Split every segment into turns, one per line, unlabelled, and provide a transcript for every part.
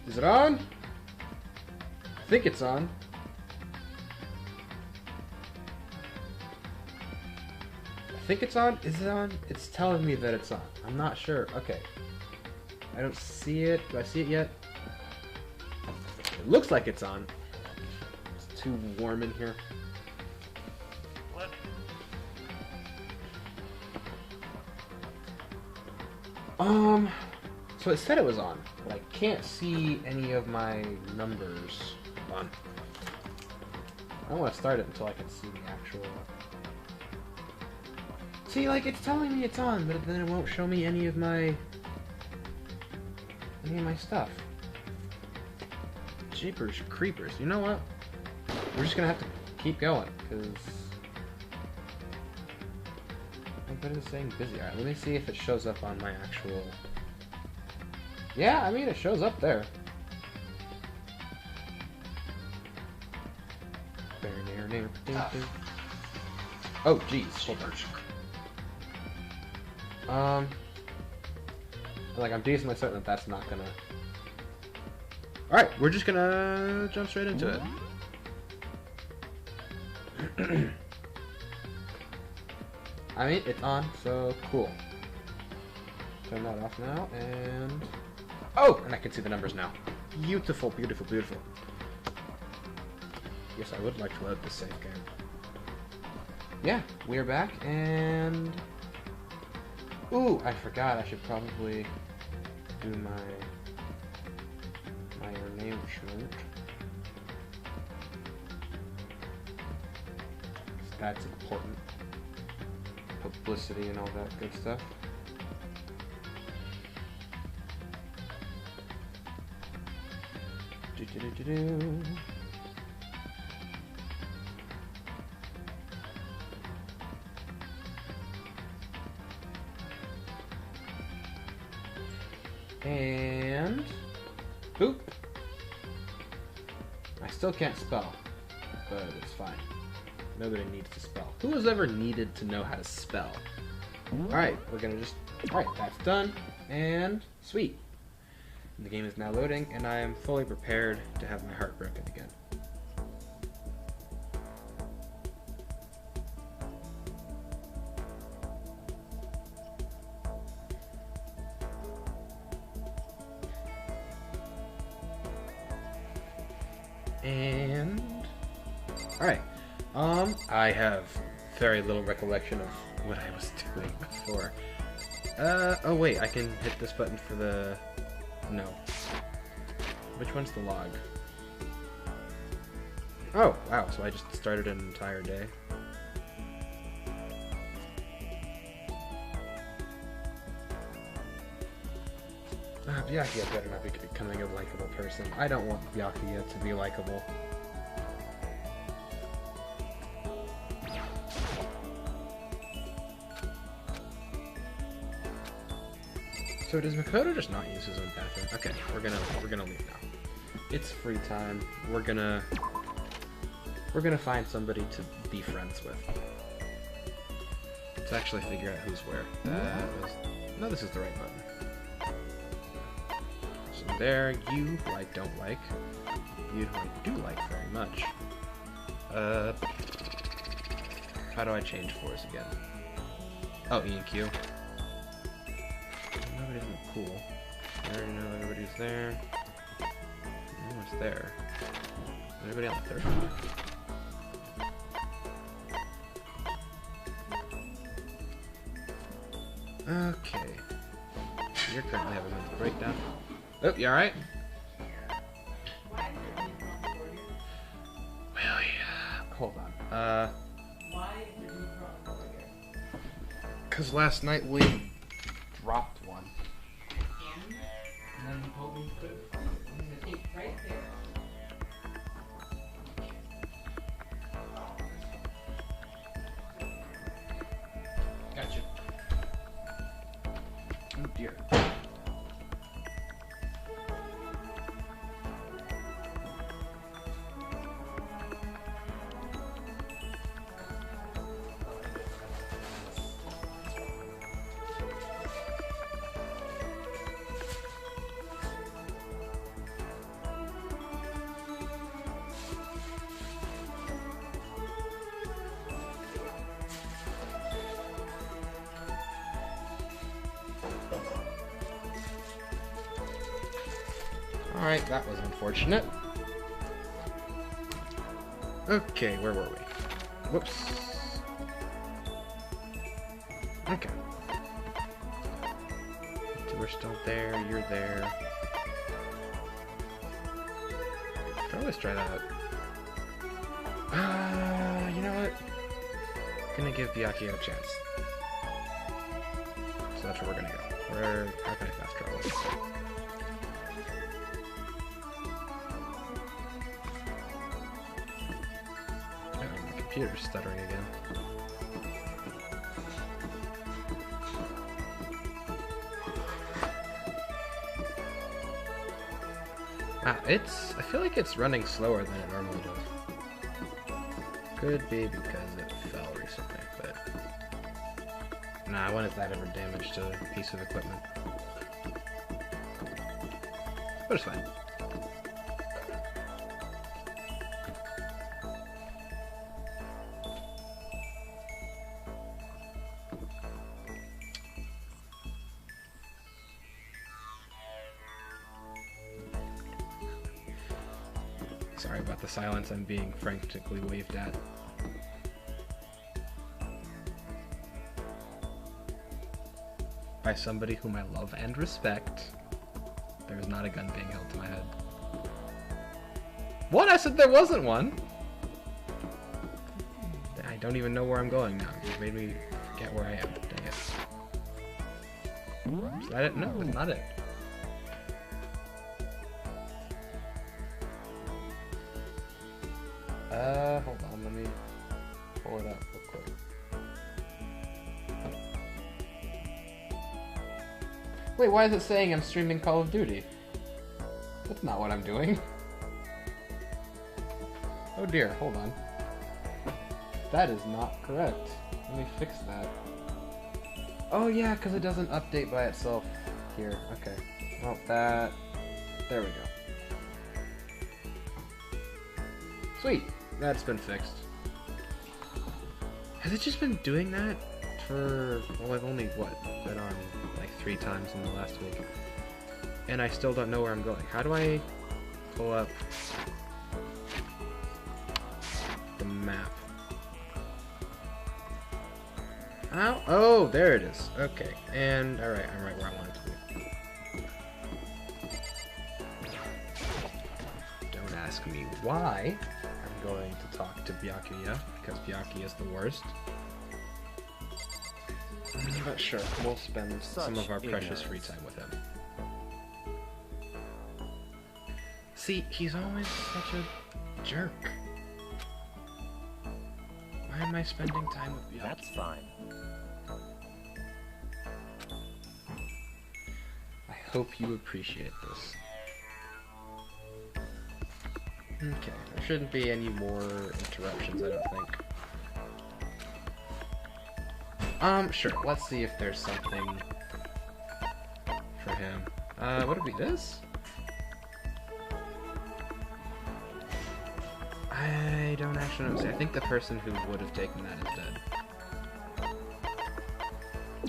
Is it on? I think it's on. I think it's on. Is it on? It's telling me that it's on. I'm not sure. Okay. I don't see it. Do I see it yet? It looks like it's on. It's too warm in here.
What?
So it said it was on, but I can't see any of my numbers on. I don't want to start it until I can see the actual... See, like, it's telling me it's on, but then it won't show me any of my stuff. Jeepers creepers. You know what? We're just gonna have to keep going, because... But it's saying busy. Alright, let me see if it shows up on my actual... Yeah, I mean, it shows up there. Oh, jeez. Hold on. Like, I'm decently certain that that's not gonna... Alright, we're just gonna jump straight into it. I mean, it's on, so cool. Turn that off now, and... Oh! And I can see the numbers now. Beautiful, beautiful, beautiful. Yes, I would like to load this save game. Yeah, we're back, and... Ooh, I forgot. I should probably do my name shirt. That's important. Publicity and all that good stuff. Do-do-do-do-do. And boop. I still can't spell, but it's fine. Nobody needs to spell. Who has ever needed to know how to spell? Alright, we're gonna just... Alright, that's done. And sweet. The game is now loading, and I am fully prepared to have my heart broken again. And... Alright. I have very little recollection of what I was doing before. Oh wait, I can hit this button for the... No. Which one's the log? Oh, wow, so I just started an entire day. Byakuya better not be becoming a likable person. I don't want Byakuya to be likable. So does Makoto just not use his own bathroom? Okay, we're gonna leave now. It's free time. We're gonna find somebody to be friends with. Let's actually figure out who's where. No, this is the right button. So there, you who I don't like. You who I do like very much. How do I change floors again? Oh, E and Q. Nobody's in the pool. I already know everybody's there. No one's there. Anybody on the third floor? Okay. You're currently having a breakdown. Oh, you alright? Well, yeah. Hold on. Because last night we dropped one. And then you told me you couldn't find it. It's right there. Gotcha. Oh dear. Alright, that was unfortunate. Okay, where were we? Whoops. Okay. So we're still there, you're there. I can always try that. You know what? I'm gonna give Byakuya a chance. So that's where we're gonna go. How can I fast travel? Oh, my computer's stuttering again. I feel like it's running slower than it normally does. Could be because it fell recently, but... Nah, when has that ever damaged a piece of equipment? But it's fine. Sorry about the silence, I'm being frantically waved at. By somebody whom I love and respect. There is not a gun being held to my head. What? I said there wasn't one! I don't even know where I'm going now. You've made me forget where I am. Dang it. Is that it? No, it's not it. Hold on, let me pull it up real quick. Wait, why is it saying I'm streaming Call of Duty? That's not what I'm doing. Oh dear, hold on. That is not correct. Let me fix that. Oh yeah, because it doesn't update by itself here. Okay. Well, that... There we go. Sweet. That's been fixed. Has it just been doing that for... Well, I've only, what, been on like 3 times in the last week. And I still don't know where I'm going. How do I pull up the map? Ow. Oh, there it is. Okay. And, alright, I'm right where I wanted to be. Don't ask me why. I'm going to talk to Byakuya, because Byakuya is the worst. But sure, we'll spend some of our precious free time with him. See, he's always such a jerk. Why am I spending time with Byakuya?
That's fine.
I hope you appreciate this. Okay, there shouldn't be any more interruptions, I don't think. Sure, let's see if there's something for him. What would be this? I don't actually know. See, I think the person who would have taken that is dead.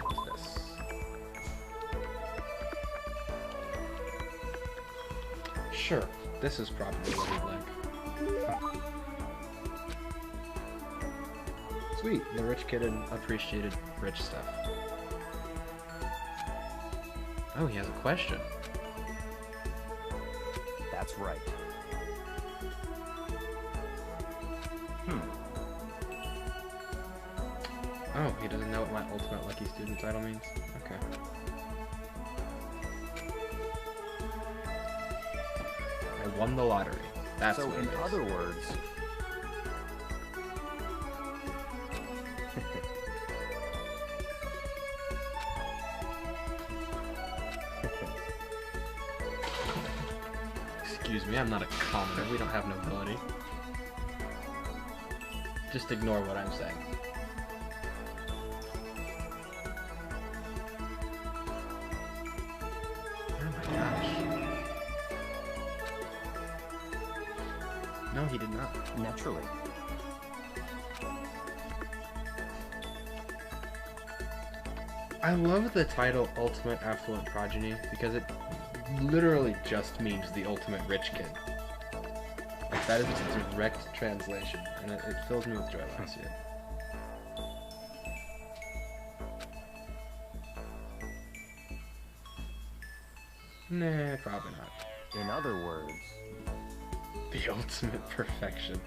What's this? Sure, this is probably what we'd like. Sweet, the rich kid appreciated rich stuff. Oh, he has a question.
That's right.
Oh, he doesn't know what my ultimate lucky student title means? Okay. I won the lottery. That's
so,
what
in
it is.
other words...
Excuse me, I'm not a commoner. We don't have nobility. Just ignore what I'm saying. Oh my gosh. No, he did not.
Naturally.
I love the title Ultimate Affluent Progeny because it literally just means the ultimate rich kid. Like, that is a direct translation, and it fills me with joy when I see it. Nah, probably not.
In other words,
The ultimate perfection.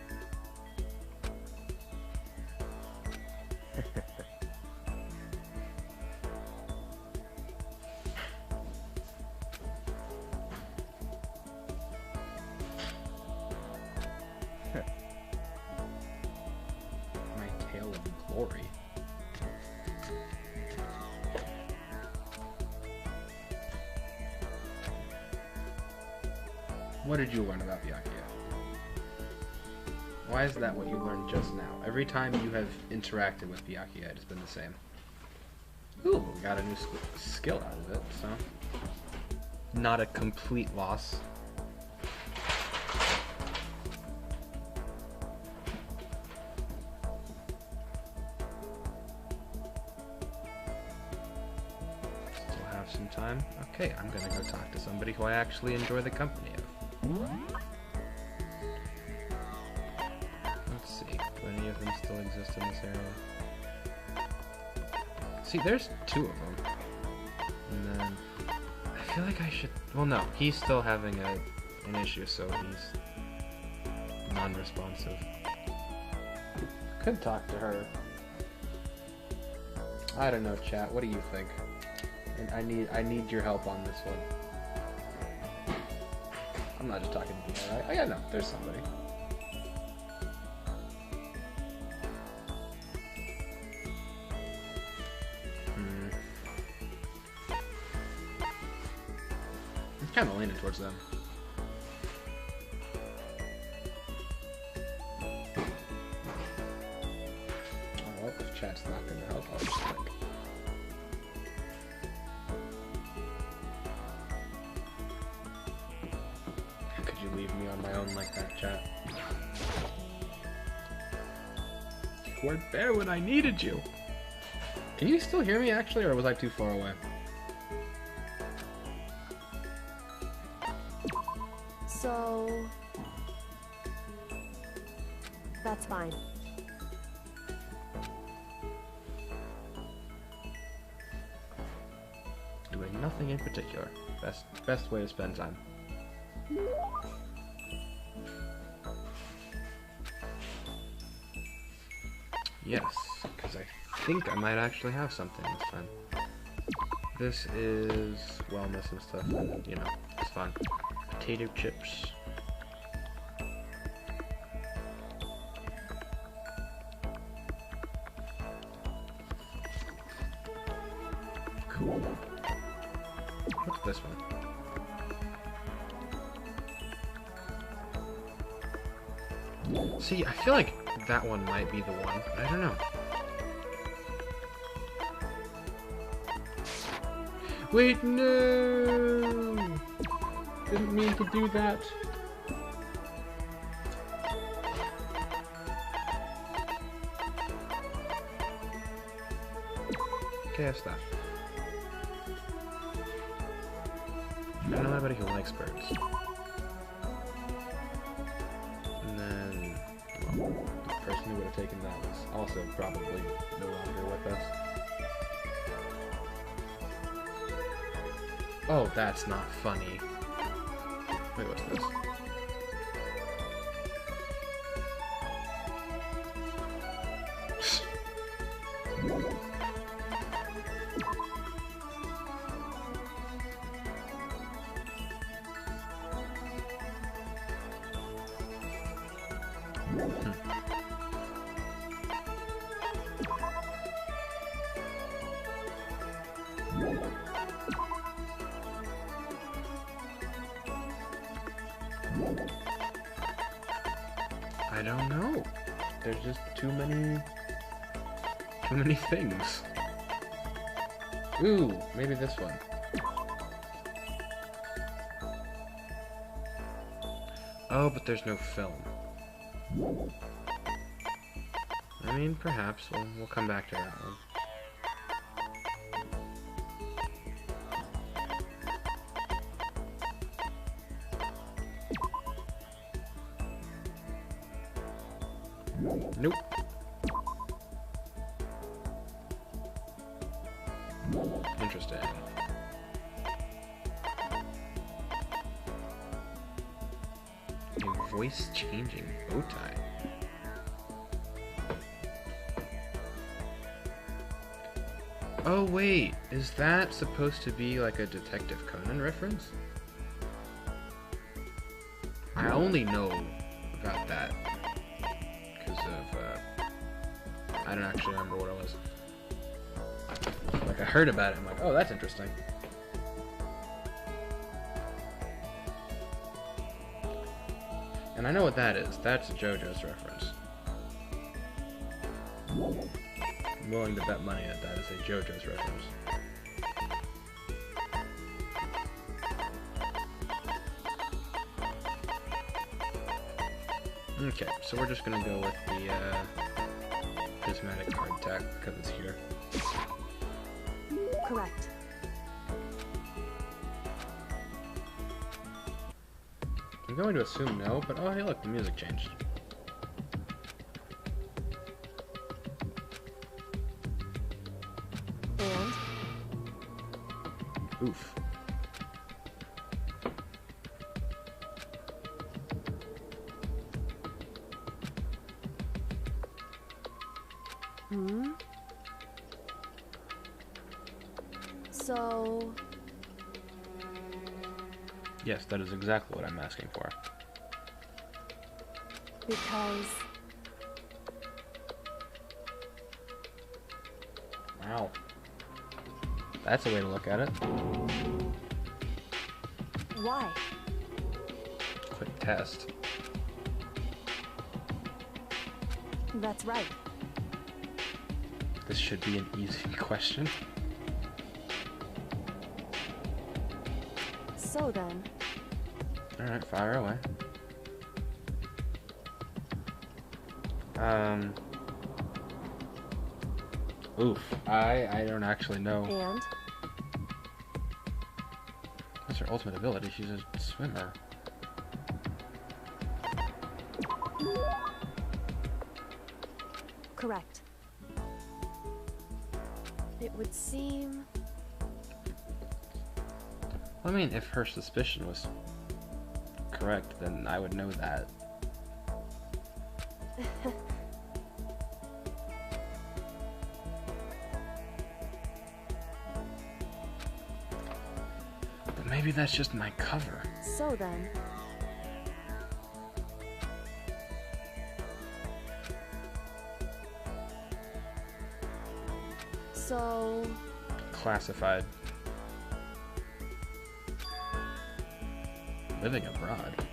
My tale of glory. What did you learn about Byakuya? Why is that what you learned just now? Every time you have interacted with Byakuya, it has been the same. Ooh, we got a new skill out of it, so... Not a complete loss. Still have some time. Okay, I'm gonna go talk to somebody who I actually enjoy the company of. Let's see, do any of them still exist in this area? See, there's two of them. And then, I feel like I should... Well, no, he's still having an issue, so he's non-responsive. Could talk to her. I don't know, chat, what do you think? And I need your help on this one. I'm not just talking to you, right? Oh yeah, no, there's somebody. I'm kind of leaning towards them. Oh, well, if chat's not going to help, I'll just think. Could you leave me on my own like that, chat? You weren't there when I needed you! Can you still hear me, actually, or was I too far away?
So... that's fine.
Doing nothing in particular. Best way to spend time. Yes, because I think I might actually have something this time. This is wellness and stuff, and, you know, it's fun. Potato chips. Cool. What's this one? See, I feel like that one might be the one, but I don't know. Wait, no! Didn't mean to do that. Okay, stuff. I don't know anybody who likes birds. And then, well, the person who would have taken that was also probably no longer with us. Oh, that's not funny. Wait, what's this? I don't know. There's just too many things. Ooh, maybe this one. Oh, but there's no film. I mean, perhaps we'll come back to that one. Nope. Interesting. A voice-changing bow tie. Oh wait, is that supposed to be like a Detective Conan reference? I only know about that because of, I don't actually remember what it was. Like, I heard about it, I'm like, oh, that's interesting. And I know what that is. That's a JoJo's reference. I'm willing to bet money that that is a JoJo's reference. Okay, so we're just gonna go with the prismatic card attack because it's here.
Correct.
I'm going to assume no, but oh hey look, the music changed.
And?
Oof.
Hmm? So...
Yes, that is exactly what I'm asking for.
Because...
Wow. That's a way to look at it.
Why?
Quick test.
That's right.
This should be an easy question.
So then...
Alright, fire away. Oof. I don't actually know.
And?
What's her ultimate ability? She's a swimmer.
Correct. It would seem...
Well, I mean, if her suspicion was correct, then I would know that. But maybe that's just my cover.
So then... So...
Classified. Living abroad.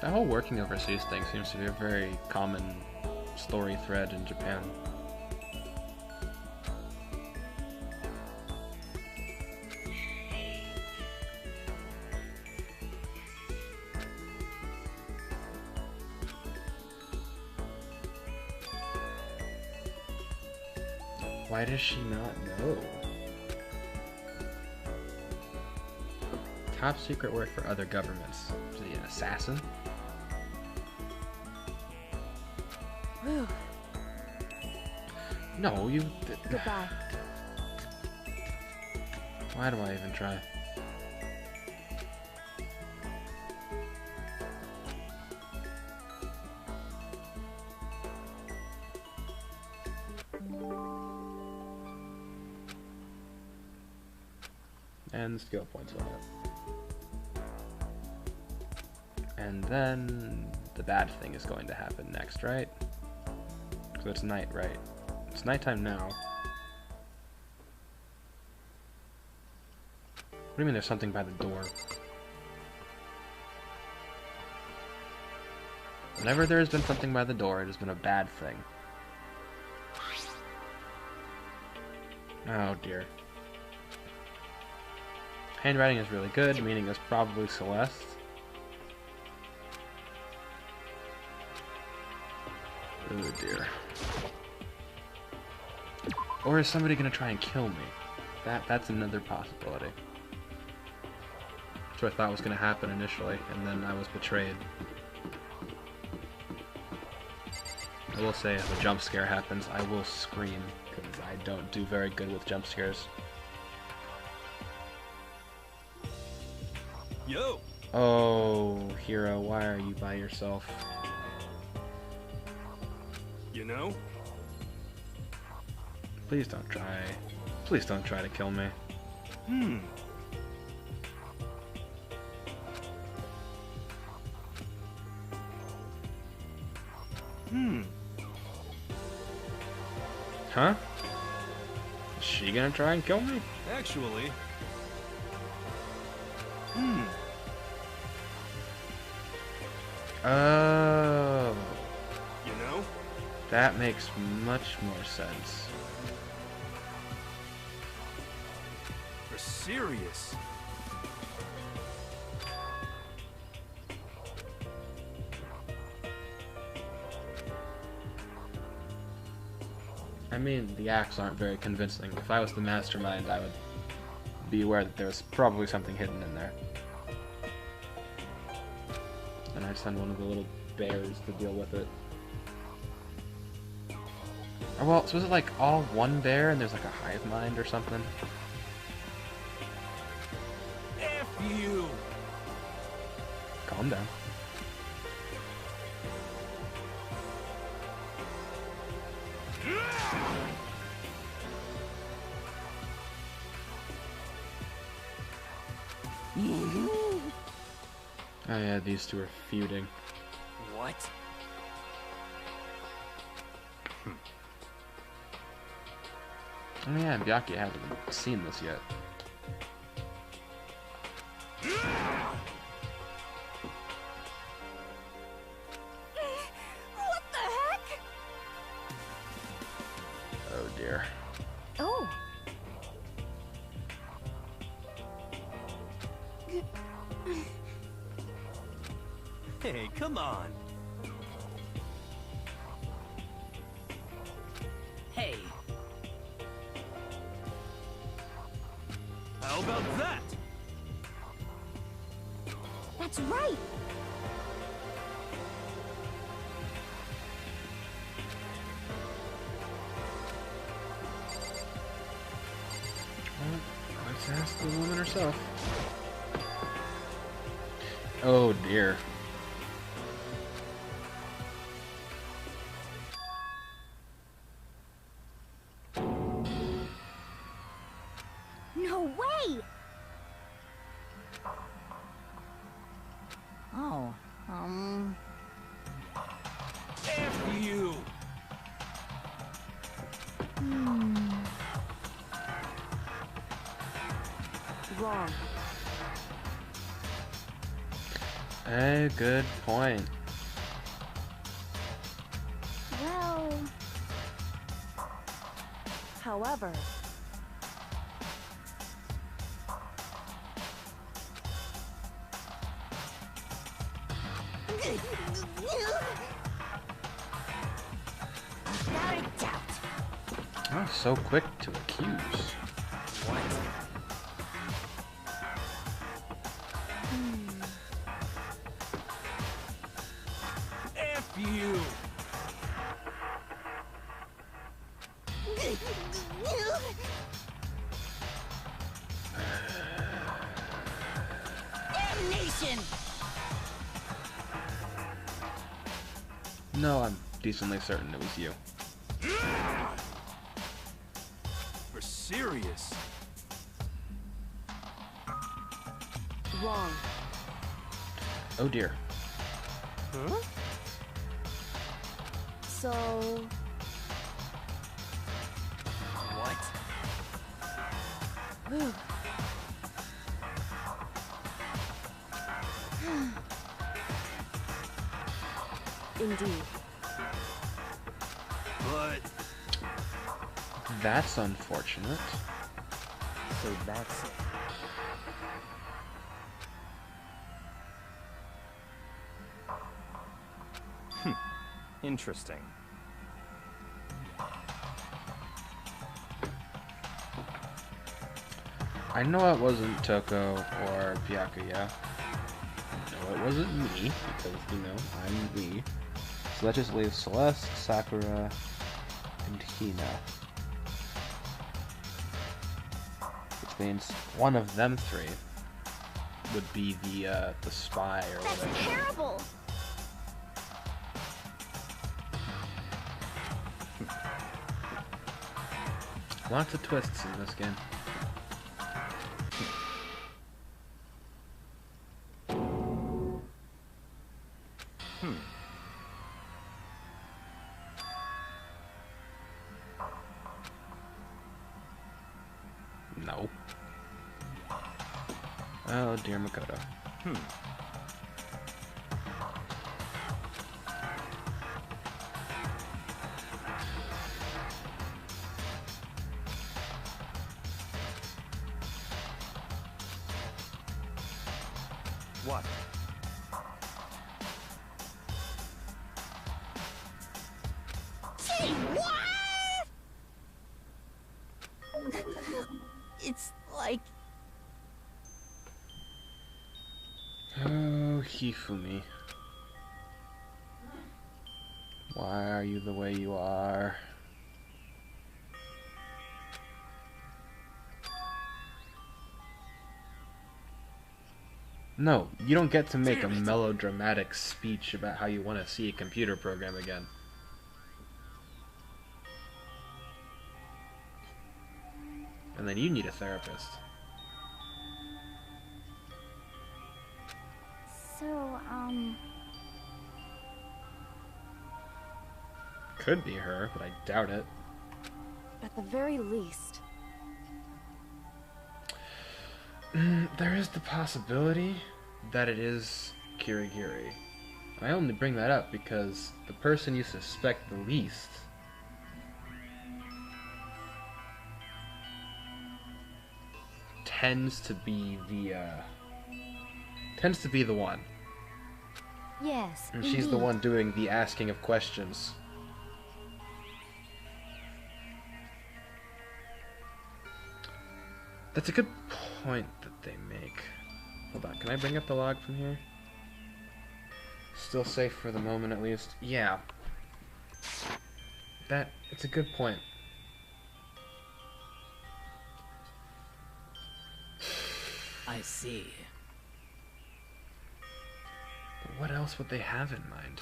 That whole working overseas thing seems to be a very common story thread in Japan. Why does she not know? Top secret work for other governments. Is he an assassin?
Whew.
No, you...
Goodbye.
Why do I even try? And the skill points went up. And then the bad thing is going to happen next, right? So it's night, right? It's nighttime now. What do you mean there's something by the door? Whenever there has been something by the door, it has been a bad thing. Oh dear. Handwriting is really good, meaning it's probably Celeste. Oh dear. Or is somebody gonna try and kill me? That's another possibility. That's what I thought was going to happen initially, and then I was betrayed. I will say, if a jump scare happens, I will scream, because I don't do very good with jump scares.
Yo!
Oh, Hero, why are you by yourself?
You know?
Please don't try. Please don't try to kill me.
Hmm.
Huh? Is she gonna try and kill me?
Actually.
Oh.
You know?
That makes much more sense.
For serious.
I mean, the acts aren't very convincing. If I was the mastermind, I would be aware that there's probably something hidden in there. And I'd send one of the little bears to deal with it. Or, well, so is it like all one bear and there's like a hive mind or something?
F you!
Calm down. Oh yeah, these two are feuding.
What?
Oh yeah, Byakuya hasn't seen this yet.
What the heck?
Oh dear.
Oh.
Hey, come on.
Hey,
How about that?
That's right.
Well, let's ask the woman herself. Oh dear.
No way. Oh,
F you!
Wrong.
Hey, good point.
Well. However. Without a doubt.
Oh, so quick to accuse.
What? F you!
Damnation!
No, I'm decently certain it was you.
For serious.
Wrong.
Oh dear.
Huh?
So.
What?
Indeed.
But...
That's unfortunate.
so that's it.
Interesting.
I know it wasn't Toko or Byakuya. No, it wasn't me, because, you know, I'm me. So that just leaves Celeste, Sakura, and Hina. Which means one of them three would be the spy or
That's
whatever.
terrible!
Lots of twists in this game. No. Oh, dear Makoto.
What?
Gee, what? It's like...
Oh, Hifumi. Why are you the way you are? No, you don't get to make a melodramatic speech about how you want to see a computer program again. And then you need a therapist.
So,
Could be her, but I doubt it.
at the very least...
There is the possibility that it is Kirigiri. I only bring that up because the person you suspect the least tends to be the one.
Yes,
And she's the one doing the asking of questions. That's a good point that they make. Hold on, can I bring up the log from here? Still safe for the moment, at least. Yeah. It's a good point.
I see.
But what else would they have in mind?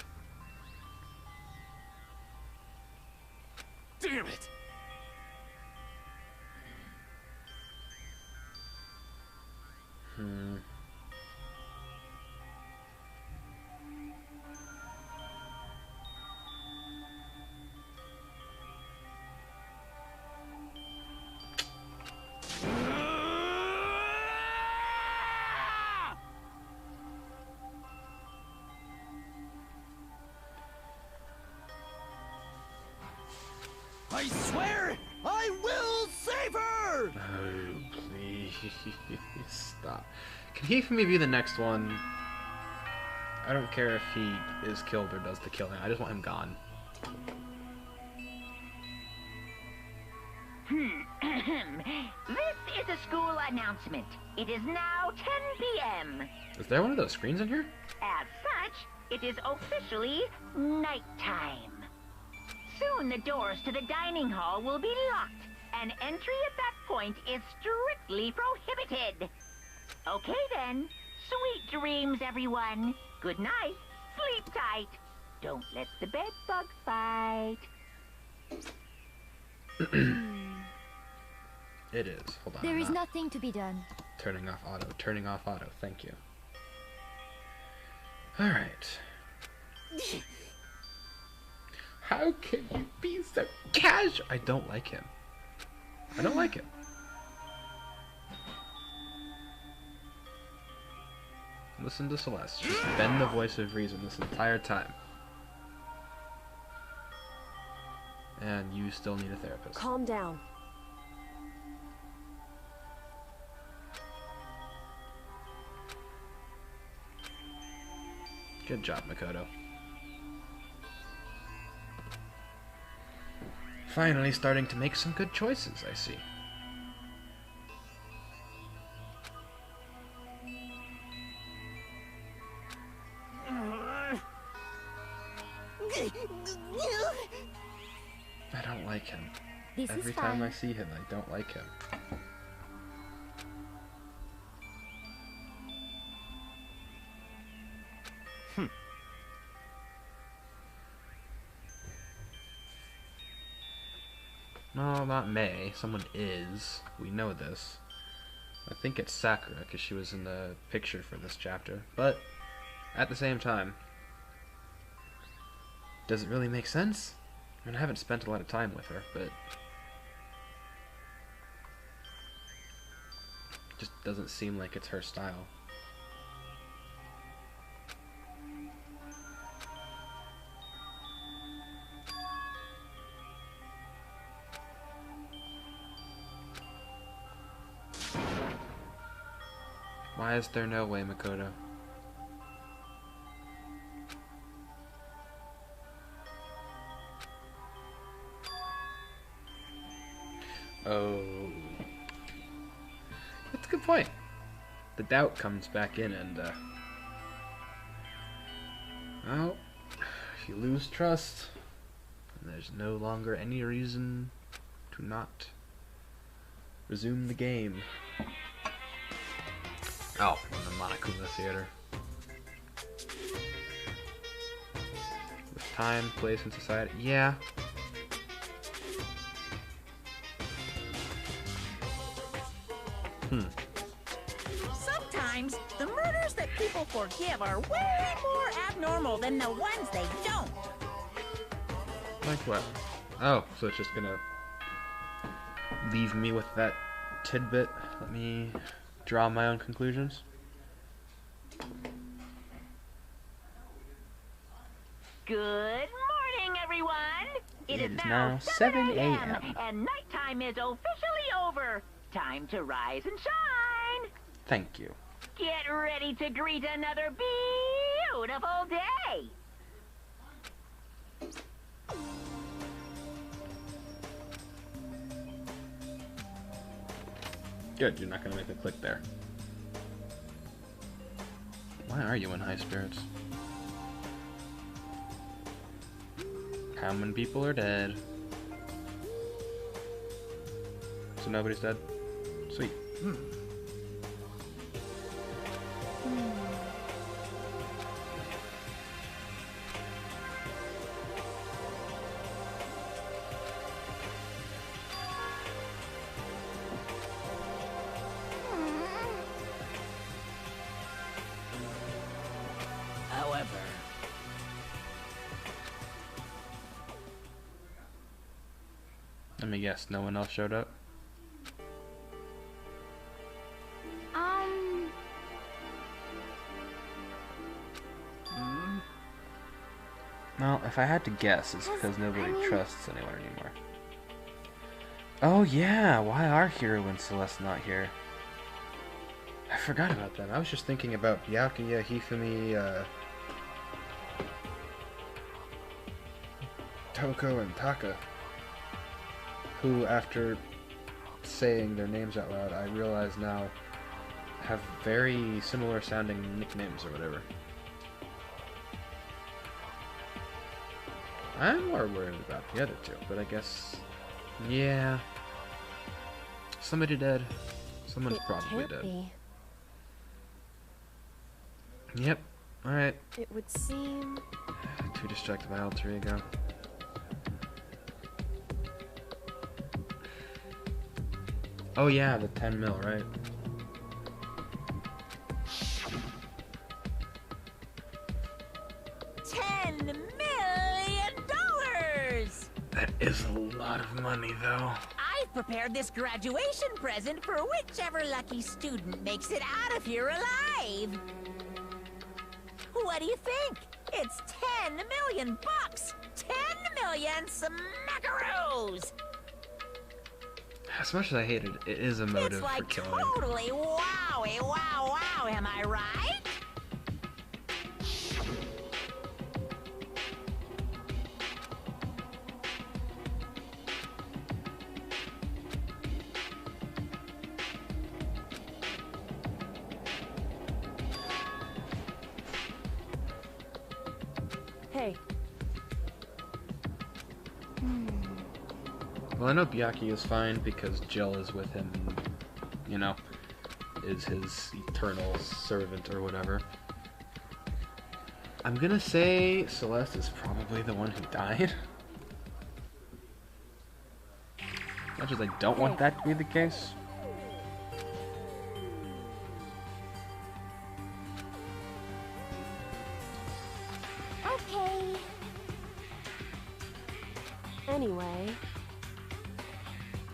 Damn it! I swear I will save her!
Oh, please stop. Can Hifumi be the next one? I don't care if he is killed or does the killing. I just want him gone.
This is a school announcement. It is now 10 p.m.
Is there one of those screens in here?
As such, it is officially nighttime. Soon the doors to the dining hall will be locked, and entry at that point is strictly prohibited. Okay then. Sweet dreams, everyone. Good night. Sleep tight. Don't let the bed bug fight.
It is. Hold on.
There
I'm
is
not
nothing to be done.
turning off auto. Turning off auto. Thank you. Alright. How can you be so casual? I don't like him. I don't like him. Listen to Celeste. She's been the voice of reason this entire time. And you still need a therapist.
Calm down.
Good job, Makoto. Finally starting to make some good choices, I see. I don't like him.
This
Every
is
time
fine.
I see him, I don't like him. No, not May. Someone is. We know this. I think it's Sakura, because she was in the picture for this chapter. But, at the same time, does it really make sense? I mean, I haven't spent a lot of time with her, but... just doesn't seem like it's her style. Why is there no way, Makoto? Oh. That's a good point. The doubt comes back in and, well, if you lose trust, then there's no longer any reason to not resume the game. Oh, in the Monokuma Theater. With time, place, and society. Yeah.
Sometimes the murders that people forgive are way more abnormal than the ones they don't.
Like what? Oh, so it's just gonna leave me with that tidbit. Let me draw my own conclusions.
Good morning, everyone.
It is now 7 a.m.
and nighttime is officially over. Time to rise and shine.
Thank you.
Get ready to greet another beautiful day.
Good, you're not gonna make a click there. Why are you in high spirits? How many people are dead? So nobody's dead? Sweet.
However,
Let me guess, no one else showed up? Well, if I had to guess, it's because nobody trusts anyone anymore. Oh yeah, why are Hiro and Celeste not here? I forgot about them. I was just thinking about Byakuya, Hifumi, Toko, and Taka, who, after saying their names out loud, I realize now have very similar sounding nicknames or whatever. I'm more worried about the other two, but I guess, yeah, somebody dead. Someone's probably
Can't
dead.
be.
Yep. All right.
It would seem.
Too distracted by alter ego. Oh yeah, the 10 mil, right?
$10 million!
That is a lot of money, though.
I've prepared this graduation present for whichever lucky student makes it out of here alive. What do you think? It's 10 million bucks! 10 million smackaroos!
As much as I hate it, it is a motive
It's
for
like
killing.
totally wowie wow wow, am I right?
Hey.
Well, I know Byaki is fine because Jill is with him and, you know, is his eternal servant or whatever. I'm gonna say Celeste is probably the one who died. As much as I don't want that to be the case.
Okay. Anyway.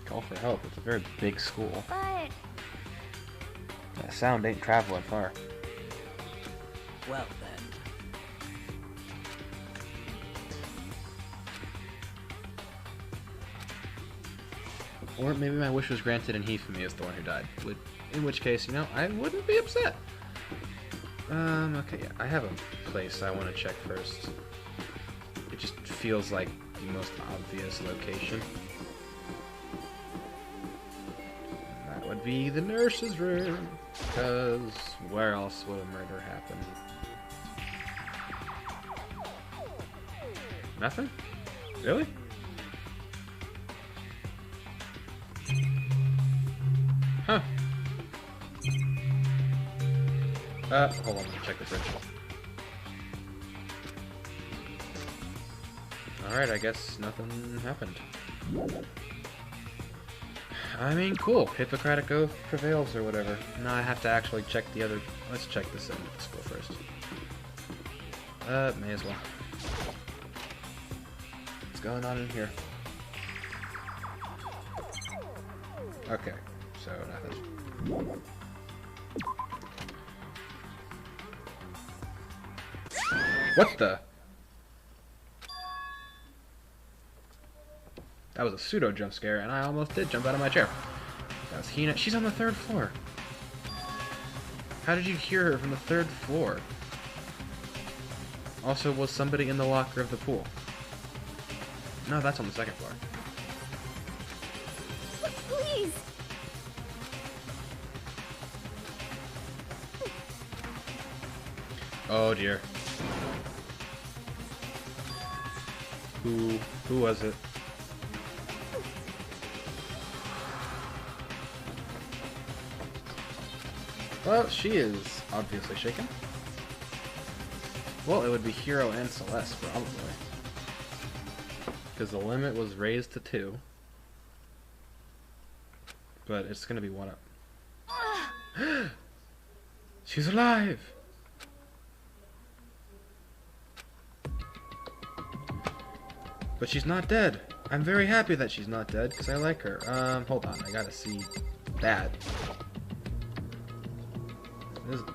Call for help. It's a very big school.
But
That sound ain't traveling far.
Well then.
Or maybe my wish was granted and Hifumi is the one who died. In which case, you know, I wouldn't be upset. Okay, yeah, I have a place I want to check first. It just feels like the most obvious location. And that would be the nurse's room. Because where else would a murder happen? Nothing? Really? Huh. Hold on, let me check the fridge. Alright, I guess nothing happened. I mean, cool. Hippocratic Oath prevails or whatever. Now I have to actually check the other... Let's check this end of the school first. May as well. What's going on in here? Okay, so nothing. What the? That was a pseudo jump scare, and I almost did jump out of my chair. That was Hina. She's on the 3rd floor. How did you hear her from the 3rd floor? Also, was somebody in the locker of the pool? No, that's on the 2nd floor.
please.
Oh dear. Who was it? Well, she is obviously shaken. Well, it would be Hiro and Celeste, probably. Because the limit was raised to 2. But it's gonna be 1 up. She's alive! But she's not dead. I'm very happy that she's not dead, because I like her. Hold on, I gotta see that.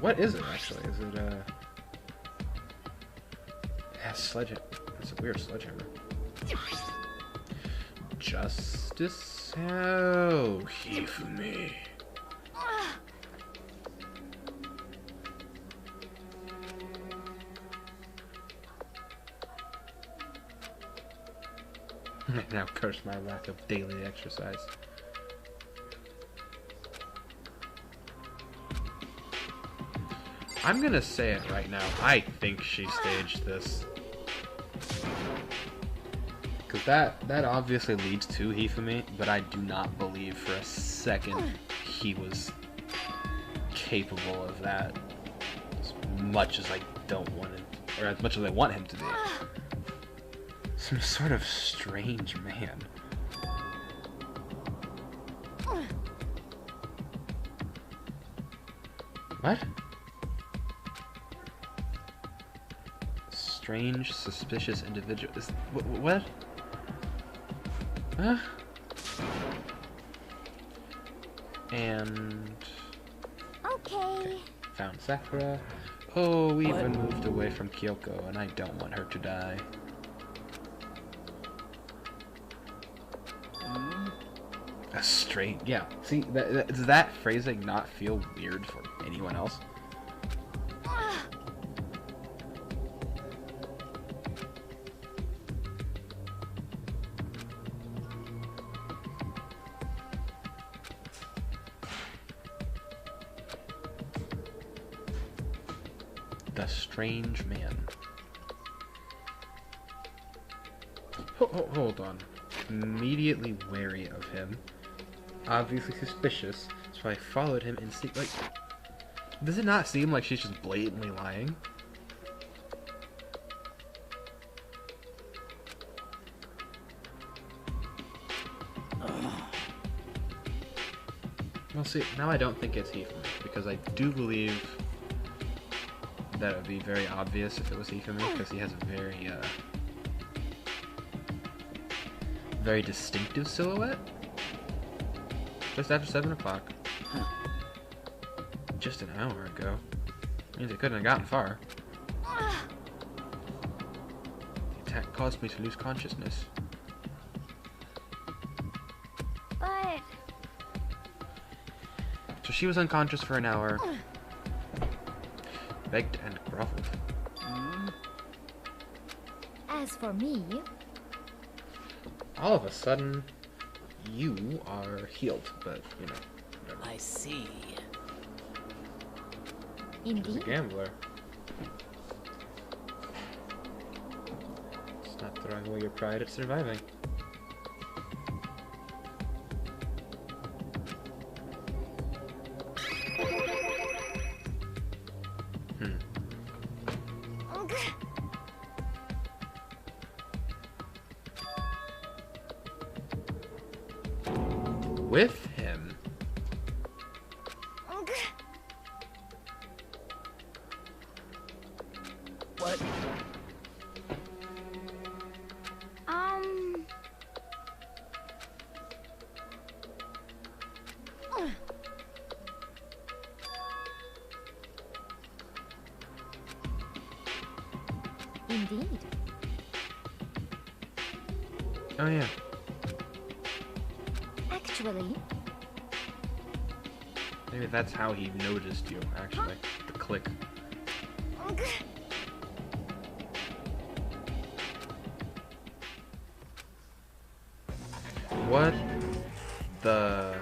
What is it, actually? Is it, yeah, sledgehammer. It's a weird sledgehammer. Justice? Oh, Hifumi. I now curse my lack of daily exercise. I'm gonna say it right now. I think she staged this. Because that obviously leads to Hifumi, but I do not believe for a second he was capable of that. As much as I don't want him, or as much as I want him to be. Some sort of strange man. What? Strange, suspicious individual. What? Huh? And...
Okay.
Found Sakura. Oh, we even moved away from Kyoko, and I don't want her to die. A straight... Yeah. See, does that phrasing not feel weird for anyone else? The strange man. Hold on. immediately wary of him. Obviously suspicious, so I followed him and see. Like, does it not seem like she's just blatantly lying? Well, see, now I don't think it's he for me, because I do believe that it would be very obvious if it was he for me, because he has a very, very distinctive silhouette. Just after 7 o'clock. Just an hour ago. Means it couldn't have gotten far. The attack caused me to lose consciousness.
But
So she was unconscious for an hour. Begged and groveled.
as for me,
All of a sudden, you are healed, but, you know, whatever.
I see.
She's a
indeed.
gambler. It's not throwing away your pride, it's surviving. With him?
What?
Indeed.
Oh yeah.
Actually,
Maybe that's how he noticed you, actually. The click. What the...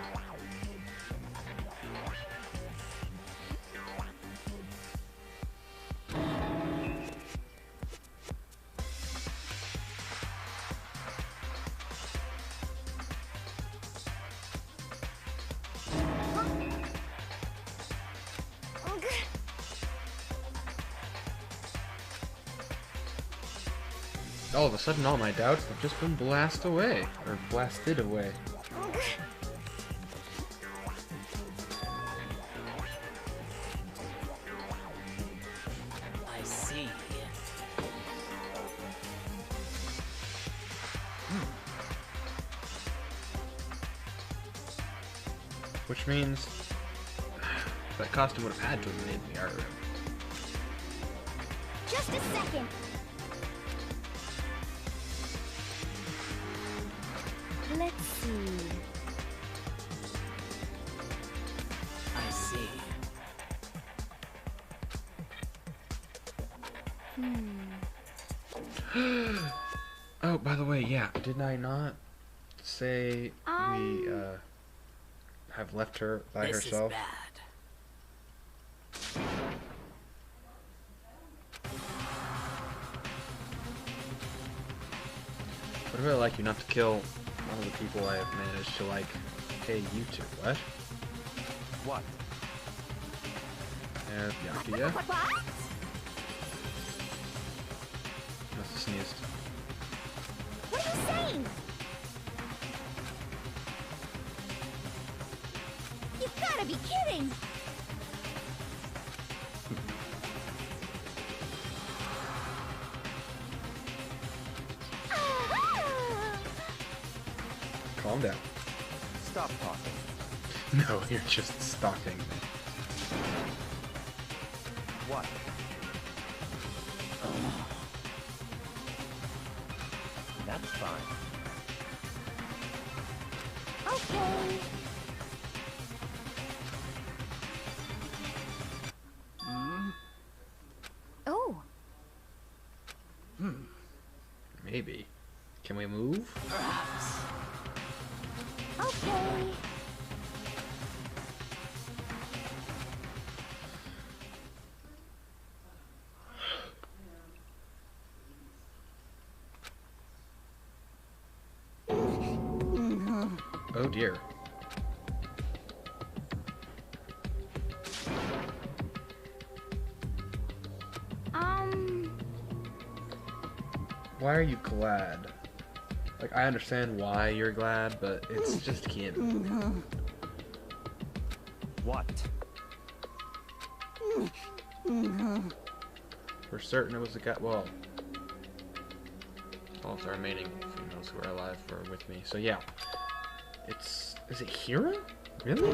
All of a sudden, all my doubts have just been blasted away. Or blasted away.
I see.
Which means... that costume would have had to have made me art room.
just a second. Let's see.
I see.
Oh, by the way, yeah, did I not say we have left her by
This
herself?
is bad.
I'd really like you not to kill one of the people I have managed to, like, hey, you two. What?
What?
Yakuya?
What?
Must have sneezed.
What are you saying? You've gotta be kidding!
Calm down.
Stop talking.
No, you're just stalking me.
What? That's fine.
Okay. Oh,
Maybe. Can we move?
Perhaps.
okay.
Oh dear. Why are you glad? Like, I understand why you're glad, but it's just Kim.
What?
For certain it was the guy. Well, all of the remaining females who are alive were with me. So yeah, it's. Is it Hero? Really?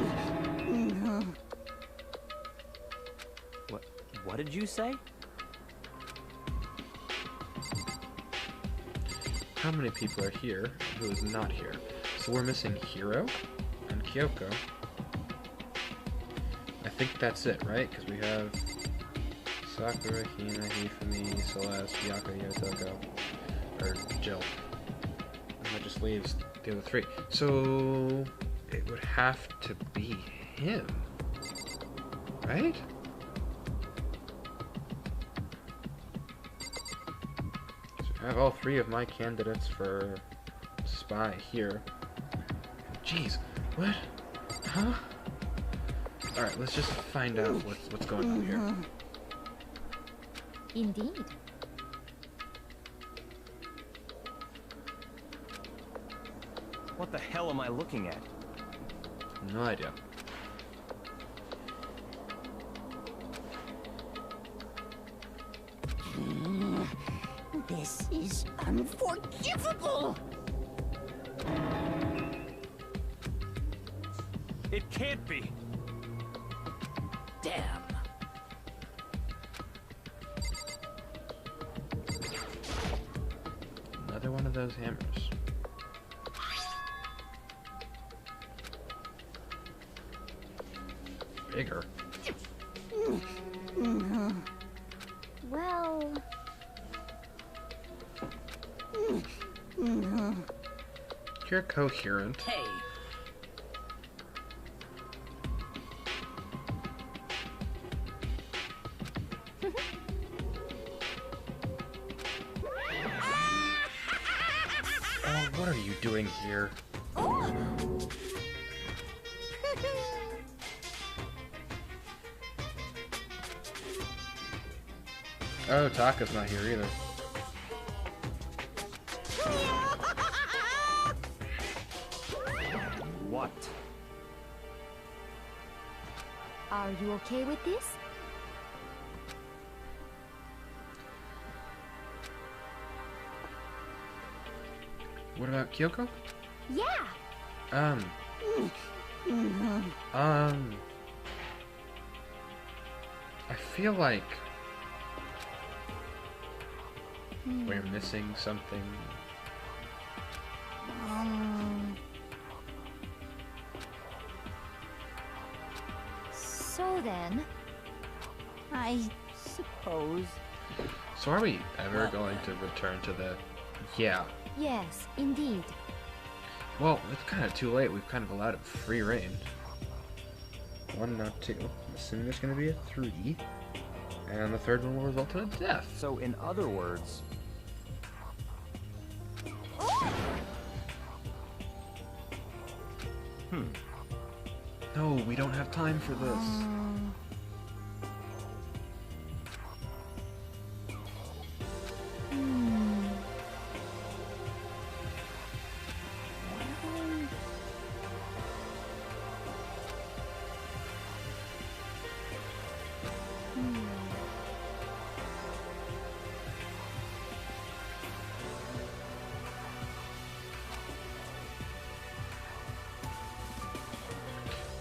What did you say?
How many people are here who is not here? So we're missing Hiro and Kyoko. I think that's it, right? Because we have Sakura, Hina, Hifumi, Celeste, Yako, Yotoko, or Jill. And that just leaves the other three. So it would have to be him, right? I have all three of my candidates for spy here. Jeez, what? Huh? Alright, let's just find out what's going on here.
Indeed.
What the hell am I looking at?
No idea.
This is unforgivable!
It can't be.
Damn.
Another one of those hammers. Bigger.
Well,
You're coherent.
Hey.
Oh, what are you doing here? Oh, Taka's not here either.
What?
are you okay with this?
What about Kyoko?
Yeah.
I feel like we're missing something.
So then,
I suppose.
So are we ever going to return to the... Yeah.
yes, indeed.
Well, it's kind of too late. We've kind of allowed it free reign. 1, not 2. I'm assuming there's going to be a 3. And the third one will result in a death.
So in other words,
No, we don't have time for this.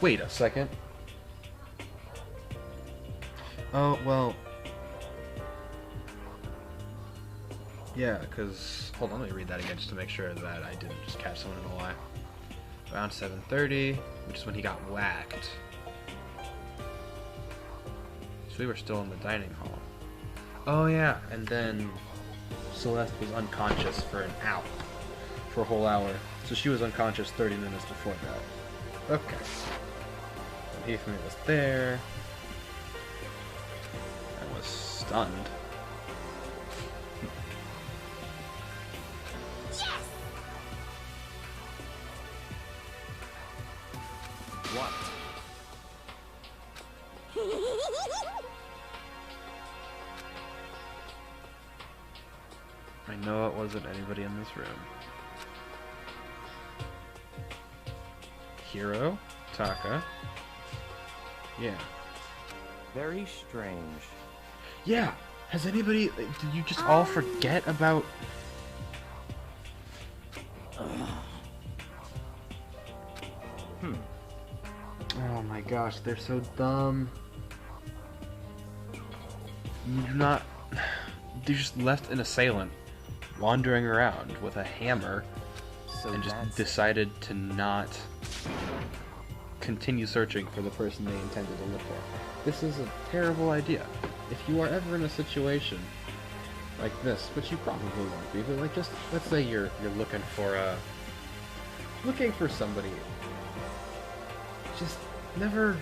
Wait a second. Oh, well... Yeah, because... Hold on, let me read that again just to make sure that I didn't just catch someone in a lie. Around 7:30, which is when he got whacked. So we were still in the dining hall. Oh yeah, and then Celeste was unconscious for an hour. For a whole hour. So she was unconscious 30 minutes before that. Okay. And Hifumi was there. I was stunned.
What?
I know it wasn't anybody in this room. Hiro? Taka? Yeah.
Very strange.
Yeah! Has anybody... Did you just all forget about... Oh my gosh, they're so dumb. You do not... They just left an assailant wandering around with a hammer
So
and just
that's
decided to not continue searching for the person they intended to look for. This is a terrible idea. If you are ever in a situation like this, which you probably won't be, but like just let's say you're looking for somebody. Just never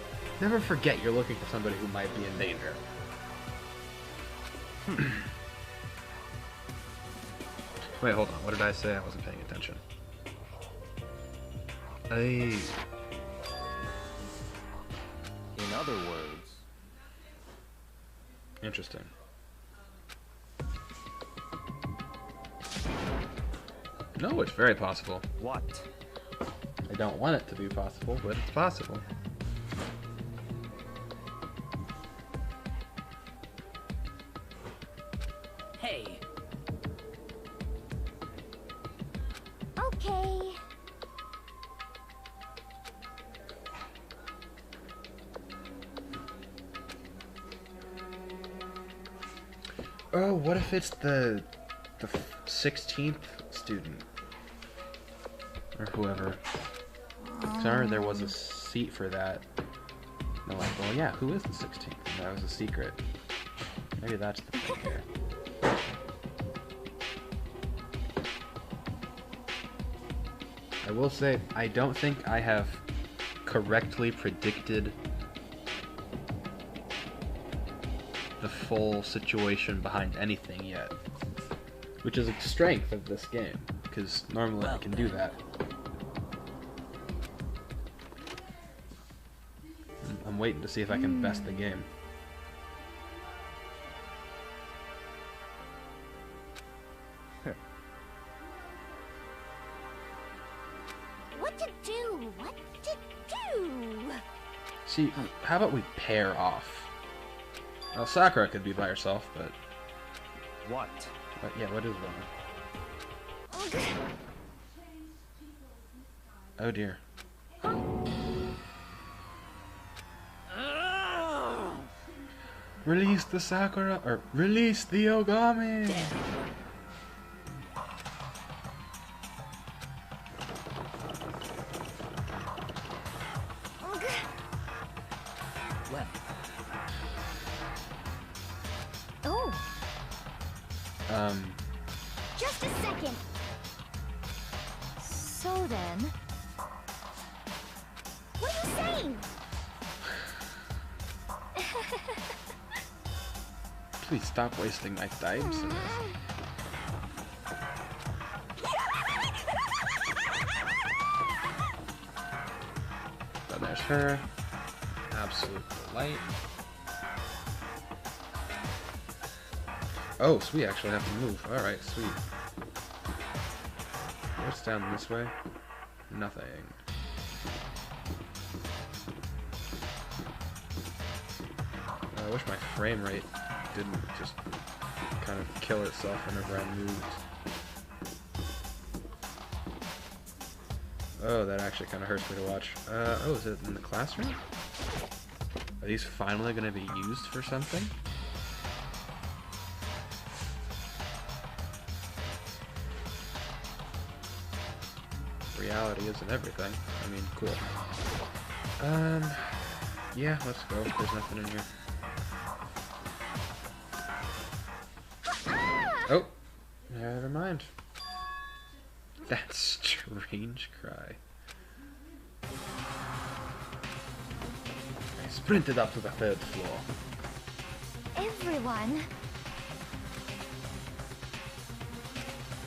forget you're looking for somebody who might be in danger. Wait, hold on. What did I say? I wasn't paying attention.
in other words.
Interesting. No, it's very possible.
What?
I don't want it to be possible, but it's possible.
Hey,
Okay.
Oh, what if it's the 16th student? Or whoever. 'Cause I remember there was a seat for that. And I'm like, well, yeah, who is the 16th? And that was a secret. Maybe that's the thing here. I will say, I don't think I have correctly predicted the full situation behind anything yet. Which is a strength of this game, because normally I can do that. I'm waiting to see if I can best the game.
What to do? What to do?
See, how about we pair off? Well, Sakura could be by herself, but
What?
yeah, what is wrong? Oh dear. Release the Sakura, or release the Ogami!
well,
Oh,
Um,
just a second. So then, what are you saying?
please stop wasting my time in this. So there's her. Absolute delight. Oh, sweet, I actually have to move. Alright, sweet. What's down this way? Nothing. I wish my frame rate didn't just kind of kill itself whenever I moved. Oh, that actually kind of hurts me to watch. Oh, is it in the classroom? Are these finally going to be used for something? Reality isn't everything. I mean, cool. Yeah, let's go. There's nothing in here. Oh, never mind. That strange cry. I sprinted up to the third floor.
Everyone.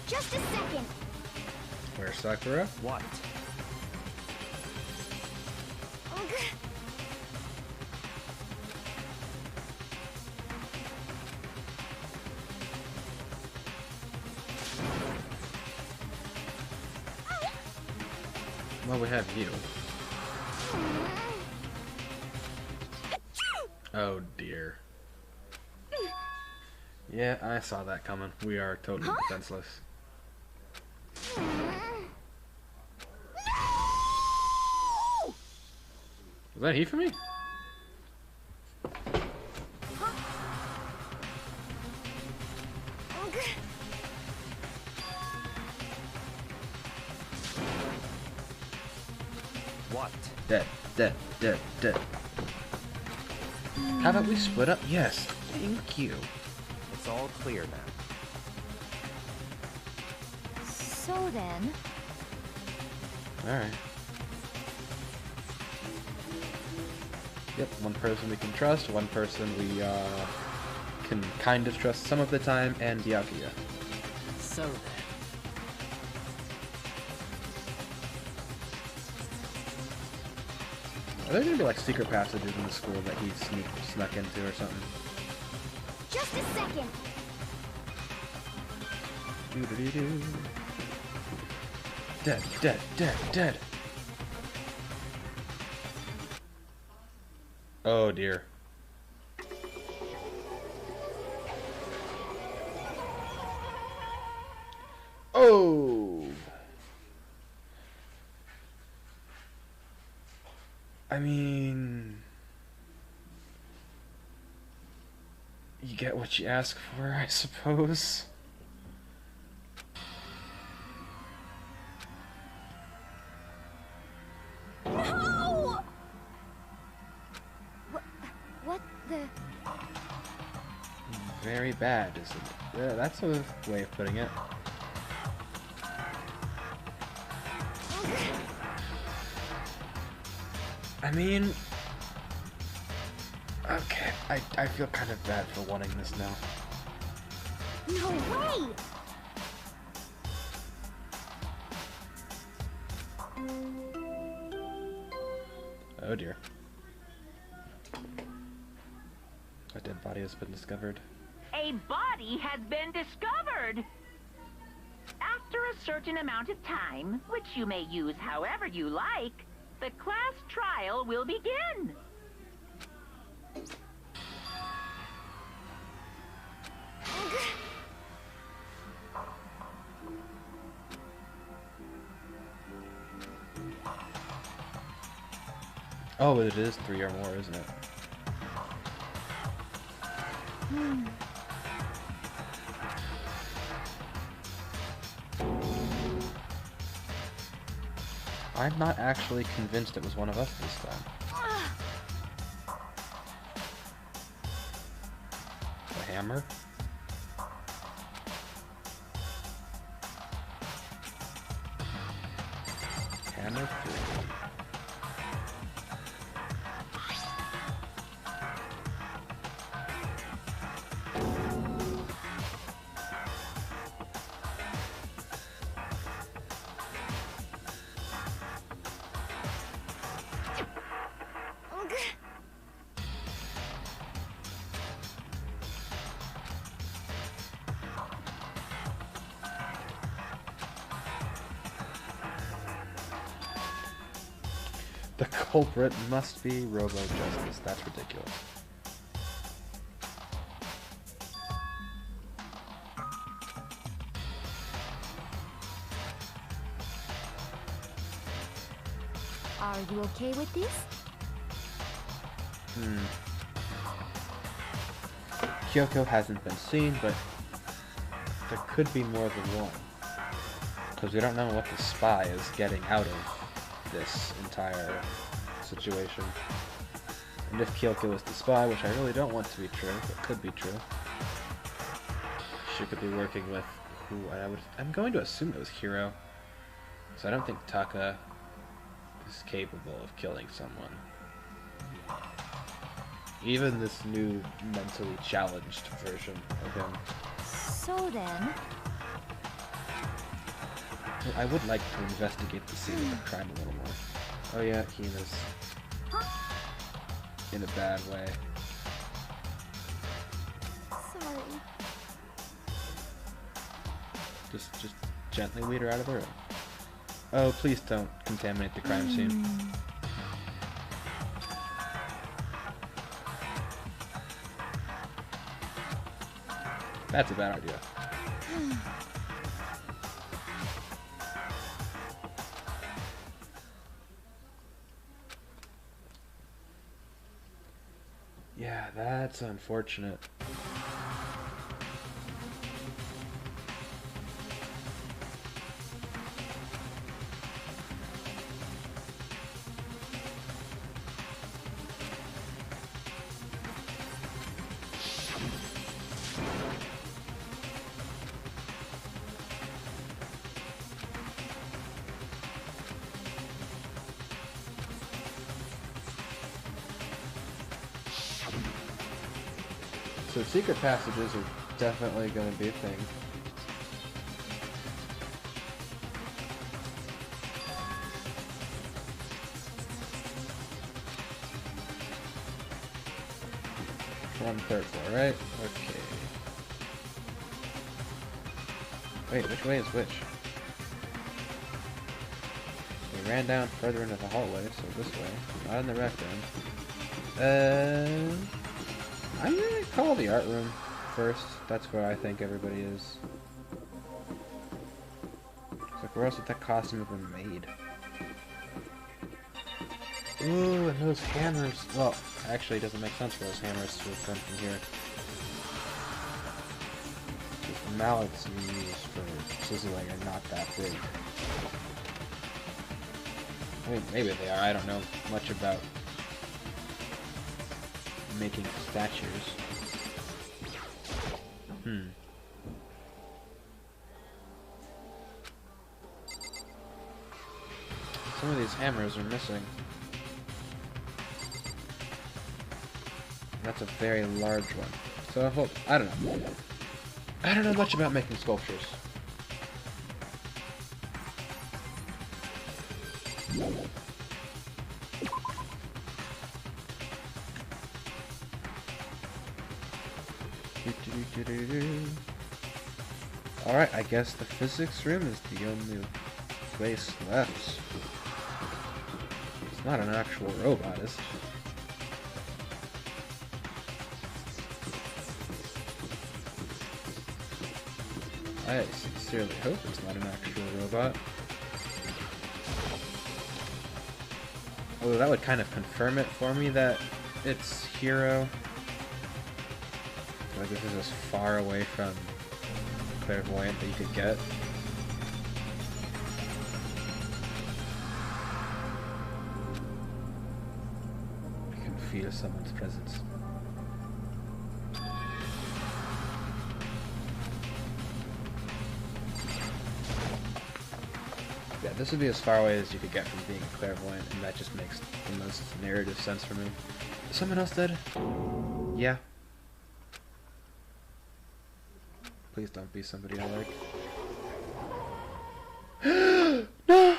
Just a second.
Where's Sakura?
What?
Well, we have you. Oh dear. Yeah, I saw that coming. We are totally defenseless. Was that heat for me?
What?
Dead, dead, dead, dead. How about we split up? Yes, thank you.
It's all clear now.
So then,
Alright. Yep, one person we can trust, one person we can kind of trust some of the time, and Byakuya.
So then.
Are there gonna be like secret passages in the school that he snuck into or something?
just a second.
Doo-doo-doo-doo. Dead, dead, dead, dead. Oh dear. Oh. I mean, you get what you ask for, I suppose.
No! What the?
Very bad, isn't it? Yeah, that's a way of putting it. I mean, okay, I feel kind of bad for wanting this now.
No way!
Oh dear. A dead body has been discovered.
A body has been discovered! After a certain amount of time, which you may use however you like, the class trial will begin.
Oh, it is 3 or more, isn't it? I'm not actually convinced it was one of us this time. The hammer? Hammer 3. The culprit must be Robo-Justice. That's ridiculous.
Are you okay with this?
Kyoko hasn't been seen, but there could be more than one. Because we don't know what the spy is getting out of this entire situation. And if Kyoko is the spy, which I really don't want to be true, but could be true, she could be working with who I'm going to assume it was Hiro. So I don't think Taka is capable of killing someone. Even this new mentally challenged version of him.
So then,
I would like to investigate the scene of the crime a little more. Oh yeah, Hina's In a bad way.
Sorry.
Just gently lead her out of the room. Oh, please don't contaminate the crime scene. That's a bad idea. Yeah, that's unfortunate. So secret passages are definitely going to be a thing. We're on the third floor, right? Okay. Wait, which way is which? We ran down further into the hallway, so this way. Not in the rec room. I'm gonna call the art room first. That's where I think everybody is. It's like, where else would that costume have been made? Ooh, and those hammers. Well, actually, it doesn't make sense for those hammers to have come from here. The mallets you use for sizzling are not that big. I mean, maybe they are. I don't know much about making statues. Some of these hammers are missing. That's a very large one. So I hope... I don't know. I don't know much about making sculptures. Alright, I guess the physics room is the only place left. It's not an actual robot, is it? I sincerely hope it's not an actual robot. Although that would kind of confirm it for me that it's Hero. Like, this is as far away from clairvoyant that you could get. You can feel someone's presence. Yeah, this would be as far away as you could get from being a clairvoyant, and that just makes the most narrative sense for me. Is someone else dead? Yeah. Please don't be somebody I like. No!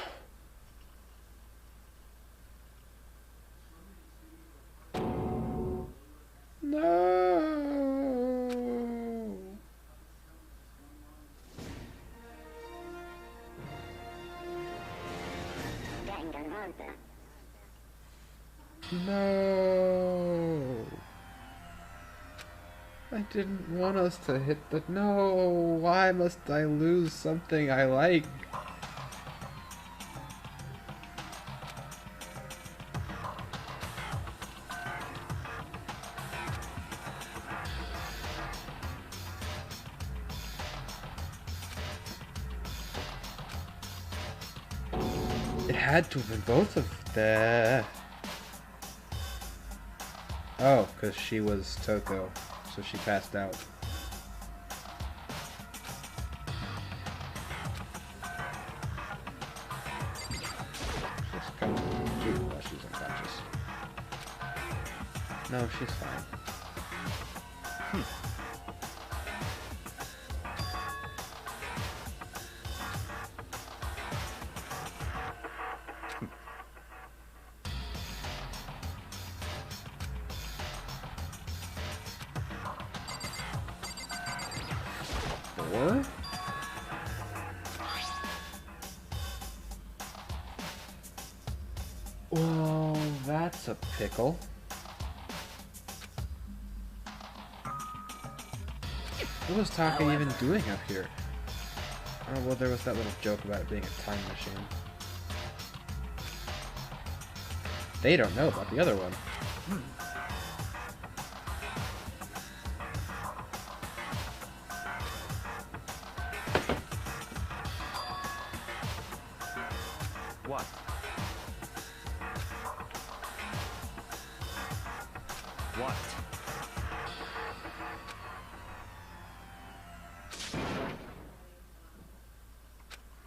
No!
Danganronpa.
No! I didn't want us to hit the... No! Why must I lose something I like? It had to have been both of the... Oh, because she was Toko. So she passed out. She's kind of cute while she's unconscious. No, she's fine. door? Well, that's a pickle. What was Taka even doing up here? Oh, well, there was that little joke about it being a time machine. They don't know about the other one.
What? What?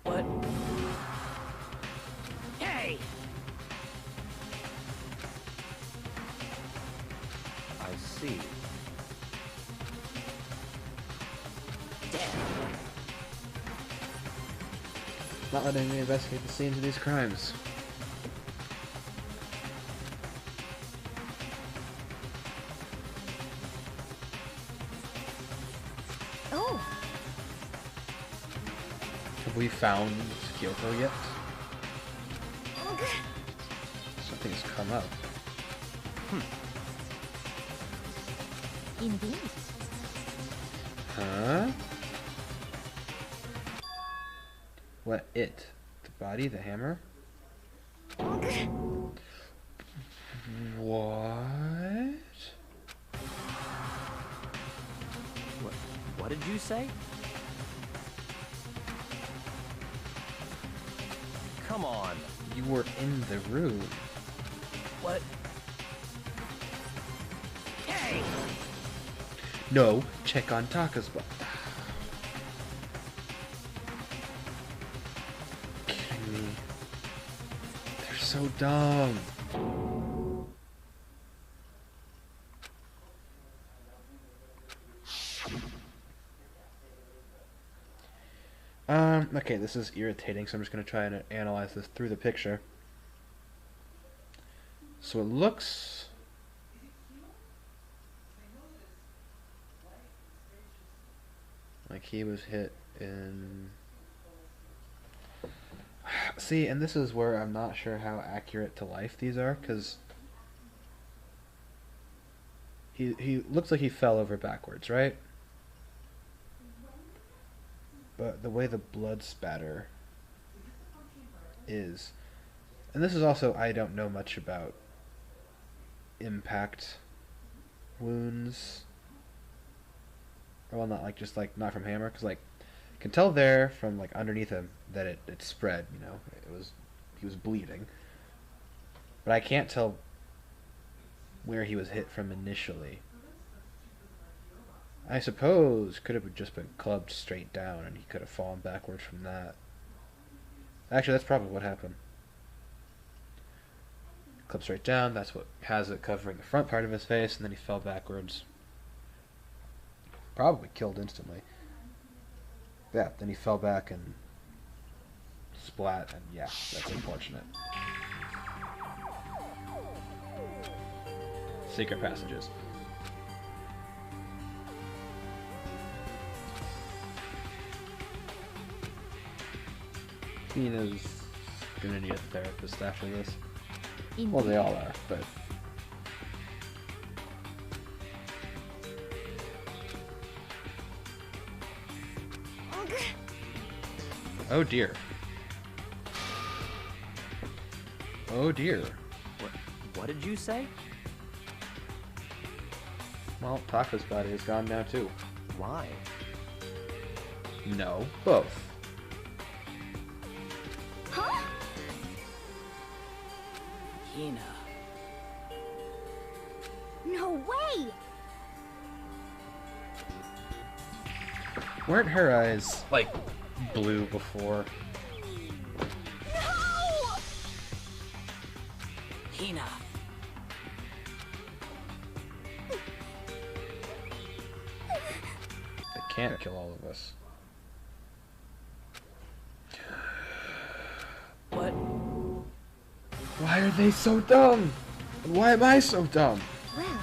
What? Hey!
I see.
Not letting me investigate the scenes of these crimes.
Oh,
Have we found Kyoto yet? Something has come up.
indeed.
Huh? What it? The body? The hammer? What?
What did you say? Come on.
You were in the room.
What? Hey!
No, check on Taka's butt. Kidding me. They're so dumb. Okay, this is irritating, so I'm just going to try and analyze this through the picture. So it looks... like he was hit in... See, and this is where I'm not sure how accurate to life these are, because... He looks like he fell over backwards, right? But the way the blood spatter is, and this is also, I don't know much about impact wounds, well, not like just like not from hammer, because like I can tell there from like underneath him that it spread, you know, he was bleeding, but I can't tell where he was hit from initially. I suppose could have just been clubbed straight down and he could have fallen backwards from that. Actually, that's probably what happened. Clubbed straight down, that's what has it covering the front part of his face, and then he fell backwards. Probably killed instantly. Yeah, then he fell back and splat, and yeah, that's unfortunate. Secret passages. Hina's gonna need a therapist after this.
Indeed.
Well, they all are, but... Oh dear. Oh dear.
What did you say?
Well, Taka's body is gone now too.
Why?
No, both.
Huh?
Hina.
No way!
Weren't her eyes, like, blue before?
No!
Hina.
They can't kill all of us.
What?
Why are they so dumb? Why am I so dumb?
Well,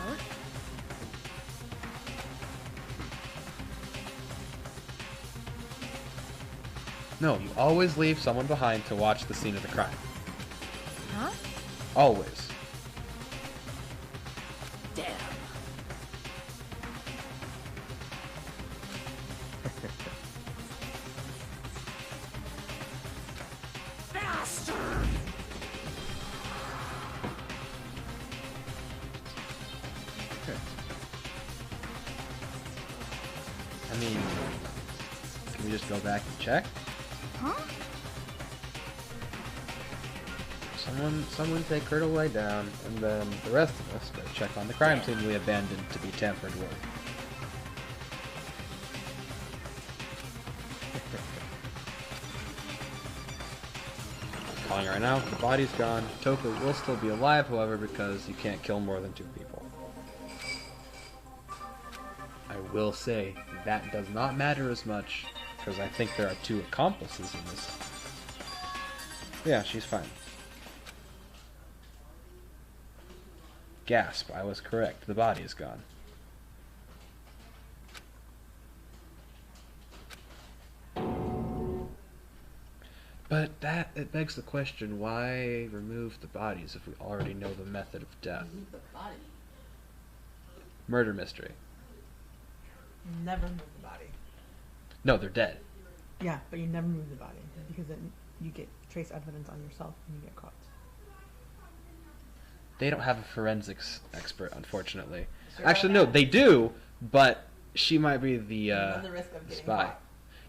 No, you always leave someone behind to watch the scene of the crime.
Huh?
Always.
Damn. Bastard!
I mean, can we just go back and check?
Huh?
Someone take her to lie down, and then the rest of us go check on the crime scene we abandoned to be tampered with. I'm calling her right now. The body's gone. Toka will still be alive, however, because you can't kill more than 2 people. I will say that does not matter as much, because I think there are 2 accomplices in this. Yeah, she's fine. Gasp, I was correct. The body is gone. But it begs the question, why remove the bodies if we already know the method of death?
Move the body.
Murder mystery.
Never move the body.
No, they're dead.
Yeah, but you never move the body because then you get trace evidence on yourself and you get caught.
They don't have a forensics expert, unfortunately.
Sure
Actually,
don't
no,
have.
they do, but she might be the
You run the risk of getting
spy.
caught.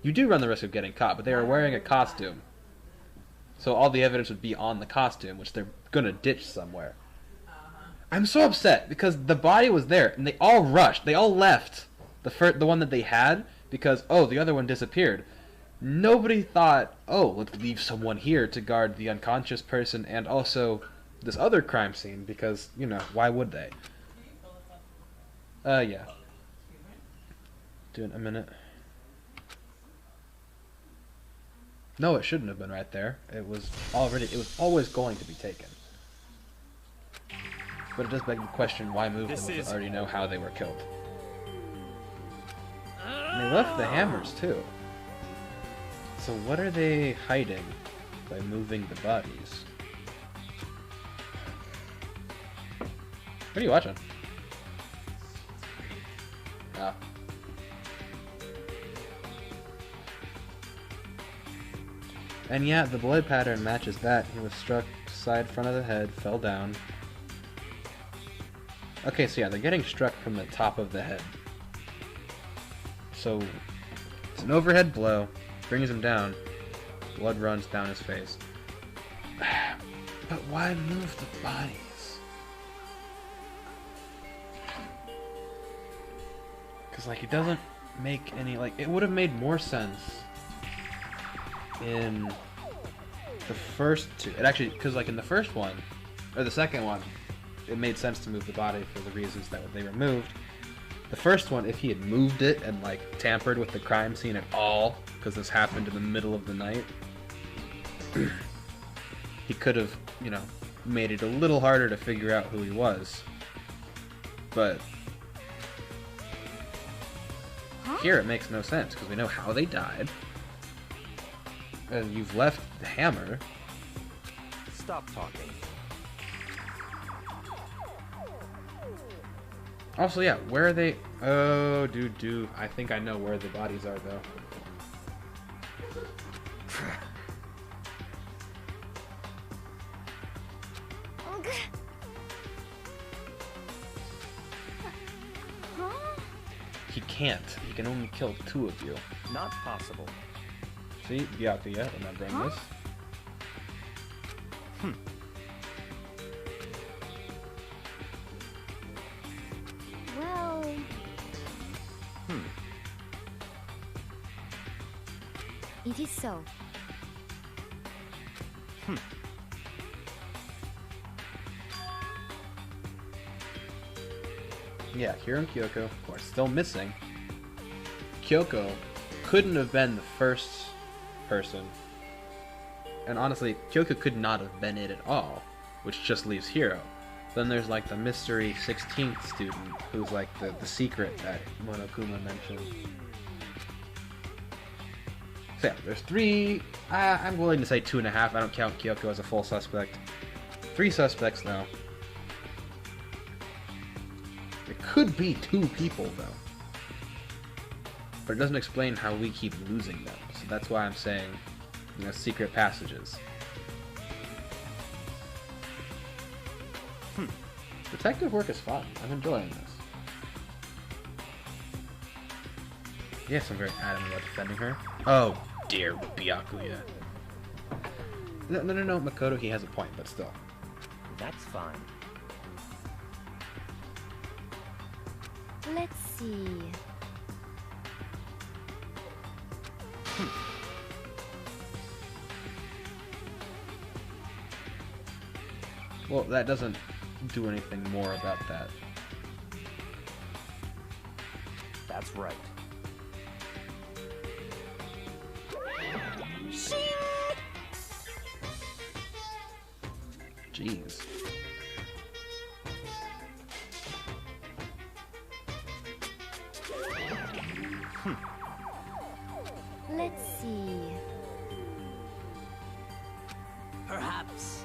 You do run the risk of getting caught, but they are wearing a costume. So all the evidence would be on the costume, which they're gonna ditch somewhere. I'm so upset because the body was there, and they all rushed. They all left the one that they had because the other one disappeared. Nobody thought, let's leave someone here to guard the unconscious person and also this other crime scene because why would they? Yeah. Do it in a minute. No, it shouldn't have been right there. It was always going to be taken. But it does beg the question, why move them if you already know how they were killed? And they left the hammers, too. So what are they hiding by moving the bodies? What are you watching? Ah. And yeah, the blood pattern matches that. He was struck side front of the head, fell down. Okay, so yeah, they're getting struck from the top of the head. So, it's an overhead blow, brings him down, blood runs down his face. But why move the bodies? Because, it doesn't make any, it would have made more sense in the first 2. It actually, because, in the first one, or the second one, it made sense to move the body for the reasons that they were moved. The first one, if he had moved it and, tampered with the crime scene at all, because this happened in the middle of the night, he could have, made it a little harder to figure out who he was. But here it makes no sense, because we know how they died. And you've left the hammer.
Stop talking.
Also, yeah, where are they? Oh, dude. I think I know where the bodies are, though.
Huh?
He can't. He can only kill 2 of you.
Not possible.
See? Byakuya, remembering
Huh?
this.
Well, it is so.
Yeah, Hiro and Kyoko are still missing. Kyoko couldn't have been the first person. And honestly, Kyoko could not have been it at all, which just leaves Hiro. Then there's the mystery 16th student, who's the secret that Monokuma mentioned. So yeah, there's 3. I'm willing to say 2.5. I don't count Kyoko as a full suspect. 3 suspects now. It could be 2 people though, but it doesn't explain how we keep losing them. So that's why I'm saying, you know, secret passages. Detective work is fun. I'm enjoying this. Yes, I'm very adamant about defending her. Oh dear, Byakuya. No, Makoto, he has a point, but still.
That's fine.
Let's see.
Well, that doesn't do anything more about that.
That's right.
Jeez.
Let's see.
Perhaps.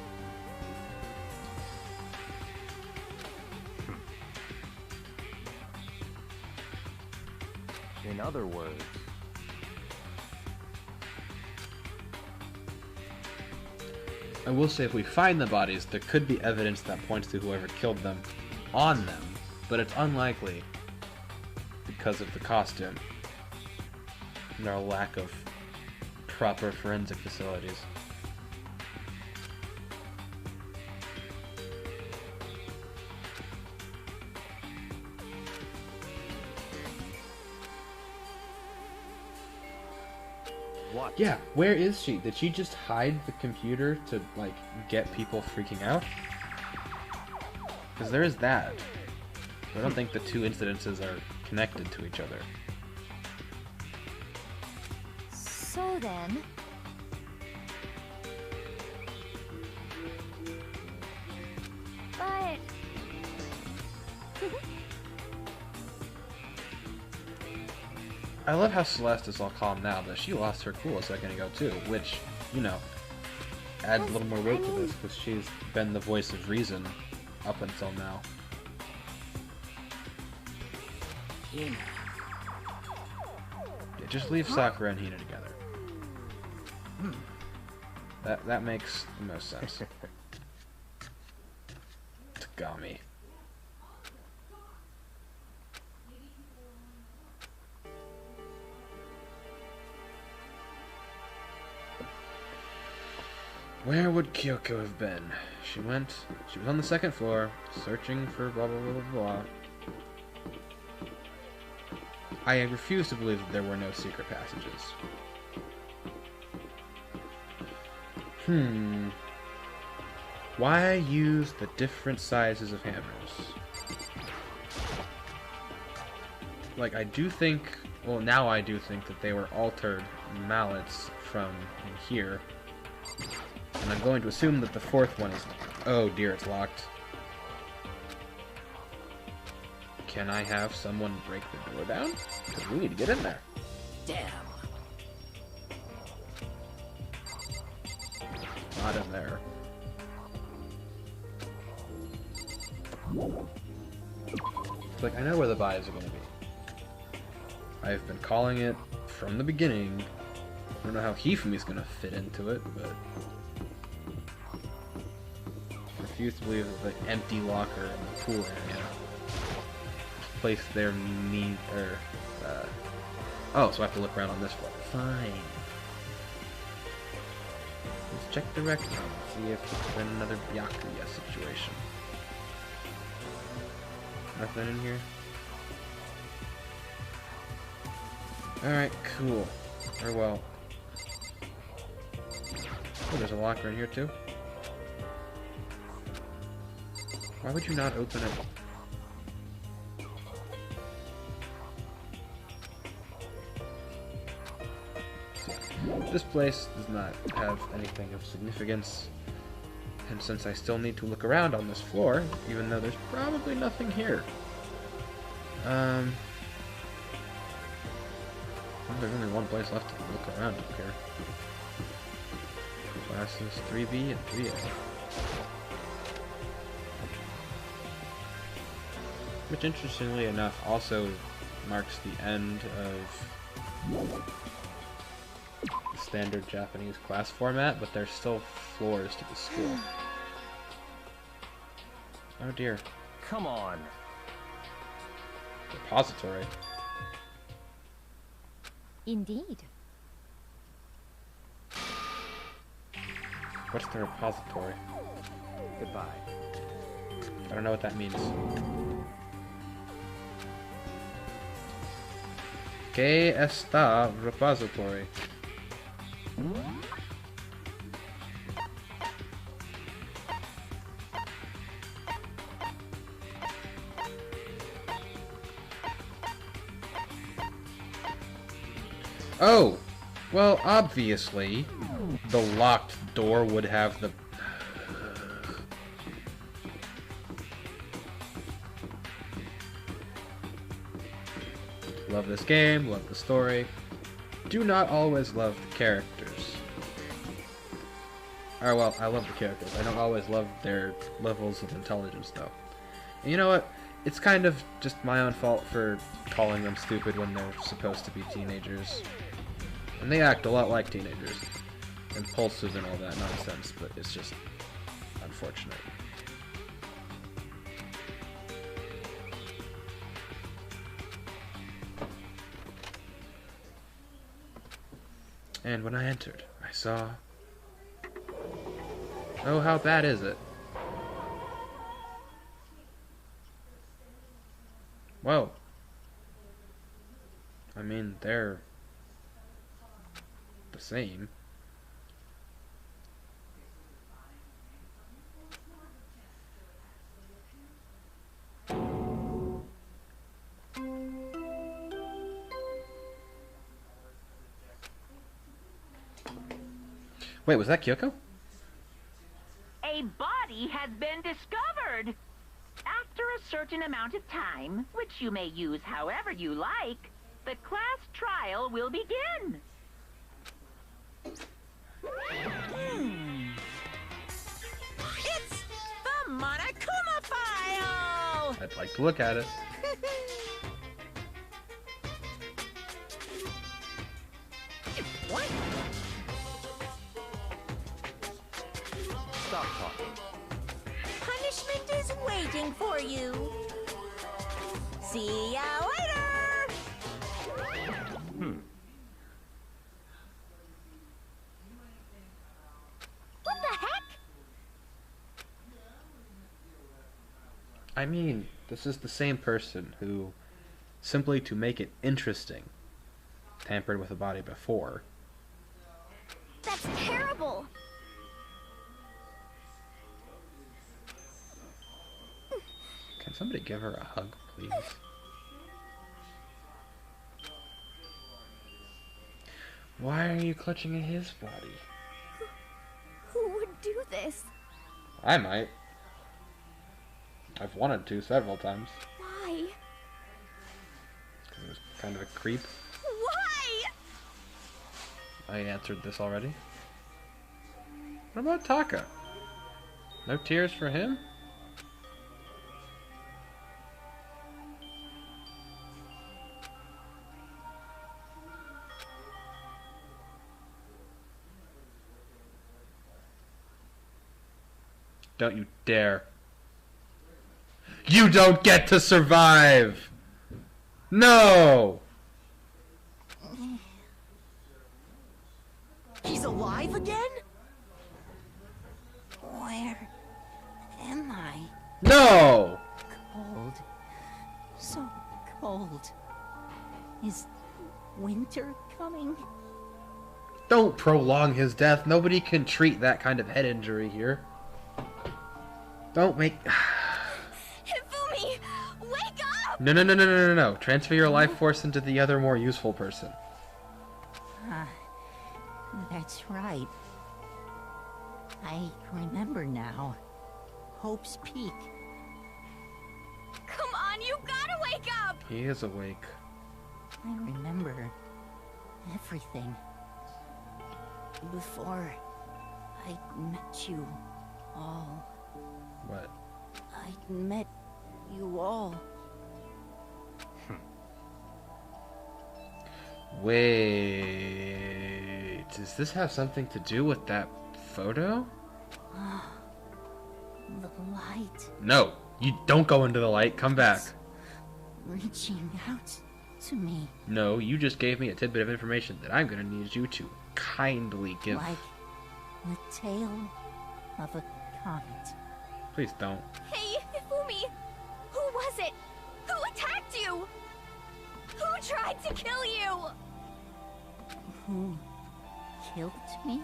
In other words,
I will say if we find the bodies, there could be evidence that points to whoever killed them on them, but it's unlikely because of the costume and our lack of proper forensic facilities.
what?
Yeah, where is she? Did she just hide the computer to, like, get people freaking out? Because there is that. I don't think the 2 incidences are connected to each other.
So then, but
I love how Celeste is all calm now, but she lost her cool a second ago too, which, you know, adds a little more weight to this, because she's been the voice of reason up until now. Yeah, just leave Sakura and Hina together. That makes the most sense. Tagami. Where would Kyoko have been? She was on the 2nd floor, searching for blah blah blah blah blah. I refuse to believe that there were no secret passages. Why use the different sizes of hammers? Like, I do think, well, now I do think that they were altered mallets from in here. And I'm going to assume that the 4th one is... Oh dear, it's locked. Can I have someone break the door down? Because we need to get in there.
Damn.
Not in there. Like, I know where the bodies are going to be. I've been calling it from the beginning. I don't know how Hifumi's going to fit into it, but... I refuse to believe that the empty locker in the pool area placed their oh, so I have to look around on this floor. Fine. Let's check the rec room, see if it's been another Byakuya situation. Nothing in here? Alright, cool. Or well... Oh, there's a locker in here too? Why would you not open it? This place does not have anything of significance, and since I still need to look around on this floor, even though there's probably nothing here. Well, there's only one place left to look around up here. Classes 3B and 3A. Which, interestingly enough, also marks the end of the standard Japanese class format, but there's still floors to the school. Oh dear.
Come on.
Repository.
Indeed.
What's the repository?
Goodbye.
I don't know what that means. ¿Qué está repository? Oh! Well, obviously, the locked door would have the... Love this game, love the story. Do not always love the characters. Or, well, I love the characters. I don't always love their levels of intelligence, though. And you know what? It's kind of just my own fault for calling them stupid when they're supposed to be teenagers. And they act a lot like teenagers. Impulsive and all that nonsense, but it's just unfortunate. And when I entered, I saw... Oh, how bad is it? Whoa. I mean, they're... the same. Wait, was that Kyoko?
A body has been discovered. After a certain amount of time, which you may use however you like, the class trial will begin.
It's the Monokuma file!
I'd like to look at it.
What?
Stop talking.
Punishment is waiting for you. See ya later!
What the heck?
I mean, this is the same person who, simply to make it interesting, tampered with a body before.
That's terrible.
Can somebody give her a hug, please? Why are you clutching at his body?
Who would do this?
I might. I've wanted to several times.
Why?
Because it was kind of a creep.
Why?
I answered this already. What about Taka? No tears for him? Don't you dare. You don't get to survive! No!
He's alive again? Where am I?
No!
Cold. So cold. Is winter coming?
Don't prolong his death. Nobody can treat that kind of head injury here. Don't make...
Hifumi, wake up!
No. Transfer your life force into the other, more useful person.
That's right. I remember now. Hope's Peak.
Come on, you gotta wake up!
He is awake.
I remember everything. Before I met you all.
What?
I met you all.
Wait, does this have something to do with that photo?
The light
No, you don't go into the light. Come back.
reaching out to me.
No, you just gave me a tidbit of information that I'm gonna need you to kindly give.
Like the tail of a comet.
Please don't.
Hey, Ifumi! Who was it? Who attacked you? Who tried to kill you?
Who killed me?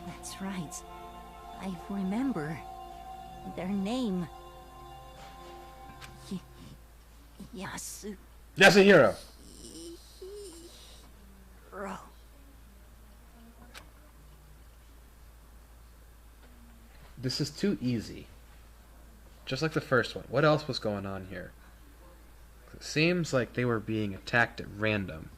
That's right. I remember their name. Yasuhiro.
Yasuhiro! This is too easy. Just like the first one. What else was going on here? It seems like they were being attacked at random.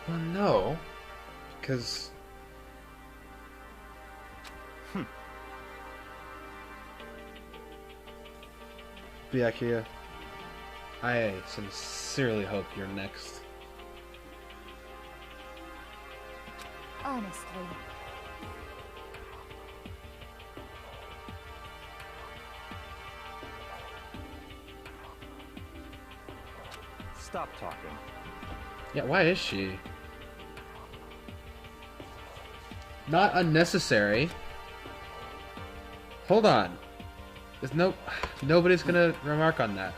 Well, no. Because... Byakuya, I sincerely hope you're next.
Honestly.
Stop talking.
Yeah, why is she? Not unnecessary. Hold on. There's nobody's gonna remark on that.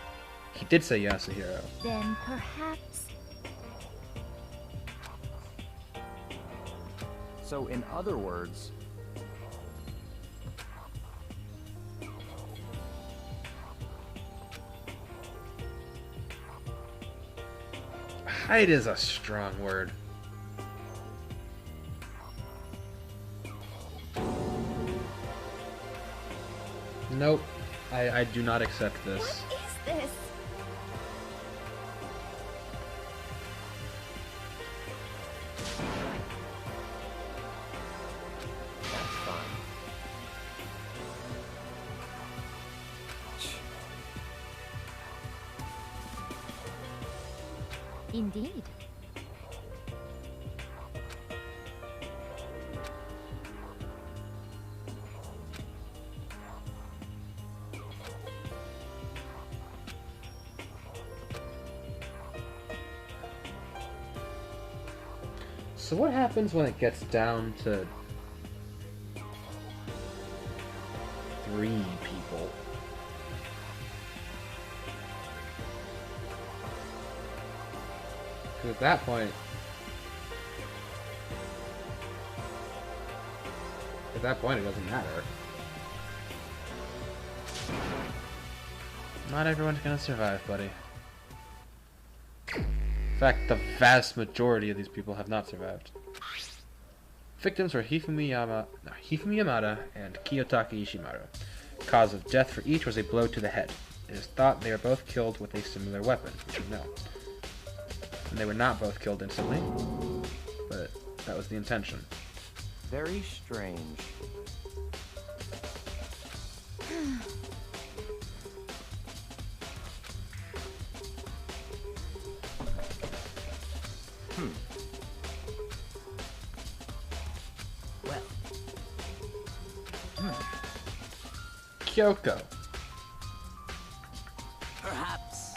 He did say Yasuhiro.
Then perhaps...
So, in other words,
Hide is a strong word. Nope. I do not accept this.
What is this?
that's fine.
Indeed.
So what happens when it gets down to 3 people? Because at that point, it doesn't matter. Not everyone's gonna survive, buddy. In fact, the vast majority of these people have not survived. Victims were Hifumi Yamada and Kiyotaki Ishimaru. Cause of death for each was a blow to the head. It is thought they were both killed with a similar weapon, which we know. And they were not both killed instantly, but that was the intention.
Very strange.
Well,
Kyoko.
perhaps.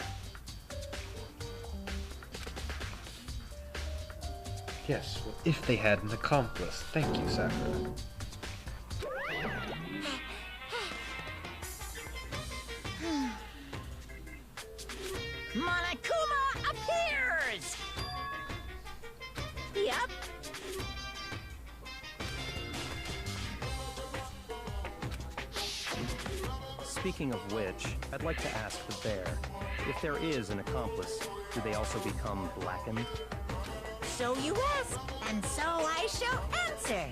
Yes, well, if they had an accomplice. Thank you, Sakura.
Monokuma appears! Yep.
Speaking of which, I'd like to ask the bear, if there is an accomplice, do they also become blackened?
So you ask, and so I shall answer. answer.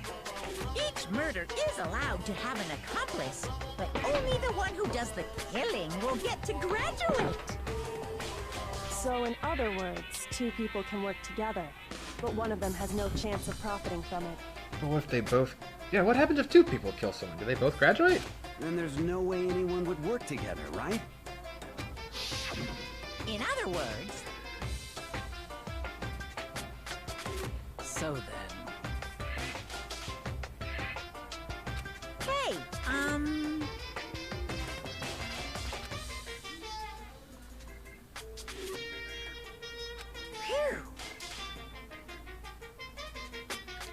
Each murder is allowed to have an accomplice, but only the one who does the killing will get to graduate.
So in other words, two people can work together, but one of them has no chance of profiting from it.
Well, what if they both... Yeah, what happens if two people kill someone? Do they both graduate?
Then there's no way anyone would work together, right?
In other words...
So then...
Hey, Phew.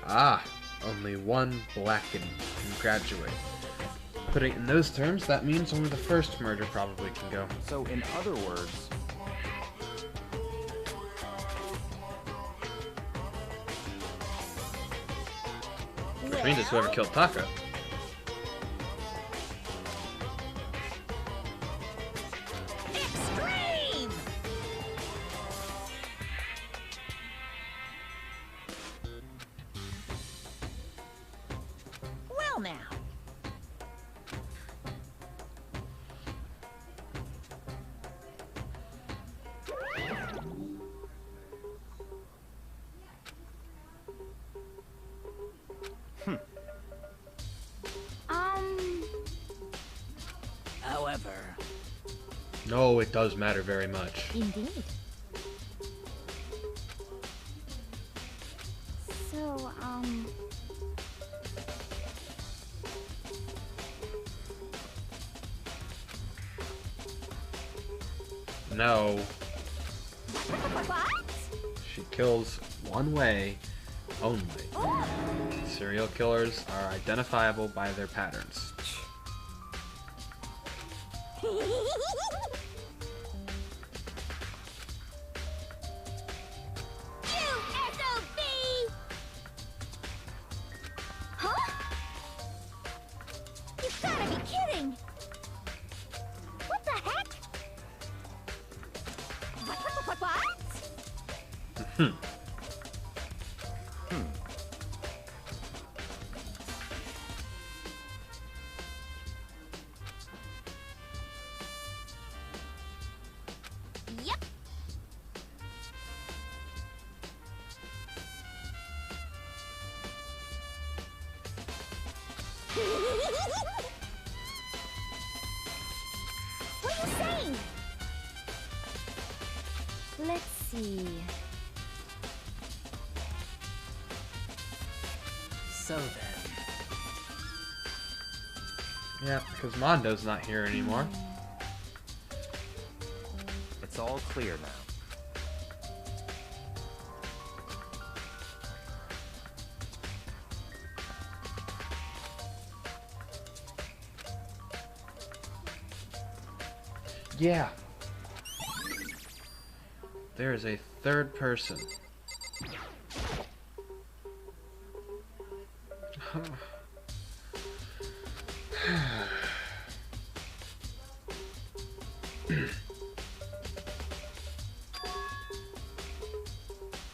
Ah, only one blackened can graduate. Putting it in those terms, that means only the first murder probably can go.
So, in other words,
Which means it's whoever killed Taka.
Extreme! Well now.
However...
No, it does matter very much.
Indeed. So,
No.
what?
She kills one way only. Serial killers are identifiable by their patterns.
Huh? You've gotta be kidding! What the heck? What? Yep. What are you saying? Let's see.
So then...
Yeah, because Mondo's not here anymore.
it's all clear now.
Yeah. There is a third person.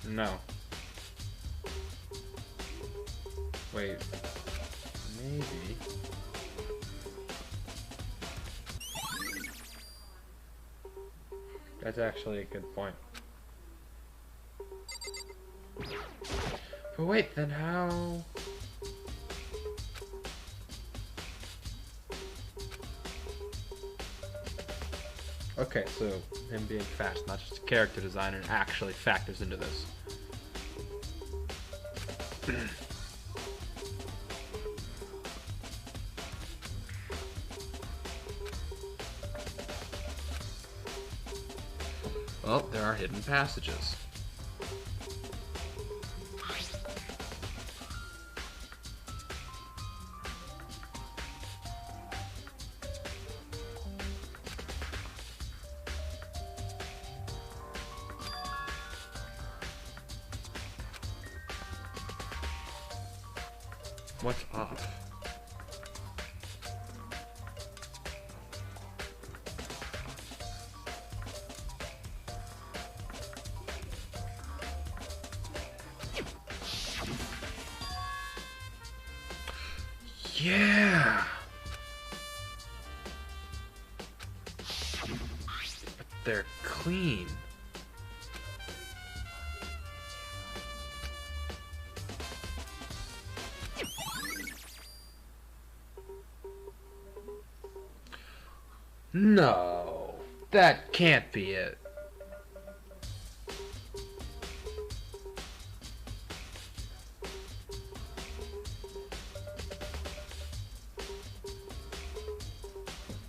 No. Wait. Maybe. That's actually a good point. But wait, then how... Okay, so him being fast, not just a character designer, actually factors into this. Well, there are hidden passages. What's off? yeah. But they're clean. No, that can't be it.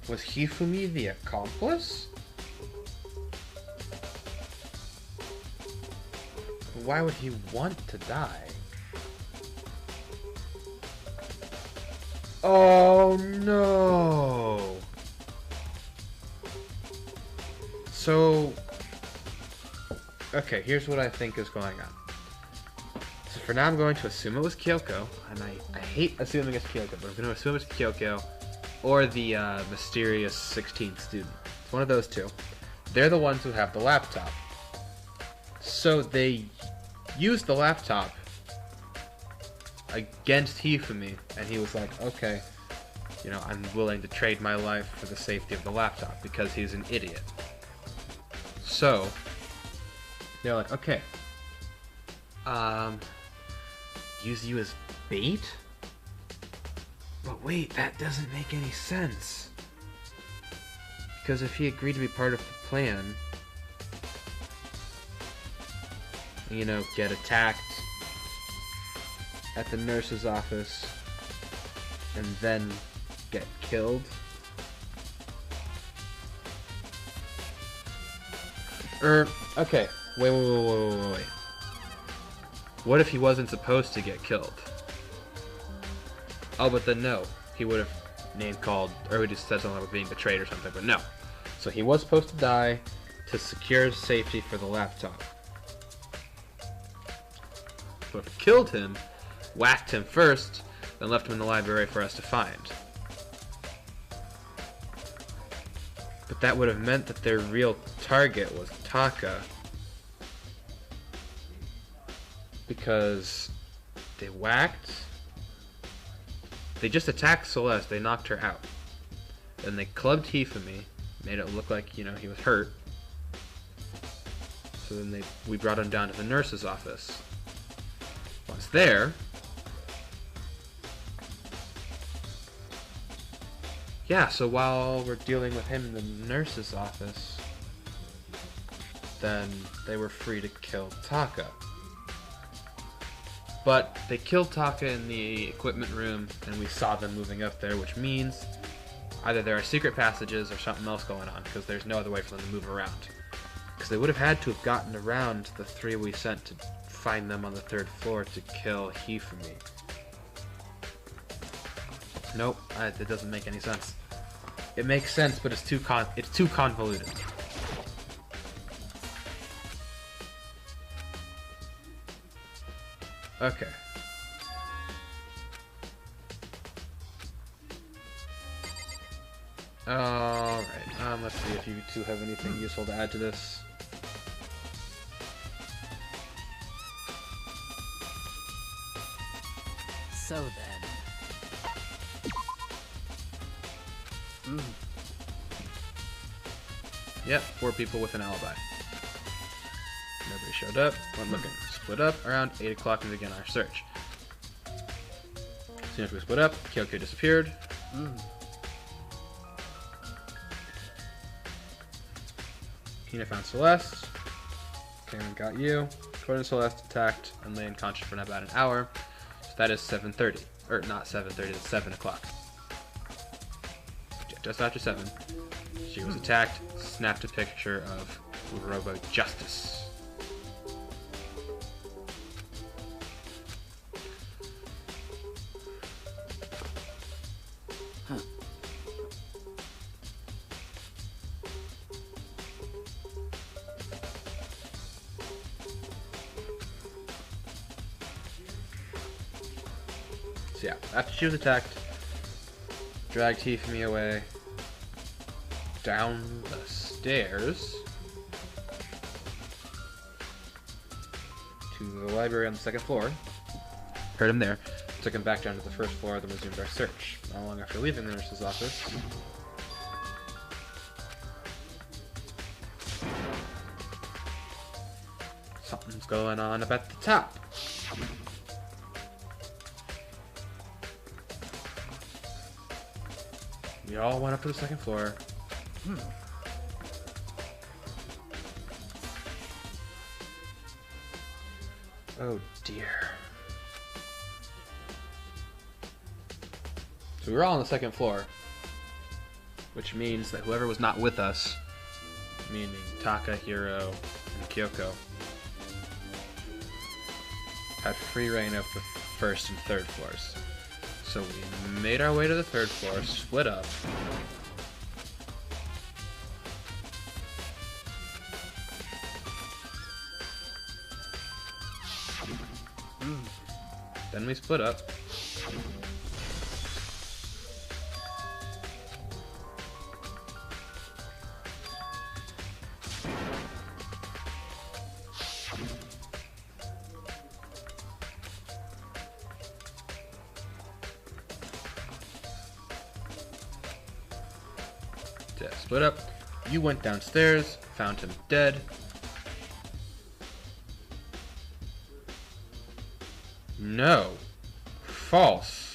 Was Hifumi the accomplice? Why would he want to die? Oh no! So, okay, here's what I think is going on. So for now I'm going to assume it was Kyoko, and I hate assuming it's Kyoko, but I'm going to assume it's Kyoko, or the mysterious 16th student. It's one of those two. They're the ones who have the laptop. So they used the laptop against Hifumi, and he was like, okay, you know, I'm willing to trade my life for the safety of the laptop, because he's an idiot. So, they're like, okay, use you as bait? But wait, that doesn't make any sense. Because if he agreed to be part of the plan, you know, get attacked at the nurse's office, and then get killed. Okay, wait. What if he wasn't supposed to get killed? Oh, but then no. He would have name-called, or he just said something about being betrayed or something, but no. So he was supposed to die to secure safety for the laptop. Whoever killed him, whacked him first, then left him in the library for us to find. But that would have meant that their real target was Taka. Because they whacked... They just attacked Celeste, they knocked her out. Then they clubbed Hifumi, made it look like, you know, he was hurt. So then we brought him down to the nurse's office. Once there... Yeah, so while we're dealing with him in the nurse's office, then they were free to kill Taka. But they killed Taka in the equipment room, and we saw them moving up there, which means either there are secret passages or something else going on, because there's no other way for them to move around. Because they would have had to have gotten around the three we sent to find them on the 3rd floor to kill Hifumi. Nope, that doesn't make any sense. It makes sense, but it's too convoluted. Okay. Alright, let's see if you two have anything useful to add to this.
So then.
Yep, 4 people with an alibi. Nobody showed up, went looking. Split up around 8 o'clock and began our search. As soon as we split up, Kyoko disappeared. Hina found Celeste. Karen got you. According to Celeste, attacked and lay unconscious for about an hour. So that is 7:30. Or not 7:30, it's 7 o'clock. Just after 7. She was attacked, snapped a picture of Robo Justice. So yeah, after she was attacked, dragged Hifumi away, down the stairs to the library on the 2nd floor. Heard him there. Took him back down to the first floor, then resumed our search. Not long after leaving the nurse's office, something's going on up at the top. We all went up to the second floor. Oh dear. So we were all on the second floor, which means that whoever was not with us, meaning Taka, Hiro, and Kyoko, had free reign of the first and third floors. So we made our way to the third floor, split up. Then we split up. Yeah, split up. You went downstairs, found him dead. No. False.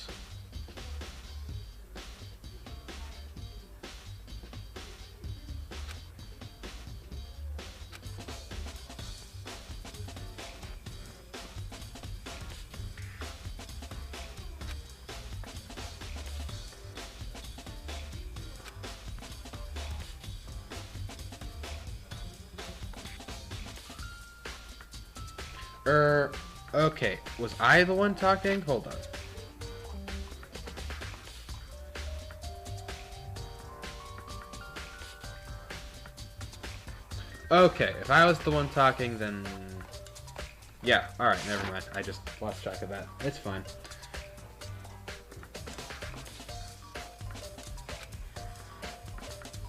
Okay. Was I the one talking? Hold on. Okay, if I was the one talking, then... Yeah, alright, never mind. I just lost track of that. It's fine.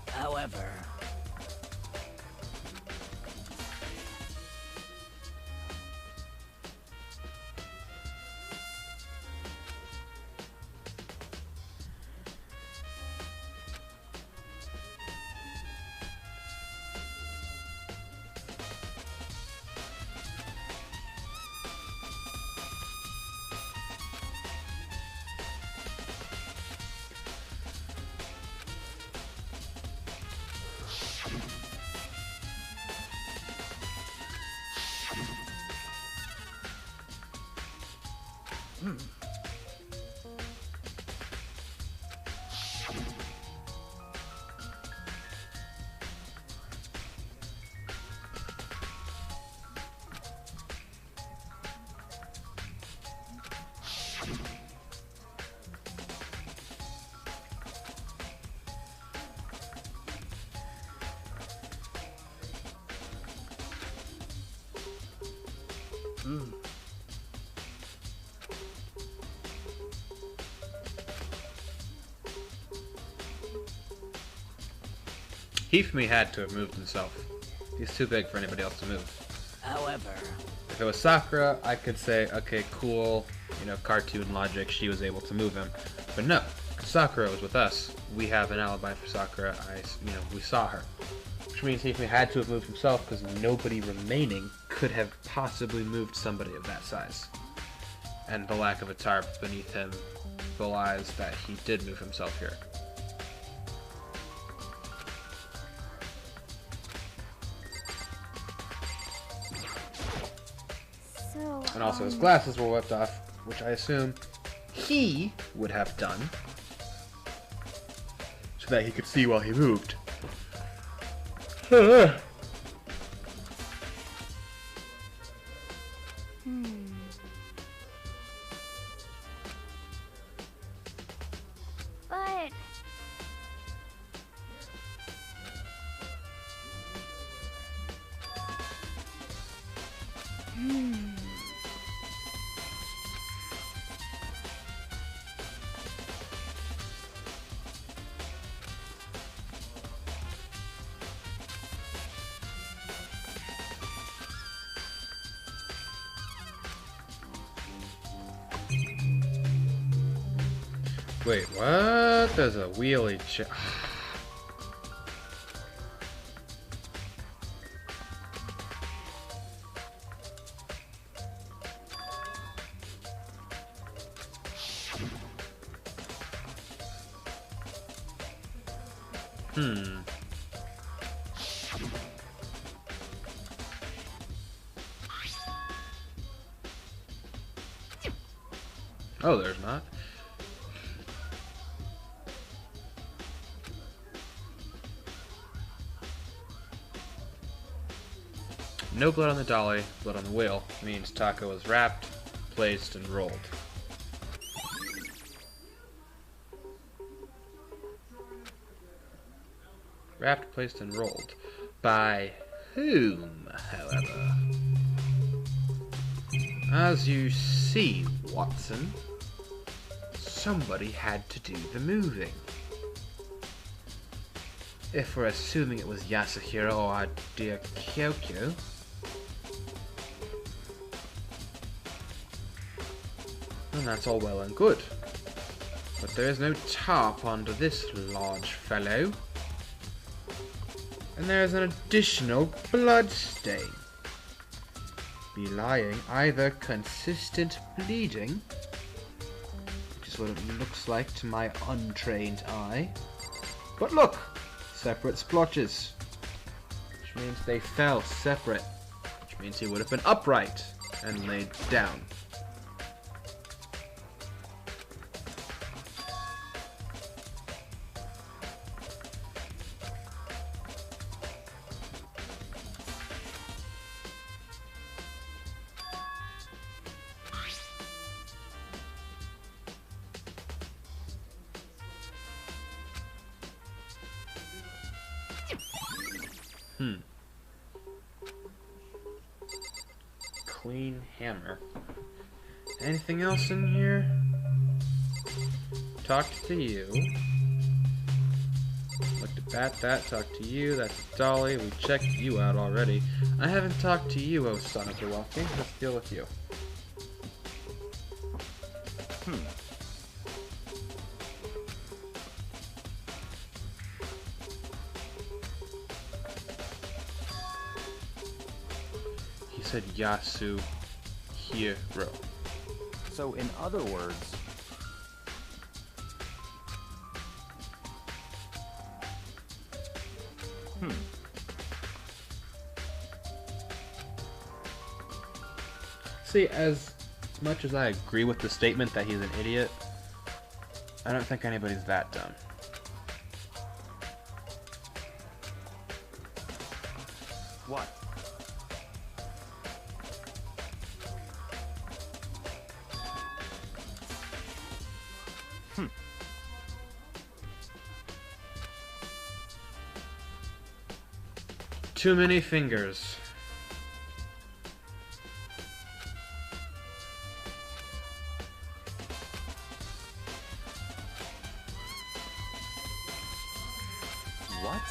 However,
Hifumi had to have moved himself. He's too big for anybody else to move.
however,
If it was Sakura, I could say, okay, cool, you know, cartoon logic, she was able to move him. But no, Sakura was with us. We have an alibi for Sakura. We saw her. Which means Hifumi had to have moved himself because nobody remaining could have possibly moved somebody of that size. And the lack of a tarp beneath him belies that he did move himself here.
So,
And also his glasses were whipped off, which I assume he would have done so that he could see while he moved.
but
Wait, what? There's a wheelie Oh, there's not. No blood on the dolly, blood on the wheel. Means taco was wrapped, placed, and rolled. Wrapped, placed, and rolled. By whom, however? As you see, Watson, somebody had to do the moving. If we're assuming it was Yasuhiro or our dear Kyokyo, then that's all well and good. But there is no tarp under this large fellow. And there is an additional blood stain, belying either consistent bleeding, which is what it looks like to my untrained eye. But look! Separate splotches, which means they fell separate, which means he would have been upright and laid down. Clean hammer. Anything else in here? Talked to you. Looked at that, talked to you, that's Dolly, we checked you out already. I haven't talked to you, oh son of the wealthy. Let's deal with you. Said Yasuhiro.
So, in other words,
See, as much as I agree with the statement that he's an idiot, I don't think anybody's that dumb.
what?
Too many fingers.
What?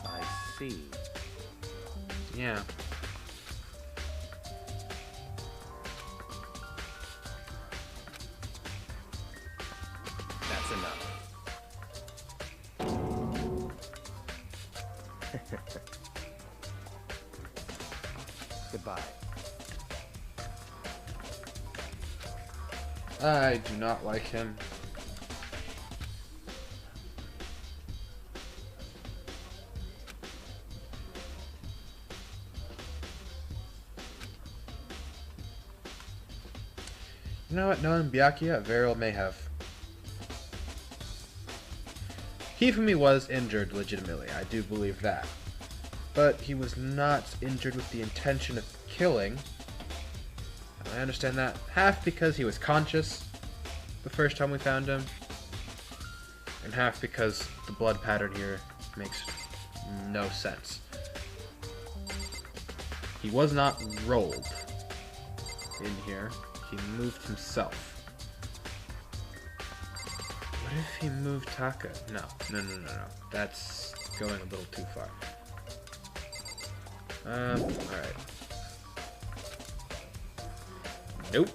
I see.
Yeah.
That's enough. Goodbye.
I do not like him. You know what? Knowing Byakuya, very well may have. Hifumi was injured legitimately, I do believe that. But he was not injured with the intention of killing. I understand that. Half because he was conscious the first time we found him, and half because the blood pattern here makes no sense. He was not rolled in here. He moved himself. What if he moved Taka? No. That's going a little too far. Alright. Nope.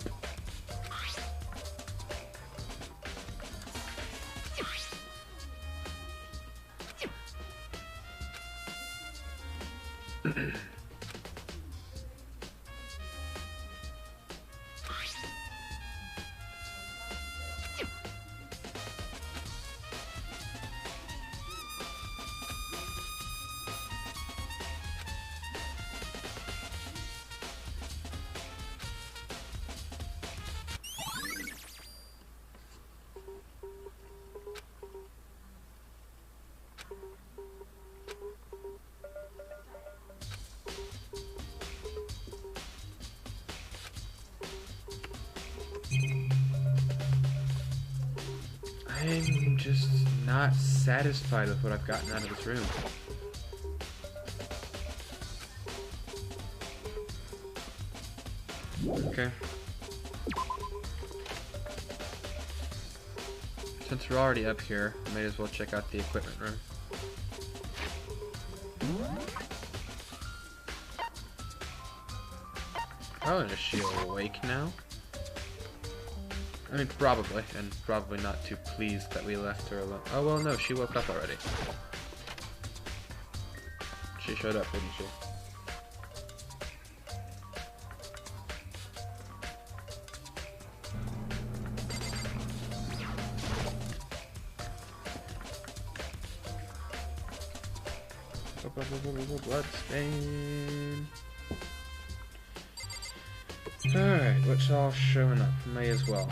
I'm just not satisfied with what I've gotten out of this room. Okay. Since we're already up here, I may as well check out the equipment room. Oh, and is she awake now? I mean, probably, and probably not too pleased that we left her alone. Oh, well, no, she woke up already. She showed up, didn't she? Bloodstain. Alright, what's all showing up? May as well.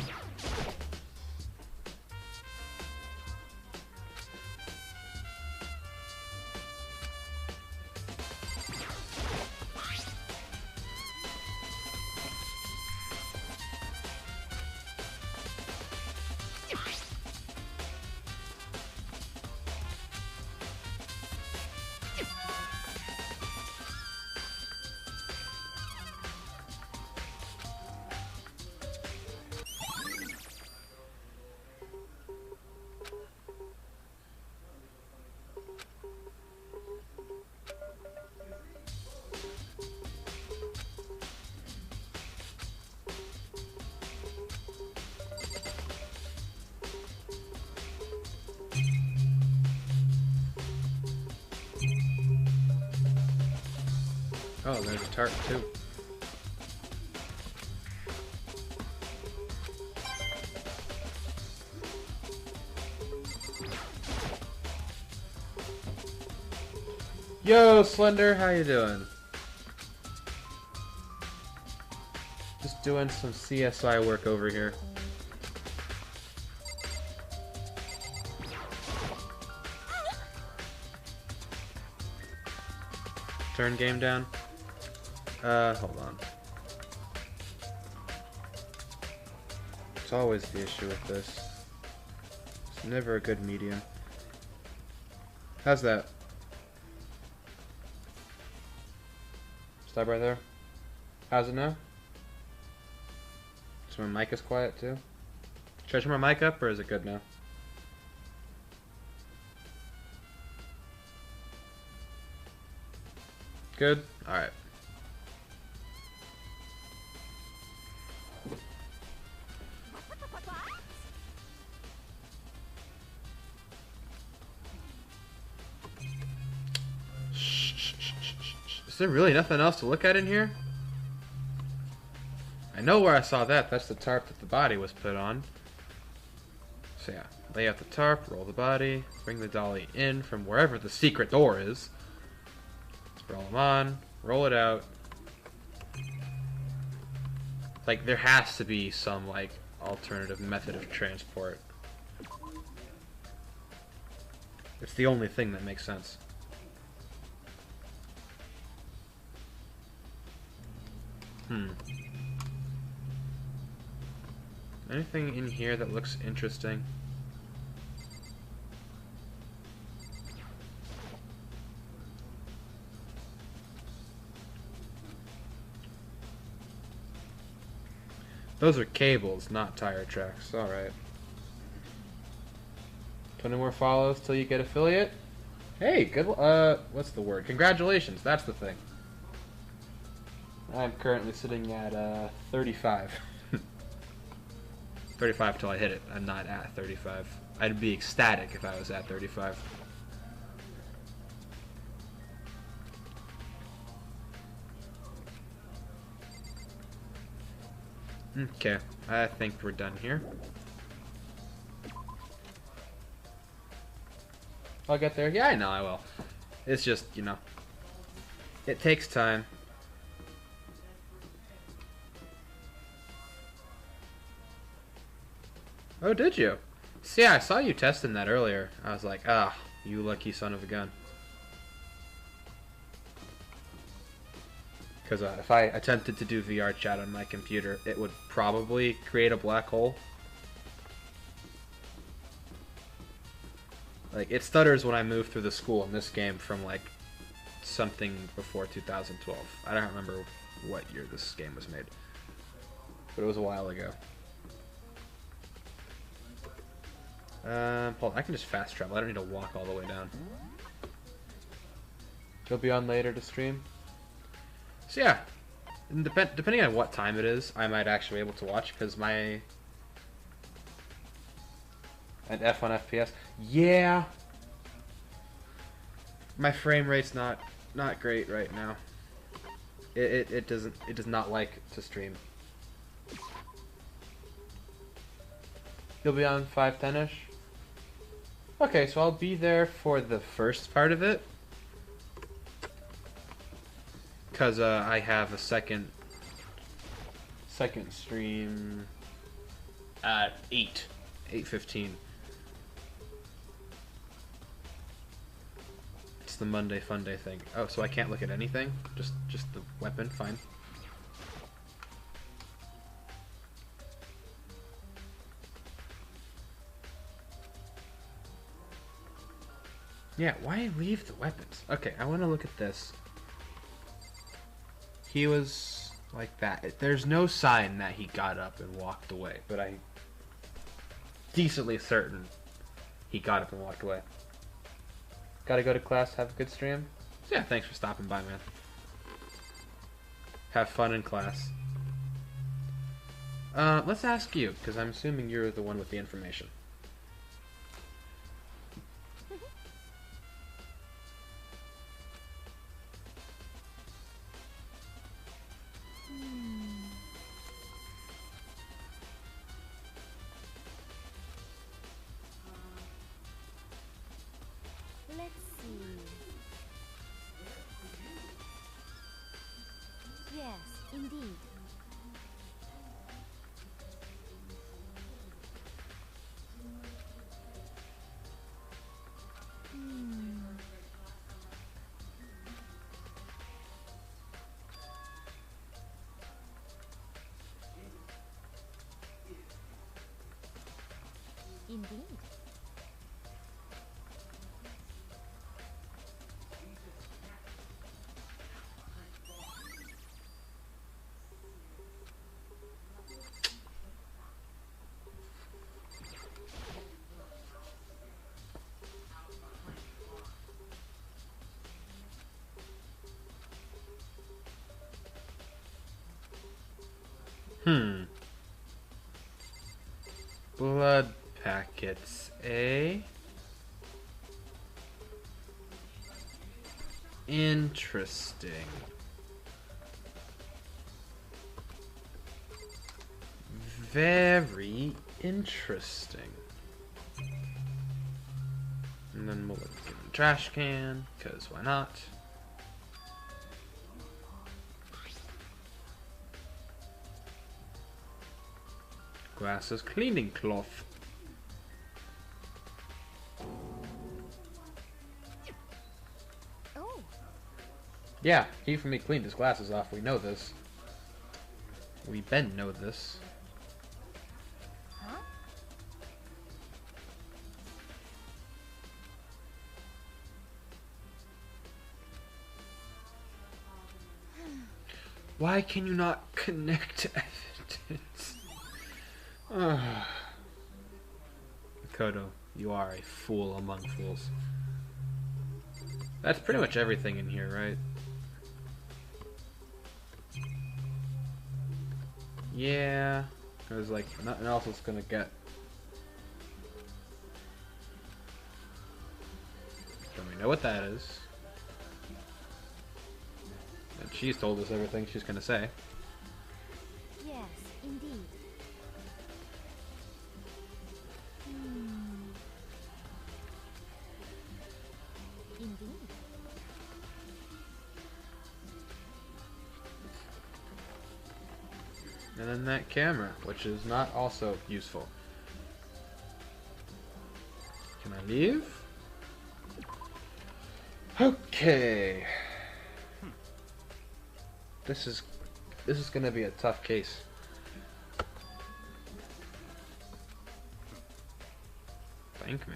Oh, there's a tart too. Yo, Slender, how you doing? Just doing some CSI work over here. Turn game down. Hold on. It's always the issue with this. It's never a good medium. How's that? Stop right there. How's it now? So my mic is quiet too? Should I turn my mic up or is it good now? Good? Alright. Is there really nothing else to look at in here? I know where I saw that. That's the tarp that the body was put on. So yeah, lay out the tarp, roll the body, bring the dolly in from wherever the secret door is. Roll them on, roll it out. Like, there has to be some, like, alternative method of transport. It's the only thing that makes sense. Anything in here that looks interesting? Those are cables, not tire tracks. Alright. 20 more follows till you get affiliate. Hey, good. What's the word? Congratulations. That's the thing. I'm currently sitting at 35. 35 till I hit it. I'm not at 35. I'd be ecstatic if I was at 35. Okay, I think we're done here. I'll get there. Yeah, I know I will. It's just, you know, it takes time. Oh, did you? See, I saw you testing that earlier. I was like, ah, you lucky son of a gun. Because if I attempted to do VR chat on my computer, it would probably create a black hole. Like, it stutters when I move through the school in this game from, like, something before 2012. I don't remember what year this game was made. But it was a while ago. Hold on, I can just fast travel. I don't need to walk all the way down. You'll be on later to stream? So yeah, depending on what time it is, I might actually be able to watch, because my... And F1 FPS. Yeah! My frame rate's not great right now. It does not like to stream. You'll be on 5:10ish? Okay, so I'll be there for the first part of it. Because I have a second stream at 8:15. It's the Monday Fun Day thing. Oh, so I can't look at anything? Just the weapon? Fine. Yeah, why leave the weapons? Okay, I want to look at this. He was like that. There's no sign that he got up and walked away, but I'm decently certain he got up and walked away. Gotta go to class, have a good stream? So yeah, thanks for stopping by, man. Have fun in class. Let's ask you, because I'm assuming you're the one with the information.
Let's see. Yes, indeed. Indeed.
Blood packets, eh? Interesting. Very interesting. And then we'll look in the trash can, because why not? Glasses cleaning cloth.
Oh.
Yeah, he from me cleaned his glasses off. We know this. We Ben know this.
Huh?
Why can you not connect evidence? Kodo, You are a fool among fools. That's pretty much everything in here, right? Yeah. There's like nothing else is gonna get. Don't we know what that is? And she's told us everything she's gonna say.
Yes, indeed. Indeed.
And then that camera, which is not also useful. Can I leave? Okay. This is gonna be a tough case. Thank me.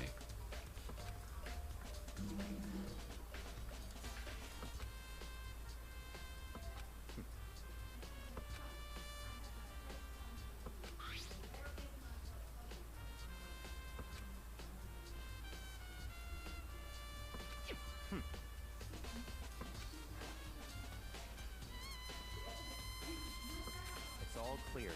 It's all clear now.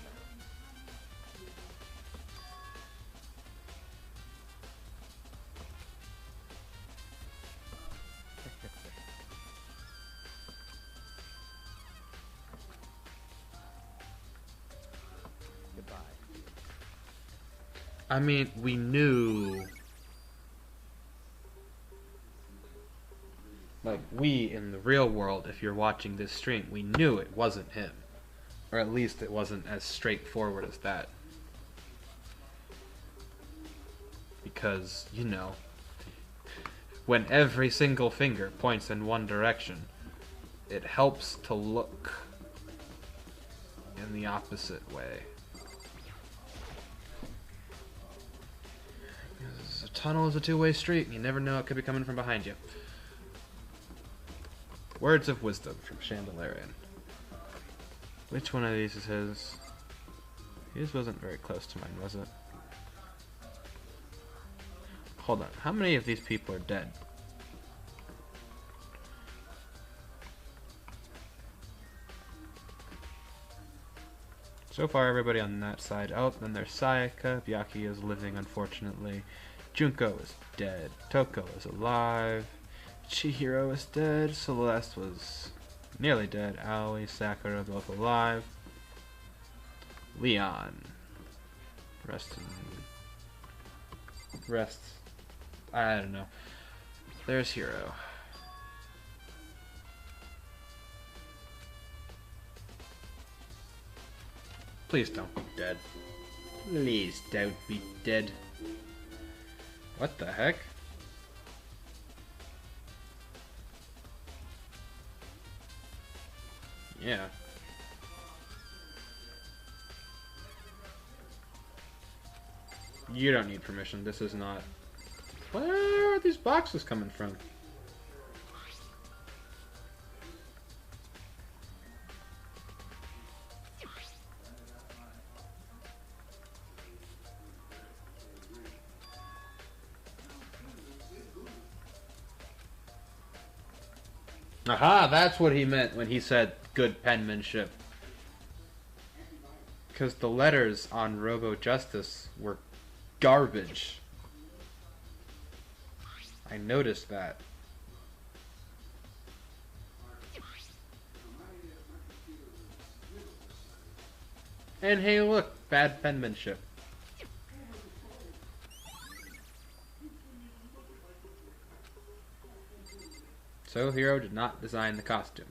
Goodbye.
I mean, we knew. Like, we in the real world, if you're watching this stream, we knew it wasn't him. Or at least it wasn't as straightforward as that. Because, you know, when every single finger points in one direction, it helps to look in the opposite way. Because a tunnel is a two-way street, and you never know it could be coming from behind you. Words of wisdom from Chandelarian. Which one of these is his? His wasn't very close to mine, was it? Hold on, how many of these people are dead? So far, everybody on that side. Oh, then there's Sayaka. Byaki is living, unfortunately. Junko is dead. Toko is alive. Chihiro is dead. Celeste was nearly dead. Aoi, Sakura, both alive. Leon. Rest. I don't know. There's Hiro. Please don't be dead. Please don't be dead. What the heck? Yeah. You don't need permission. This is not... Where are these boxes coming from? Aha, that's what he meant when he said good penmanship. Because the letters on Robo Justice were garbage. I noticed that. And hey, look, bad penmanship. So Hiro did not design the costume.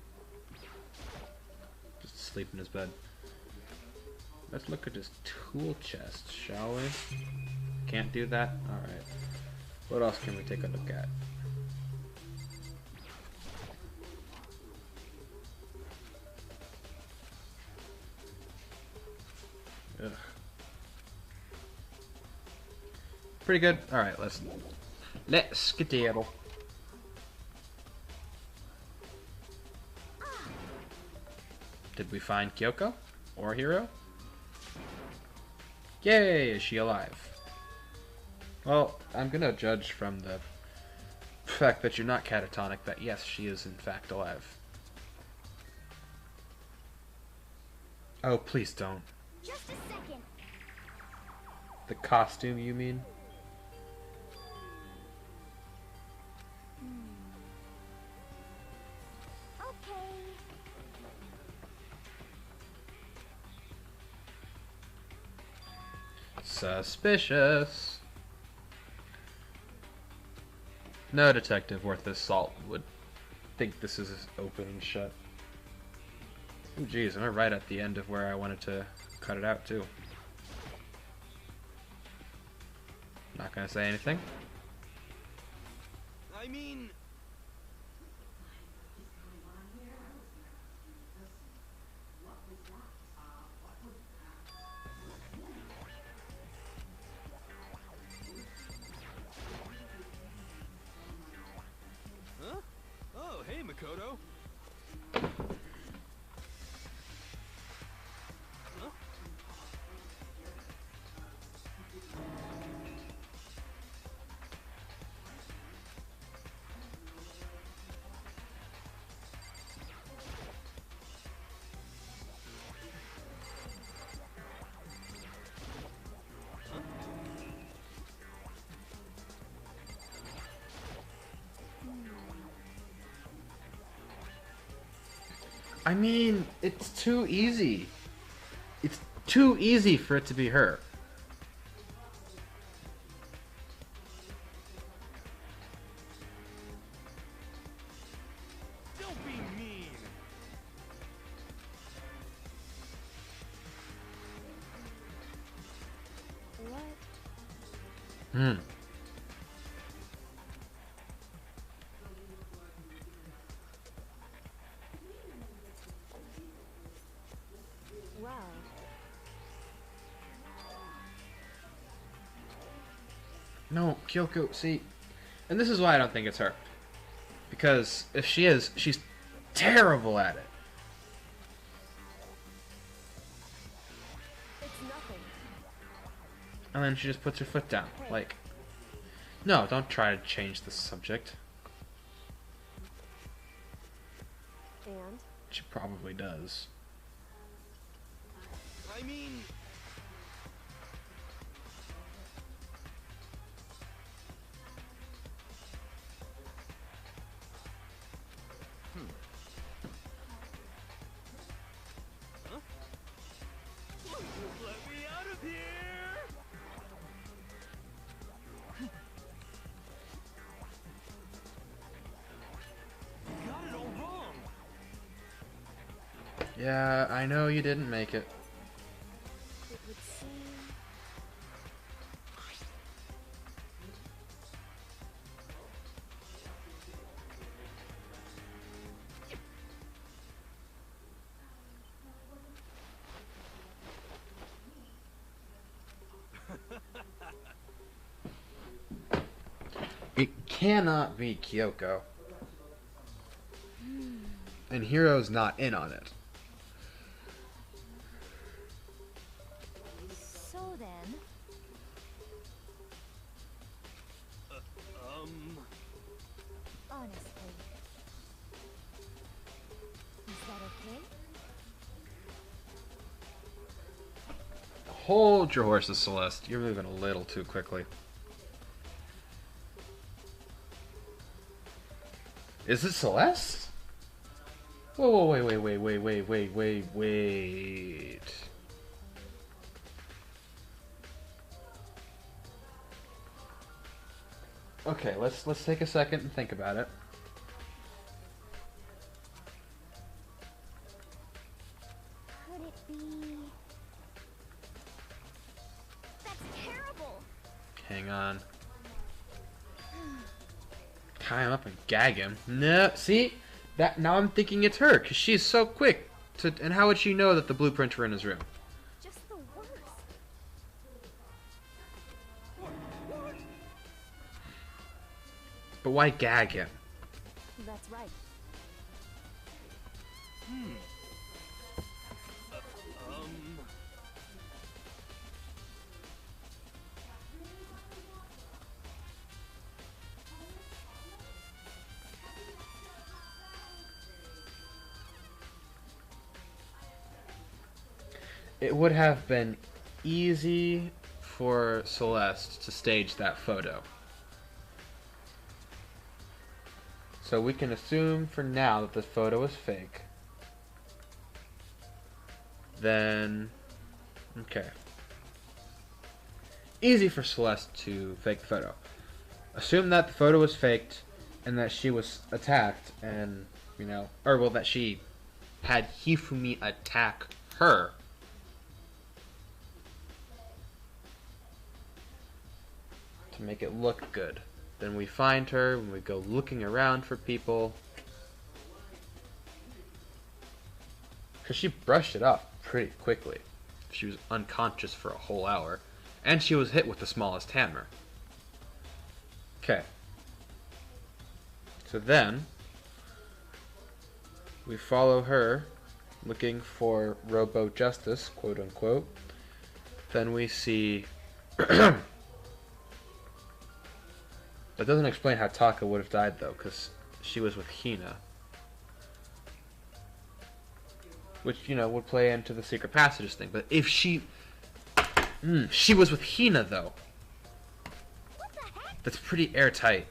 Just asleep in his bed. Let's look at his tool chest, shall we? Can't do that? Alright. What else can we take a look at? Ugh. Pretty good. Alright, let's skedaddle. Did we find Kyoko? Or Hiro? Yay! Is she alive? Well, I'm gonna judge from the fact that you're not catatonic that yes, she is in fact alive. Oh, please don't.
Just a second.
The costume, you mean?
Okay.
Suspicious. No detective worth his salt would think this is open and shut. Oh, geez, I'm right at the end of where I wanted to cut it out, too. Not gonna say anything.
I mean... Huh? Oh, hey, Makoto. Huh?
I mean, it's too easy. It's too easy for it to be her.
Don't be mean.
What?
Hmm.
Wow.
No, Kyoko, see, and this is why I don't think it's her. Because if she is, she's terrible at it.
It's nothing.
And then she just puts her foot down. Like, no, don't try to change the subject.
And?
She probably does.
I mean... Huh? Let me out of here! You got it all wrong!
Yeah, I know you didn't make it.
It would seem...
It cannot be Kyoko. And Hiro's not in on it.
So then... Honestly... Is that okay?
Hold your horses, Celeste. You're moving a little too quickly. Is it Celeste? Whoa, whoa, wait. Okay, let's take a second and think about it.
Could it be... That's terrible!
Hang on. Tie him up and gag him. No, see? That now I'm thinking it's her, because she's so quick. And how would she know that the blueprints were in his room?
Just the worst.
But why gag him?
That's right.
it would have been easy for Celeste to stage that photo. So we can assume for now that the photo is fake. Then, okay. Easy for Celeste to fake the photo. Assume that the photo was faked and that she was attacked and, you know, or well, that she had Hifumi attack her. To make it look good. Then we find her when we go looking around for people. Because she brushed it off pretty quickly. She was unconscious for a whole hour. And she was hit with the smallest hammer. Okay. So then, we follow her, looking for Robo Justice, quote unquote. Then we see... That doesn't explain how Taka would have died, though, because she was with Hina. Which, you know, would play into the secret passages thing. But if she... she was with Hina, though.
What the heck?
That's pretty airtight.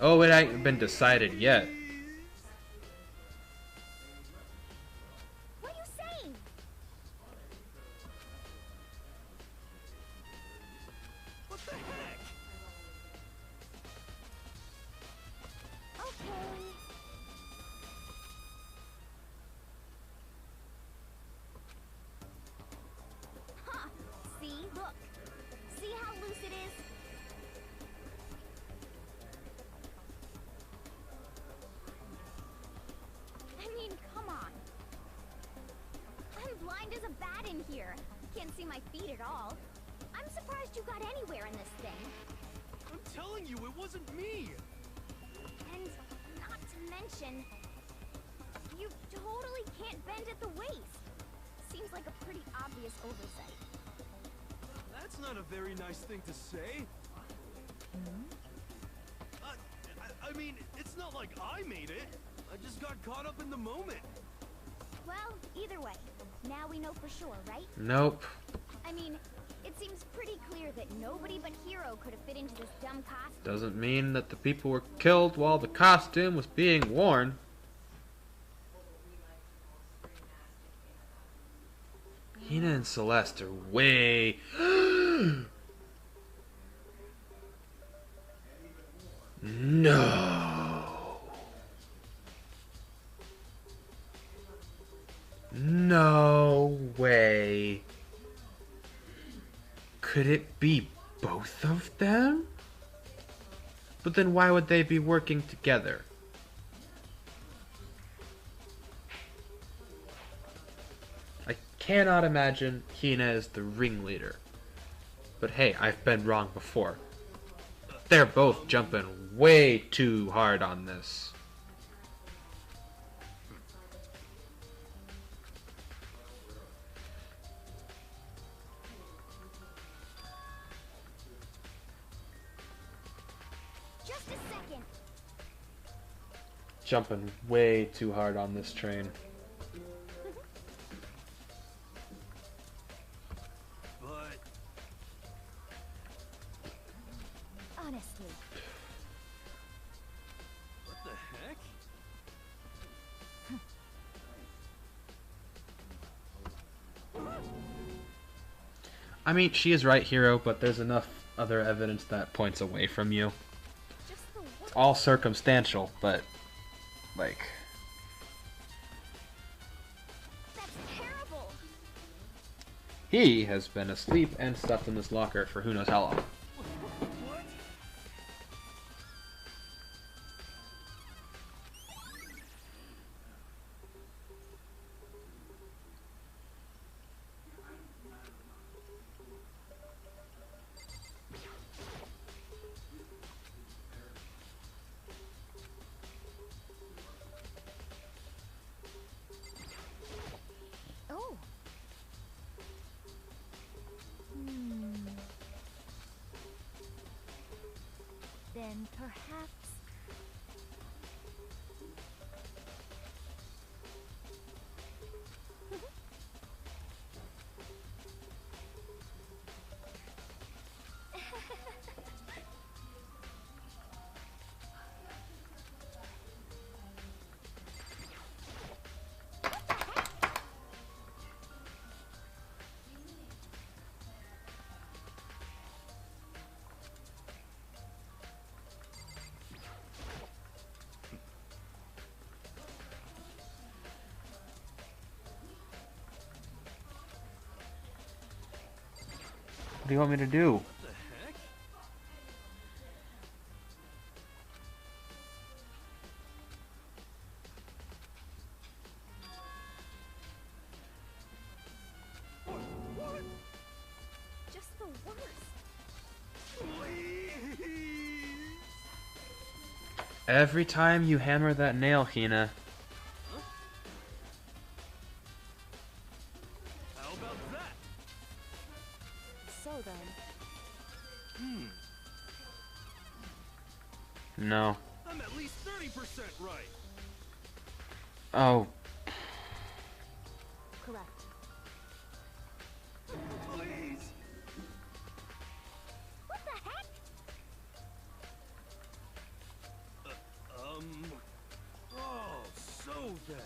Oh, it ain't been decided yet.
What are you saying?
What the heck?
Okay. Huh. See? Look. See how loose it is? I mean, come on. I'm blind as a bat in here. Can't see my feet at all. I'm surprised you got anywhere in this thing.
I'm telling you, it wasn't me!
And not to mention, you totally can't bend at the waist. Seems like a pretty obvious oversight.
That's not a very nice thing to say. I mean, it's not like I made it. I just got caught up in the moment.
Well, either way, now we know for sure, right?
Nope.
I mean, it seems pretty clear that nobody but Hero could have fit into this dumb costume.
Doesn't mean that the people were killed while the costume was being worn. Hina and Celeste are way... No. No way. Could it be both of them? But then why would they be working together? I cannot imagine Hina as the ringleader. But hey, I've been wrong before. They're both jumping way too hard on this.
Just a second.
Jumping way too hard on this train.
But
Honestly.
what the heck?
I mean, she is right, Hero, but there's enough other evidence that points away from you.
Just the one.
It's all circumstantial, but, like...
That's terrible.
He has been asleep and stuffed in this locker for who knows how long.
What?
Oh. Then perhaps...
What do you want me to do?
What the heck? What?
Just the worst.
Please.
Every time you hammer that nail, Hina.
How about that?
So then,
No.
I'm at least 30% right.
Oh.
correct.
Please.
What the heck?
Oh, so then.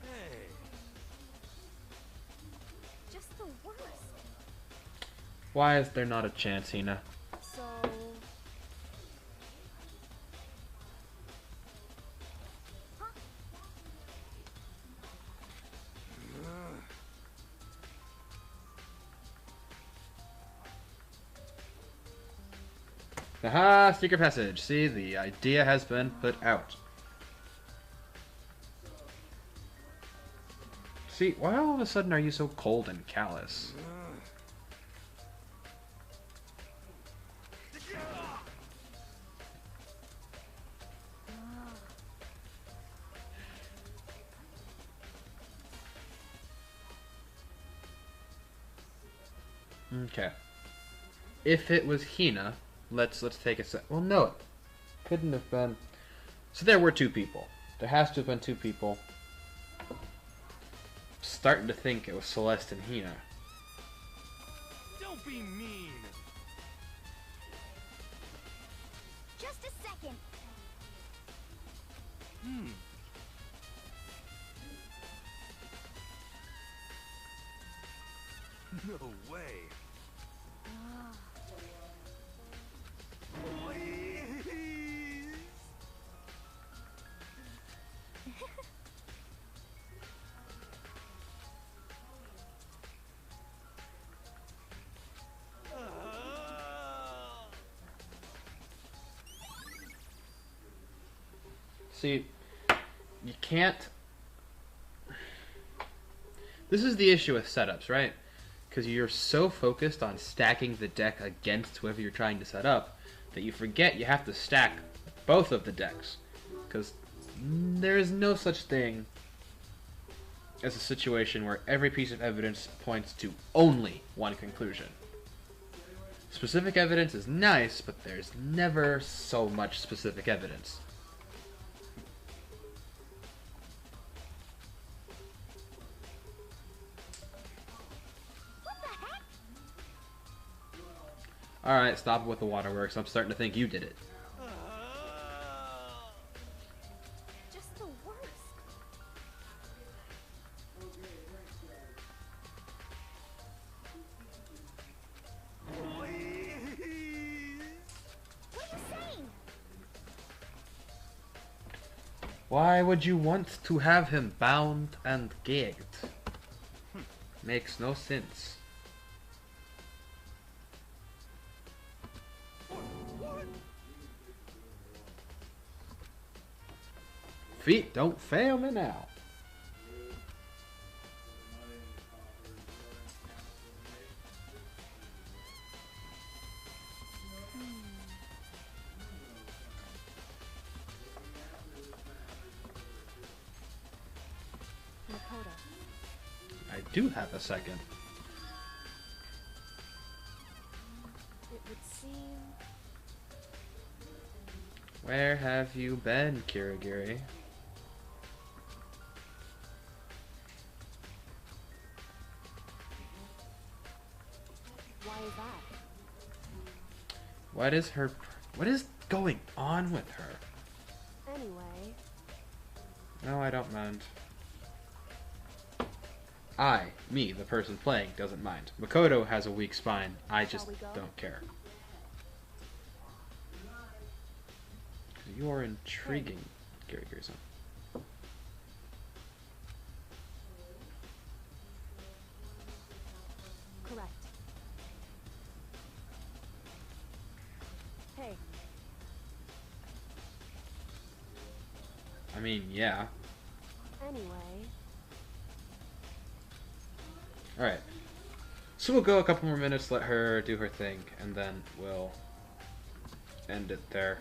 Hey.
Just the worst.
Why is there not a chance, Hina?
So,
Aha! Secret passage. See, the idea has been put out. See, why all of a sudden are you so cold and callous? Okay. If it was Hina, let's take a sec. Well, no, it couldn't have been. So there were two people. There has to have been two people. Starting to think it was Celeste and Hina.
Don't be mean.
Just a second.
No way. Please.
See, you can't. This is the issue with setups, right? Because you're so focused on stacking the deck against whoever you're trying to set up that you forget you have to stack both of the decks. Because there is no such thing as a situation where every piece of evidence points to only one conclusion. Specific evidence is nice, but there's never so much specific evidence. Alright, stop it with the waterworks. I'm starting to think you did it.
Just the worst.
Please.
What are you saying?
Why would you want to have him bound and gagged? Makes no sense. Feet don't fail me now.
Makoto.
I do have a second.
It would seem
Where have you been, Kirigiri?
why is that?
What is going on with her?
Anyway,
No, I don't mind. Me, the person playing, doesn't mind. Makoto has a weak spine. I just
we go?
don't care. You are intriguing, Gary Grayson.
Correct. Hey,
I mean, yeah.
anyway.
Alright. So we'll go a couple more minutes, let her do her thing, and then we'll end it there.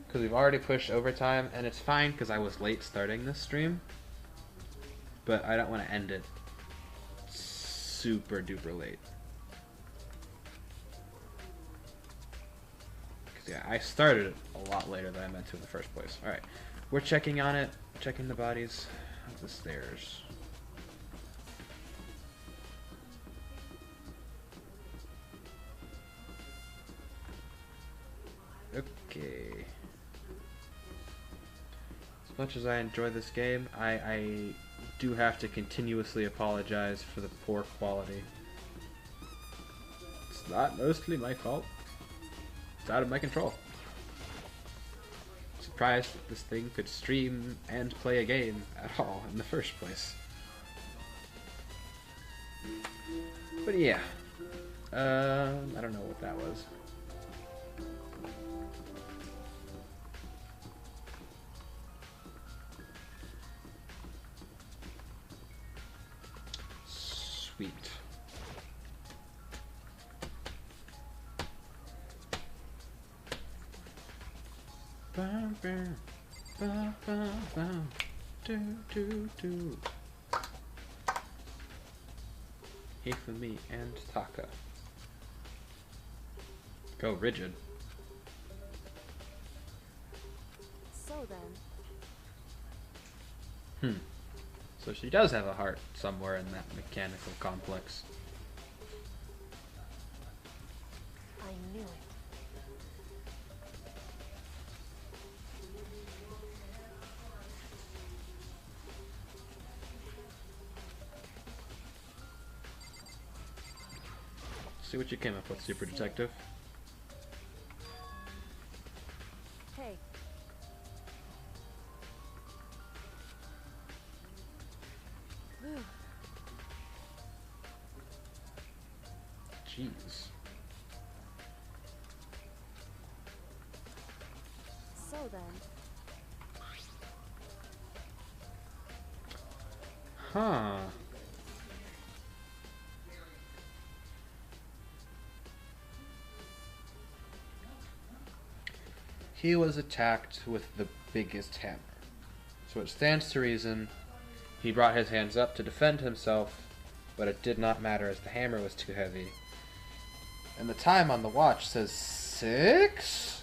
Because we've already pushed overtime, and it's fine because I was late starting this stream. But I don't want to end it super duper late. Because yeah, I started it a lot later than I meant to in the first place. Alright, we're checking on it, checking the bodies of the stairs. Okay. As much as I enjoy this game, I do have to continuously apologize for the poor quality. It's not mostly my fault. It's out of my control. Surprised that this thing could stream and play a game at all in the first place. But yeah. I don't know what that was. Sweet. Bam, bam, bam, bam, bam. Do, do, do. Hifumi and Taka. Go rigid.
So then,
So she does have a heart somewhere in that mechanical complex.
I knew it.
See what you came up with, Super Detective.
Hey,
Jeez.
so then,
Huh. He was attacked with the biggest hammer. So it stands to reason he brought his hands up to defend himself, but it did not matter as the hammer was too heavy. And the time on the watch says 6?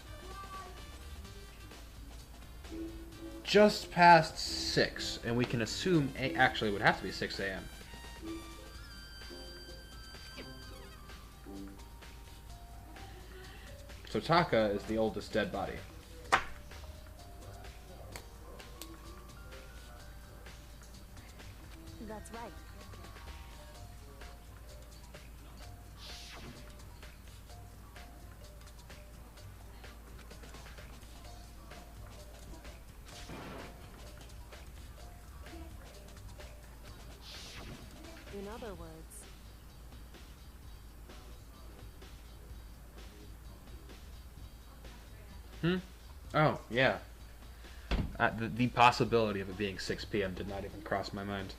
Just past 6, and we can assume, actually it would have to be 6 a.m. So Taka is the oldest dead body.
that's right. In other words,
Oh, yeah. The possibility of it being 6 p.m. did not even cross my mind.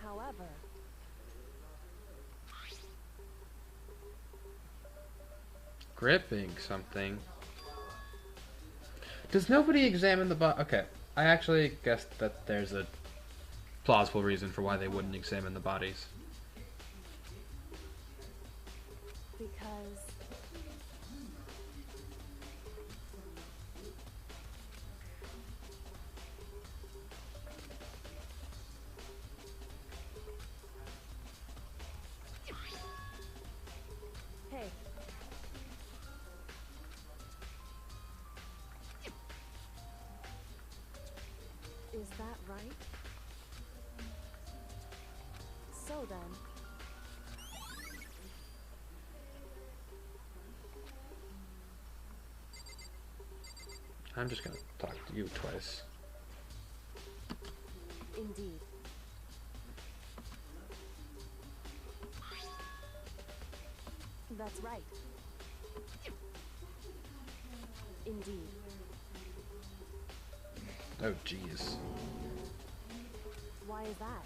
however,
Gripping something. Does nobody examine the body? Okay, I actually guessed that there's a plausible reason for why they wouldn't examine the bodies.
because hey, right? So then,
I'm just gonna talk to you twice.
indeed. That's right. Indeed.
Oh, jeez.
Why is that?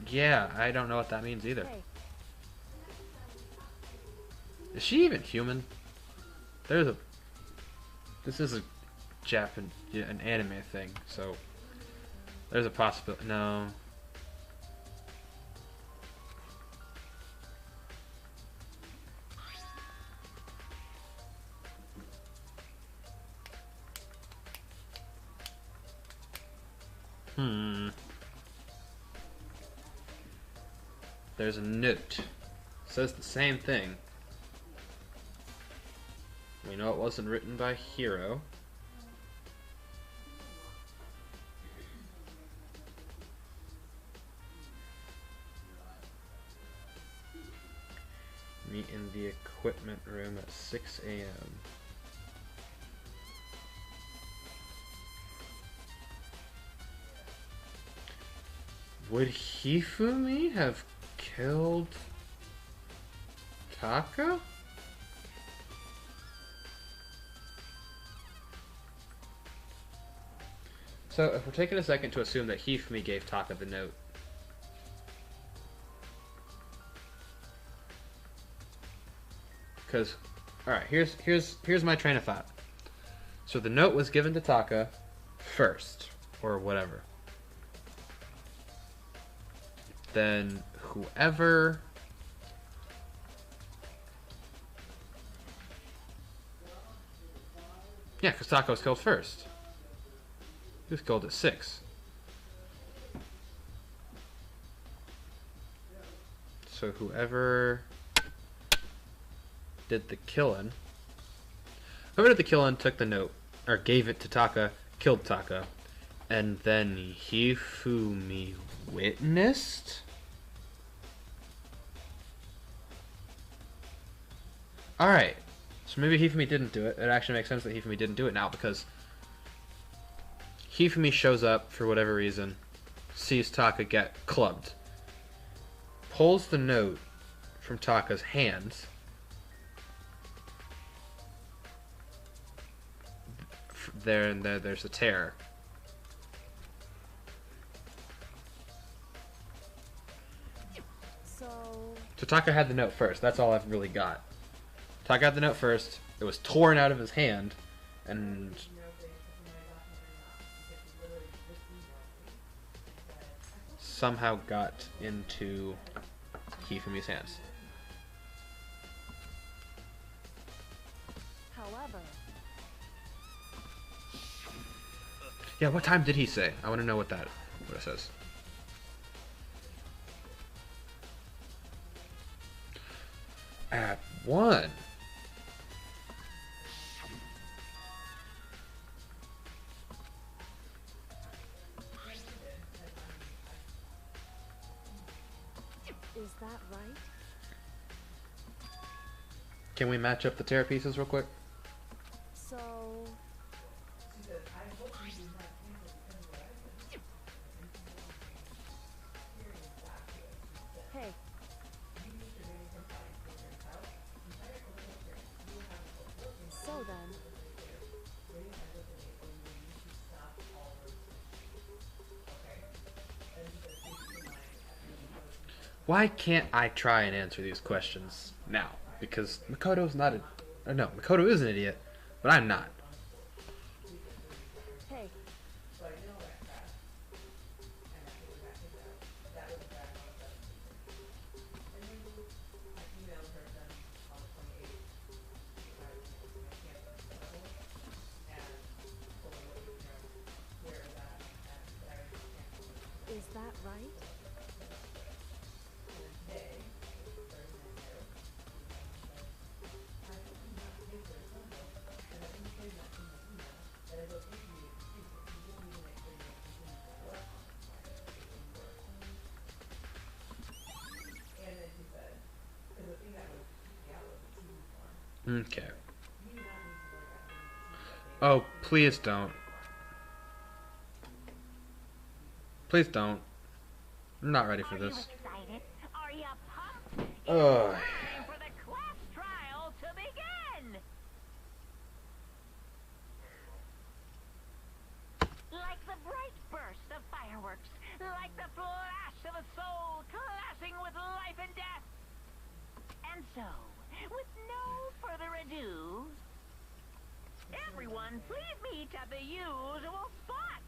Yeah, I don't know what that means either.
Hey,
Is she even human? There's a... This is a an anime thing, so... There's a possibility... No. There's a note. Says the same thing. We know it wasn't written by Hiro. Meet in the equipment room at 6 a.m. Would Hifumi have killed Taka? So, if we're taking a second to assume that Hifumi gave Taka the note, because, alright, here's my train of thought. So the note was given to Taka first, or whatever. Then whoever... Yeah, because Taka was killed first. He was killed at 6. So whoever did the killing... Whoever did the killing took the note, or gave it to Taka, killed Taka, and then Hifumi witnessed? Alright, so maybe Hifumi didn't do it. It actually makes sense that Hifumi didn't do it now, because Hifumi shows up for whatever reason, sees Taka get clubbed, pulls the note from Taka's hands, there's a tear. So Taka had the note first. That's all I've really got. Taka had the note first. It was torn out of his hand, and somehow got into Hifumi's hands.
however,
Yeah, what time did he say? I want to know what it says. At 1.
is that right?
Can we match up the tear pieces real quick?
So, hey, so then,
Why can't I try and answer these questions now? Because Makoto's not no, Makoto is an idiot, but I'm not.
hey, is that right?
Okay. Oh, please don't. Please don't. I'm not ready for this.
Excited? Are you pumped?
Ugh.
Time for the class trial to begin! Like the bright burst of fireworks, like the flash of a soul clashing with life and death. And so, with no further ado, everyone please meet at the usual spot.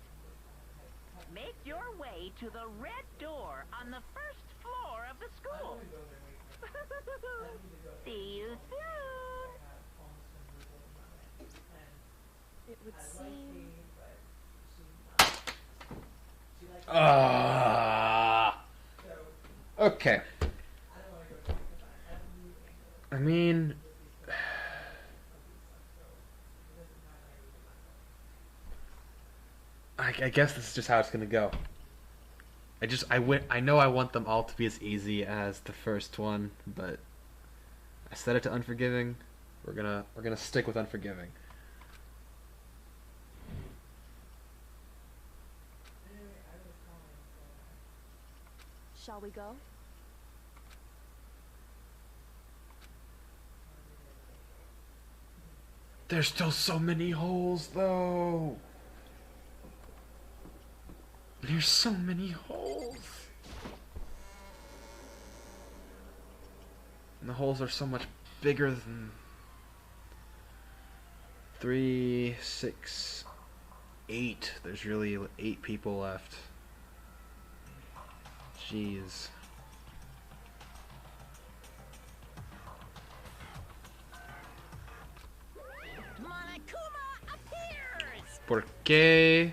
Make your way to the red door on the first floor of the school. See you soon.
It would seem...
Okay. I mean, I guess this is just how it's gonna go. I know I want them all to be as easy as the first one, but I set it to Unforgiving. We're gonna stick with Unforgiving.
Shall we go?
There's still so many holes, though. There's so many holes. And the holes are so much bigger than 3, 6, 8. There's really 8 people left. Jeez.
Monokuma appears!
¿Por qué?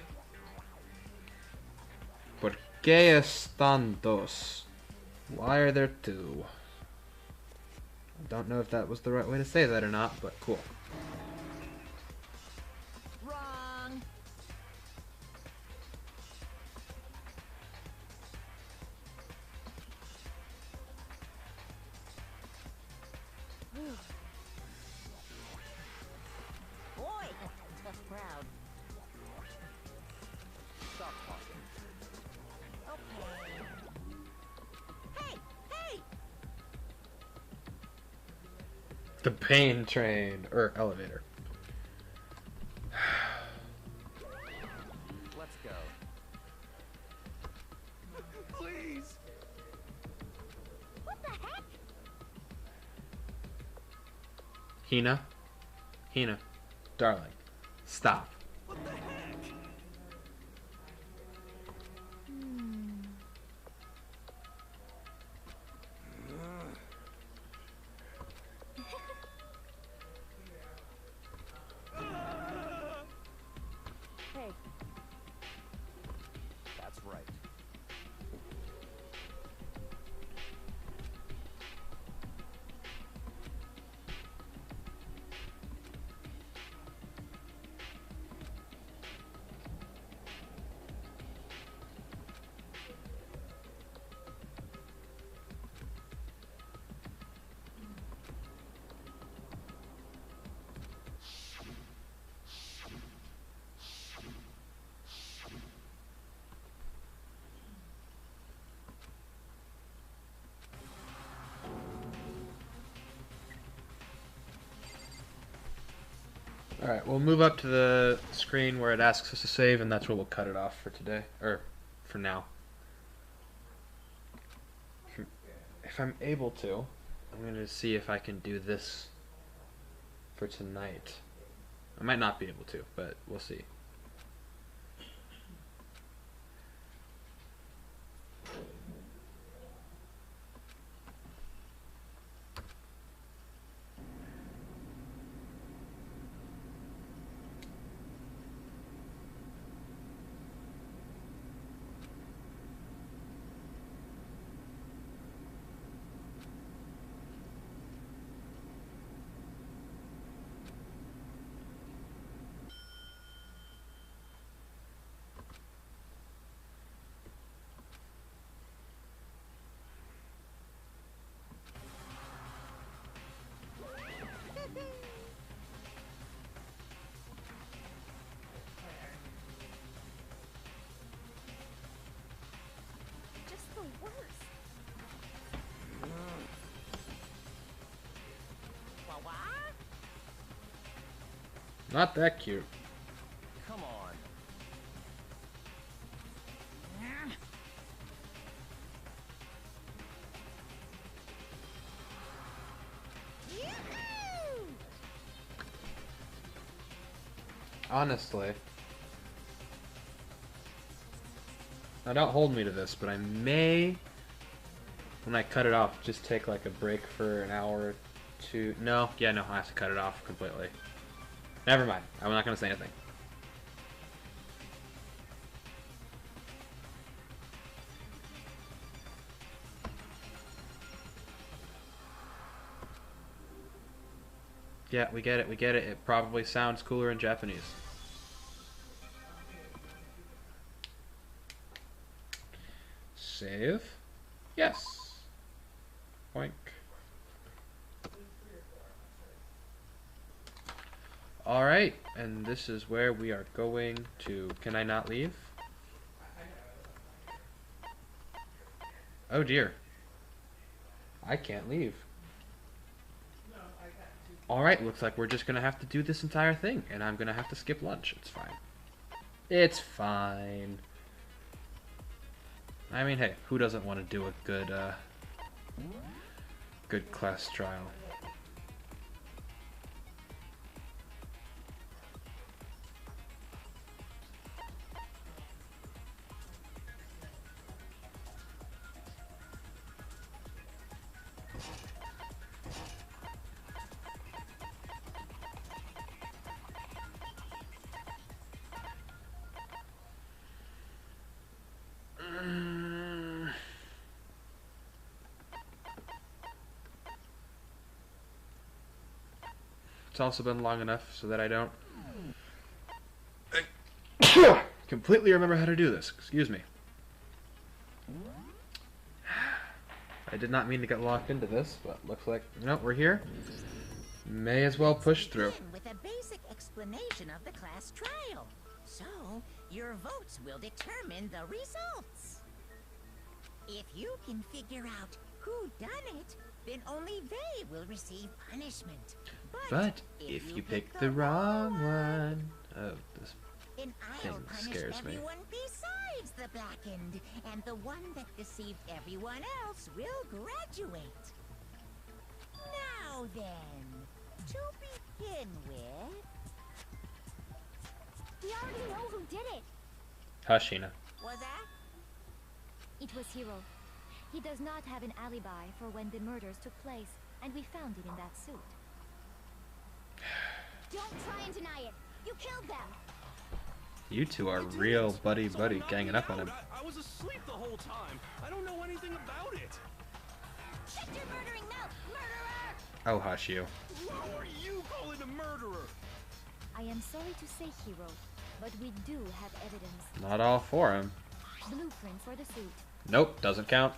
¿Por qué están dos? Why are there 2? I don't know if that was the right way to say that or not, but cool.
Wrong. Boy, tough crowd.
Stop talking.
Okay. Hey, hey!
The pain train, or elevator.
Let's go.
Please.
What the heck?
Hina, darling, stop.
What the heck?
Hey,
That's right.
Alright, we'll move up to the screen where it asks us to save, and that's where we'll cut it off for today. Or, for now. If I'm able to, I'm going to see if I can do this for tonight. I might not be able to, but we'll see. Not that cute.
Come on.
Honestly. Now don't hold me to this, but I may, when I cut it off, just take like a break for an hour or two. No, yeah, no, I have to cut it off completely. Never mind. I'm not going to say anything. Yeah, we get it, we get it. It probably sounds cooler in Japanese. Save? Yes. Boink. Alright, and this is where we are going to... Can I not leave? Oh dear. I can't leave. Alright, looks like we're just gonna have to do this entire thing, and I'm gonna have to skip lunch. It's fine. It's fine. I mean, hey, who doesn't want to do a good class trial? It's also been long enough so that I don't completely remember how to do this. Excuse me. I did not mean to get locked into this, but looks like, you know, we're here. May as well push through.
With a basic explanation of the class trial. So, your votes will determine the results. If you can figure out who done it, then only they will receive punishment.
But if you pick the wrong one... Oh, this
then
thing
I'll punish
scares me.
everyone besides the blackened, and the one that deceived everyone else will graduate. Now then, to begin with...
We already know who did it.
Hush, Hina.
Was that?
It was Hiro. He does not have an alibi for when the murders took place, and we found it in that suit. Don't try and deny it. You killed them.
You two are real buddy-buddy ganging up on him.
I was asleep the whole time. I don't know anything about it.
Shut your murdering mouth, murderer!
Oh, hush you.
Who are you calling a murderer?
I am sorry to say, Hiro, but we do have evidence.
Not all for him.
Blueprint for the suit.
Nope, doesn't count.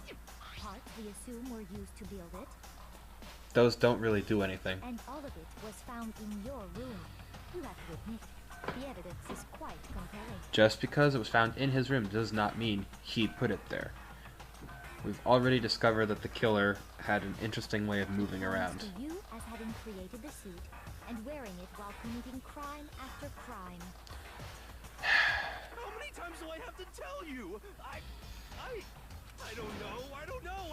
Parts we assume were used to build it.
Those don't really do anything.
And all of it was found in your room. You have to admit, the evidence is quite compelling.
Just because it was found in his room does not mean he put it there. We've already discovered that the killer had an interesting way of moving around.
To you as having created the suit and wearing it while committing crime after crime.
How many times do I have to tell you? I don't know. I don't know.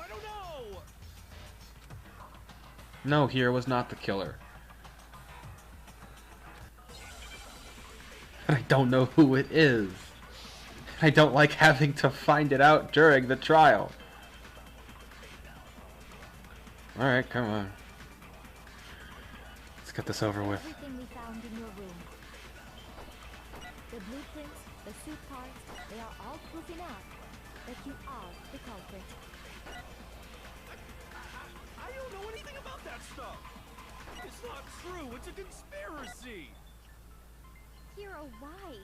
No, here was not the killer. I don't know who it is. I don't like having to find it out during the trial. Alright, come on. Let's get this over with.
Everything we found in your room. The blueprints, the suit parts, they are all proof enough that you are the culprit.
I don't know anything about that stuff. It's not true. It's a conspiracy.
Hiro, why?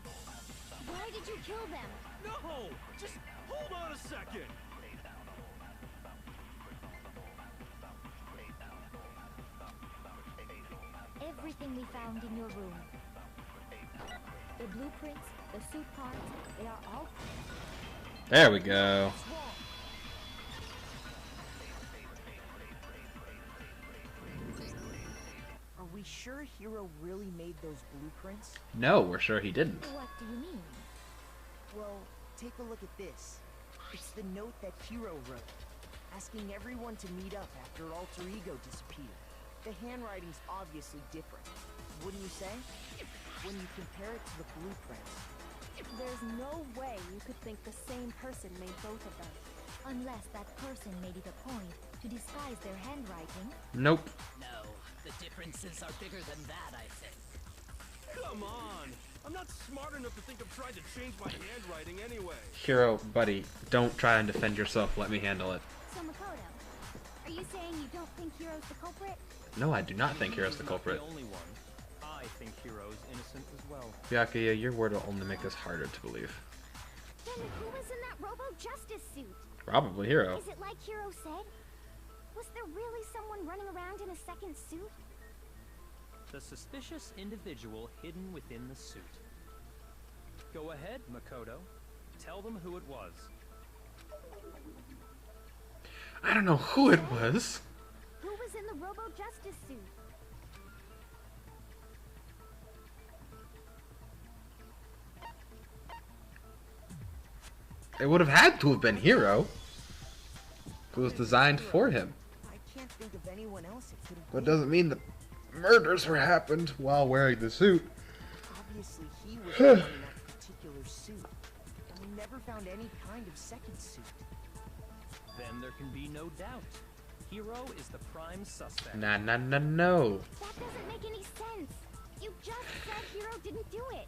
Why did you kill them?
No! Just hold on a second.
Everything we found in your room. The blueprints, the suit parts, they are all...
There we go.
Are we sure?
sure Hiro really made those blueprints?
No, we're sure he didn't.
What do you mean?
Well, take a look at this. It's the note that Hiro wrote, asking everyone to meet up after Alter Ego disappeared. The handwriting's obviously different, wouldn't you say? When you compare it to the blueprints.
There's no way you could think the same person made both of them.
Unless that person made it a point to disguise their handwriting.
Nope.
No, the differences are bigger than that, I think.
Come on! I'm not smart enough to think of trying to change my handwriting anyway.
Hiro, buddy, don't try and defend yourself. Let me handle it.
So Makoto, are you saying you don't think Hiro's the culprit?
No, I do not think Hiro's the culprit.
The only one. I think Hiro's innocent as well.
Byakuya, your word will only make this harder to believe.
Then who was in that Robo-Justice suit?
Probably Hiro.
Is it like Hiro said? Was there really someone running around in a second suit?
The suspicious individual hidden within the suit. Go ahead, Makoto. Tell them who it was.
I don't know who it was.
Who was in the Robo-Justice suit?
It would have had to have been Hiro. It was designed for him.
I can't think of anyone else it could have
But it
been.
doesn't mean the murders were happened while wearing the suit.
Obviously, he was wearing that particular suit. And we never found any kind of second suit.
Then there can be no doubt. Hiro is the prime suspect.
No.
That doesn't make any sense. You just said Hiro didn't do it.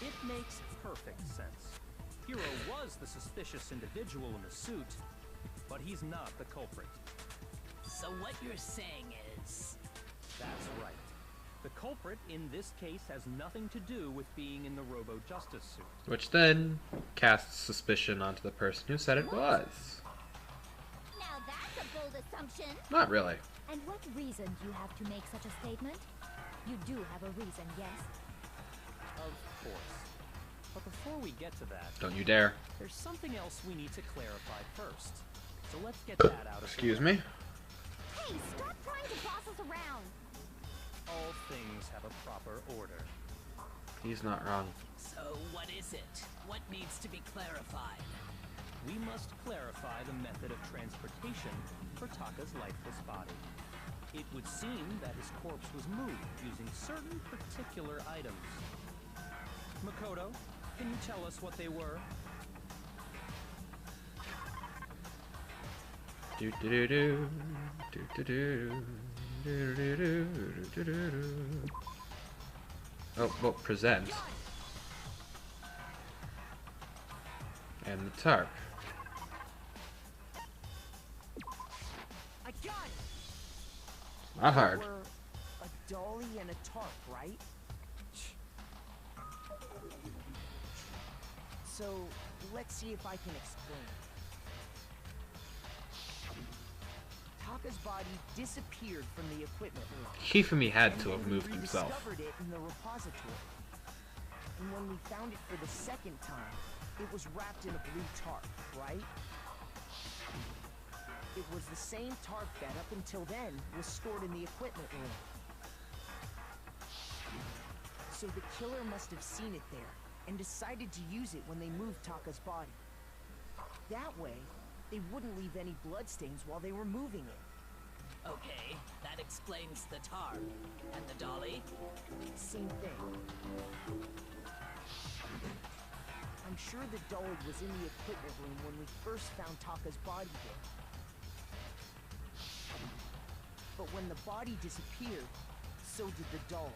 It makes perfect sense. Hiro was the suspicious individual in the suit, but he's not the culprit.
So what you're saying is...
That's right. The culprit in this case has nothing to do with being in the Robo-Justice suit.
Which then casts suspicion onto the person who said it was.
Now that's a bold assumption.
Not really.
And what reason do you have to make such a statement? You do have a reason, yes?
Of course. But before we get to that,
Don't you dare.
there's something else we need to clarify first. So let's get that out of
Excuse
the way.
me?
Hey, stop trying to boss us around.
All things have a proper order.
He's not wrong.
So what is it? What needs to be clarified?
We must clarify the method of transportation for Taka's lifeless body. It would seem that his corpse was moved using certain particular items. Makoto, can you tell us what they were?
Do do do do do do do do do do do do. Oh, well, present. And the tarp.
I got it!
Not hard.
Were a dolly and a tarp, right? So, let's see if I can explain. Taka's body disappeared from the equipment room.
Hifumi had
And
to have
then we
moved himself.
rediscovered it in the repository. And when we found it for the second time, it was wrapped in a blue tarp, right? It was the same tarp that up until then was stored in the equipment room. So the killer must have seen it there and decided to use it when they moved Taka's body. That way, they wouldn't leave any bloodstains while they were moving it.
Okay, that explains the tarp. And the dolly?
Same thing. I'm sure the dolly was in the equipment room when we first found Taka's body there. But when the body disappeared, so did the dolly.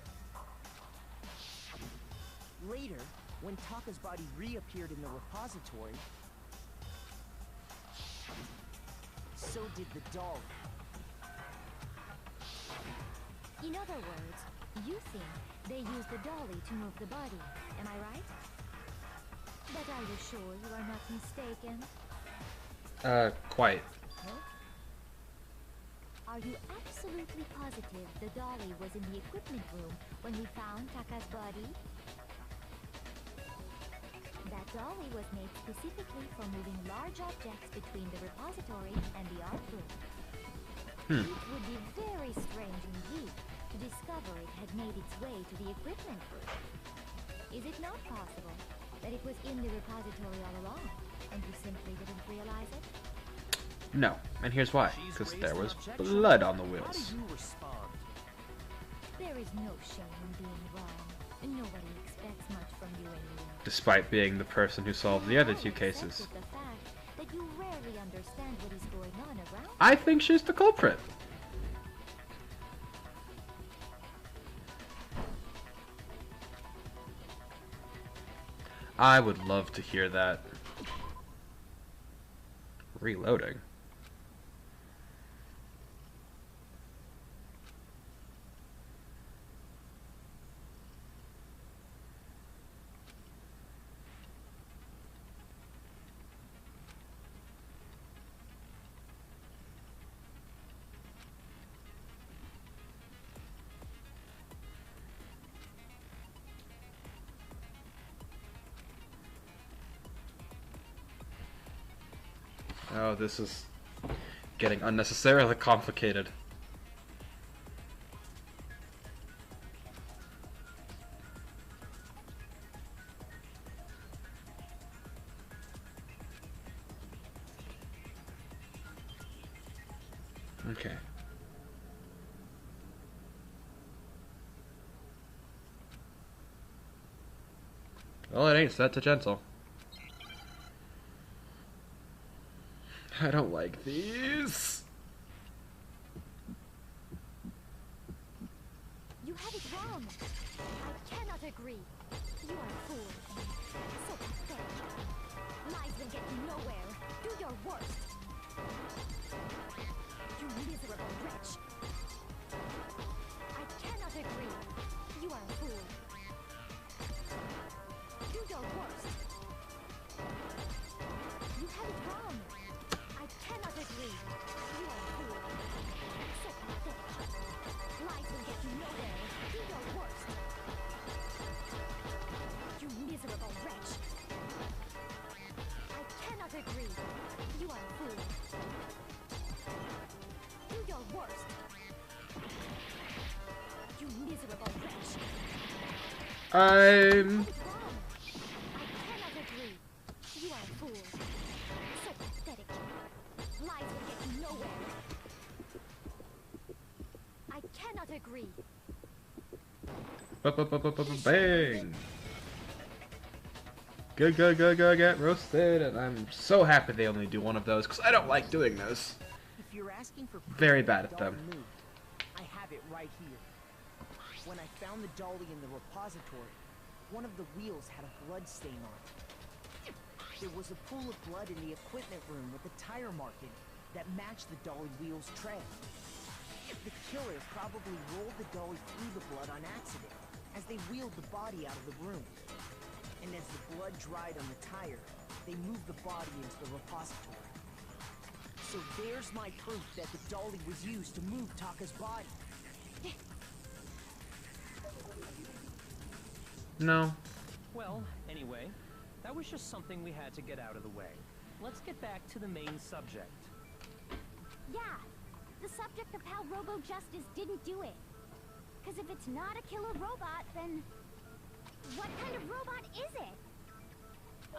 Later, when Taka's body reappeared in the repository, so did the dolly.
In other words, you think they used the dolly to move the body. Am I right? But are you sure you are not mistaken?
Quite.
Are you absolutely positive the dolly was in the equipment room when we found Taka's body? That dolly was made specifically for moving large objects between the repository and the art room. It would be very strange indeed to
to discover it had made its way to the equipment room? Is it not possible that it was in the repository all along, and you simply didn't realize it?
No, and here's why. Because there was blood on the wheels.
There is no shame in being wrong. Nobody expects much from you anymore.
Despite being the person who solved the other two cases.
The fact that you rarely understand what is going on around.
I think she's the culprit. I would love to hear that. Reloading. Oh, this is getting unnecessarily complicated. Okay. Well, it ain't set to gentle. I don't like these.
You have it wrong. I cannot agree. You are a fool. So pathetic. Lies will get you nowhere. Do your worst. You miserable wretch. I cannot agree. You are a fool. Do your worst. You have it wrong. I cannot agree. You are a fool. So pathetic. Lies will get you nowhere. Do your worst. You miserable wretch. I cannot agree. You are a fool. Do your worst. You miserable wretch.
I'm...
I cannot agree. You are a fool. So pathetic. Lies will get you nowhere. I cannot agree.
Bang! Go, get roasted. And I'm so happy they only do one of those, because I don't like doing those.
If you're asking for
Very bad at them.
I have it right here. When I found the dolly in the repository, one of the wheels had a blood stain on it. There was a pool of blood in the equipment room with a tire mark in it that matched the dolly wheel's tread. The killer probably rolled the dolly through the blood on accident as they wheeled the body out of the room. And as the blood dried on the tire, they moved the body into the repository. So there's my proof that the dolly was used to move Taka's body.
No.
Well, anyway, that was just something we had to get out of the way. Let's get back to the main subject.
Yeah, the subject of how Robo-Justice didn't do it. Because if it's not a killer robot, then what kind of robot is it?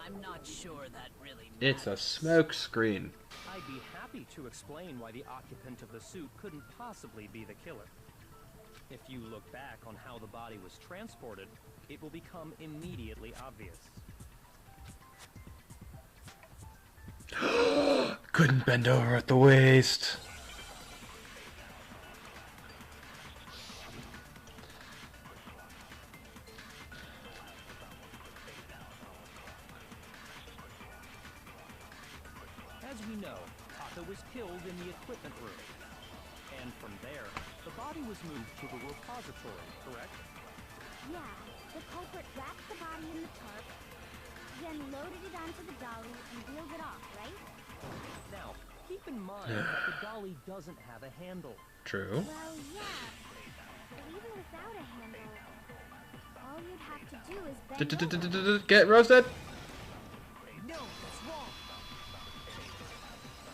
I'm not sure that really
It's a smoke screen.
I'd be happy to explain why the occupant of the suit couldn't possibly be the killer. If you look back on how the body was transported, it will become immediately obvious.
Couldn't bend over at the waist.
As we know, Taka was killed in the equipment room. And from there, the body was moved to the repository, correct?
Yeah, the culprit wrapped the body in the tarp, then loaded it onto the dolly and wheeled it off, right?
Now, keep in mind that the dolly doesn't have a handle.
True.
Well, yeah, but even without a handle, all you'd have to do is bend over.
Get roasted.
No, that's wrong.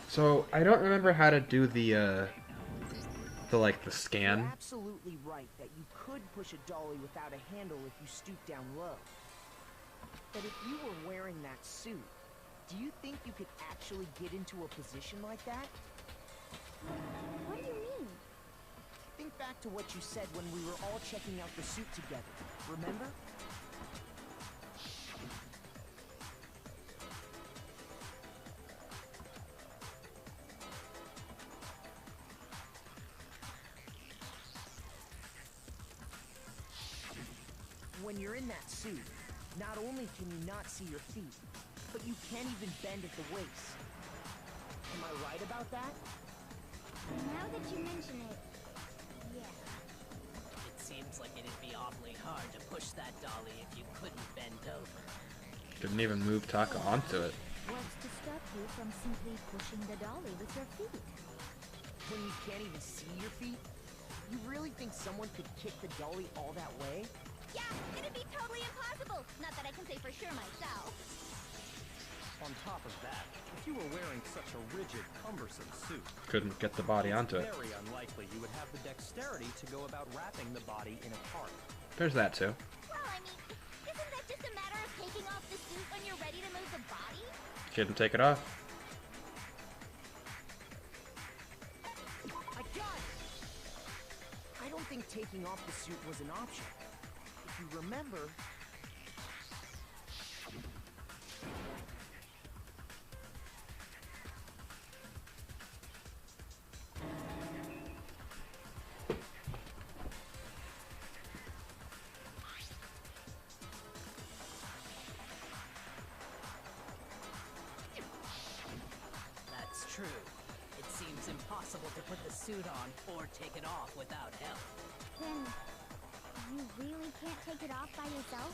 So I don't remember how to do the the like the
You're
scan.
absolutely right that you could push a dolly without a handle if you stoop down low. But if you were wearing that suit, do you think you could actually get into a position like that?
What do you mean?
Think back to what you said when we were all checking out the suit together. Remember? When you're in that suit, not only can you not see your feet, but you can't even bend at the waist. Am I right about that?
Now that you mention it, yeah.
It seems like it'd be awfully hard to push that dolly if you couldn't bend over.
Didn't even move Taka onto it.
What's to stop you from simply pushing the dolly with your feet?
When you can't even see your feet? You really think someone could kick the dolly all that way?
Yeah, it'd be totally impossible. Not that I can say for sure myself.
On top of that, if you were wearing such a rigid, cumbersome suit,
Couldn't get the body onto it.
it's very unlikely you would have the dexterity to go about wrapping the body in a tarp.
There's that too.
Well, I mean, isn't that just a matter of taking off the suit when you're ready to move the body?
Couldn't take it off.
I got it! I don't think taking off the suit was an option. If you remember...
That's true. It seems impossible to put the suit on or take it off without help.
Then, you really can't take it off by yourself?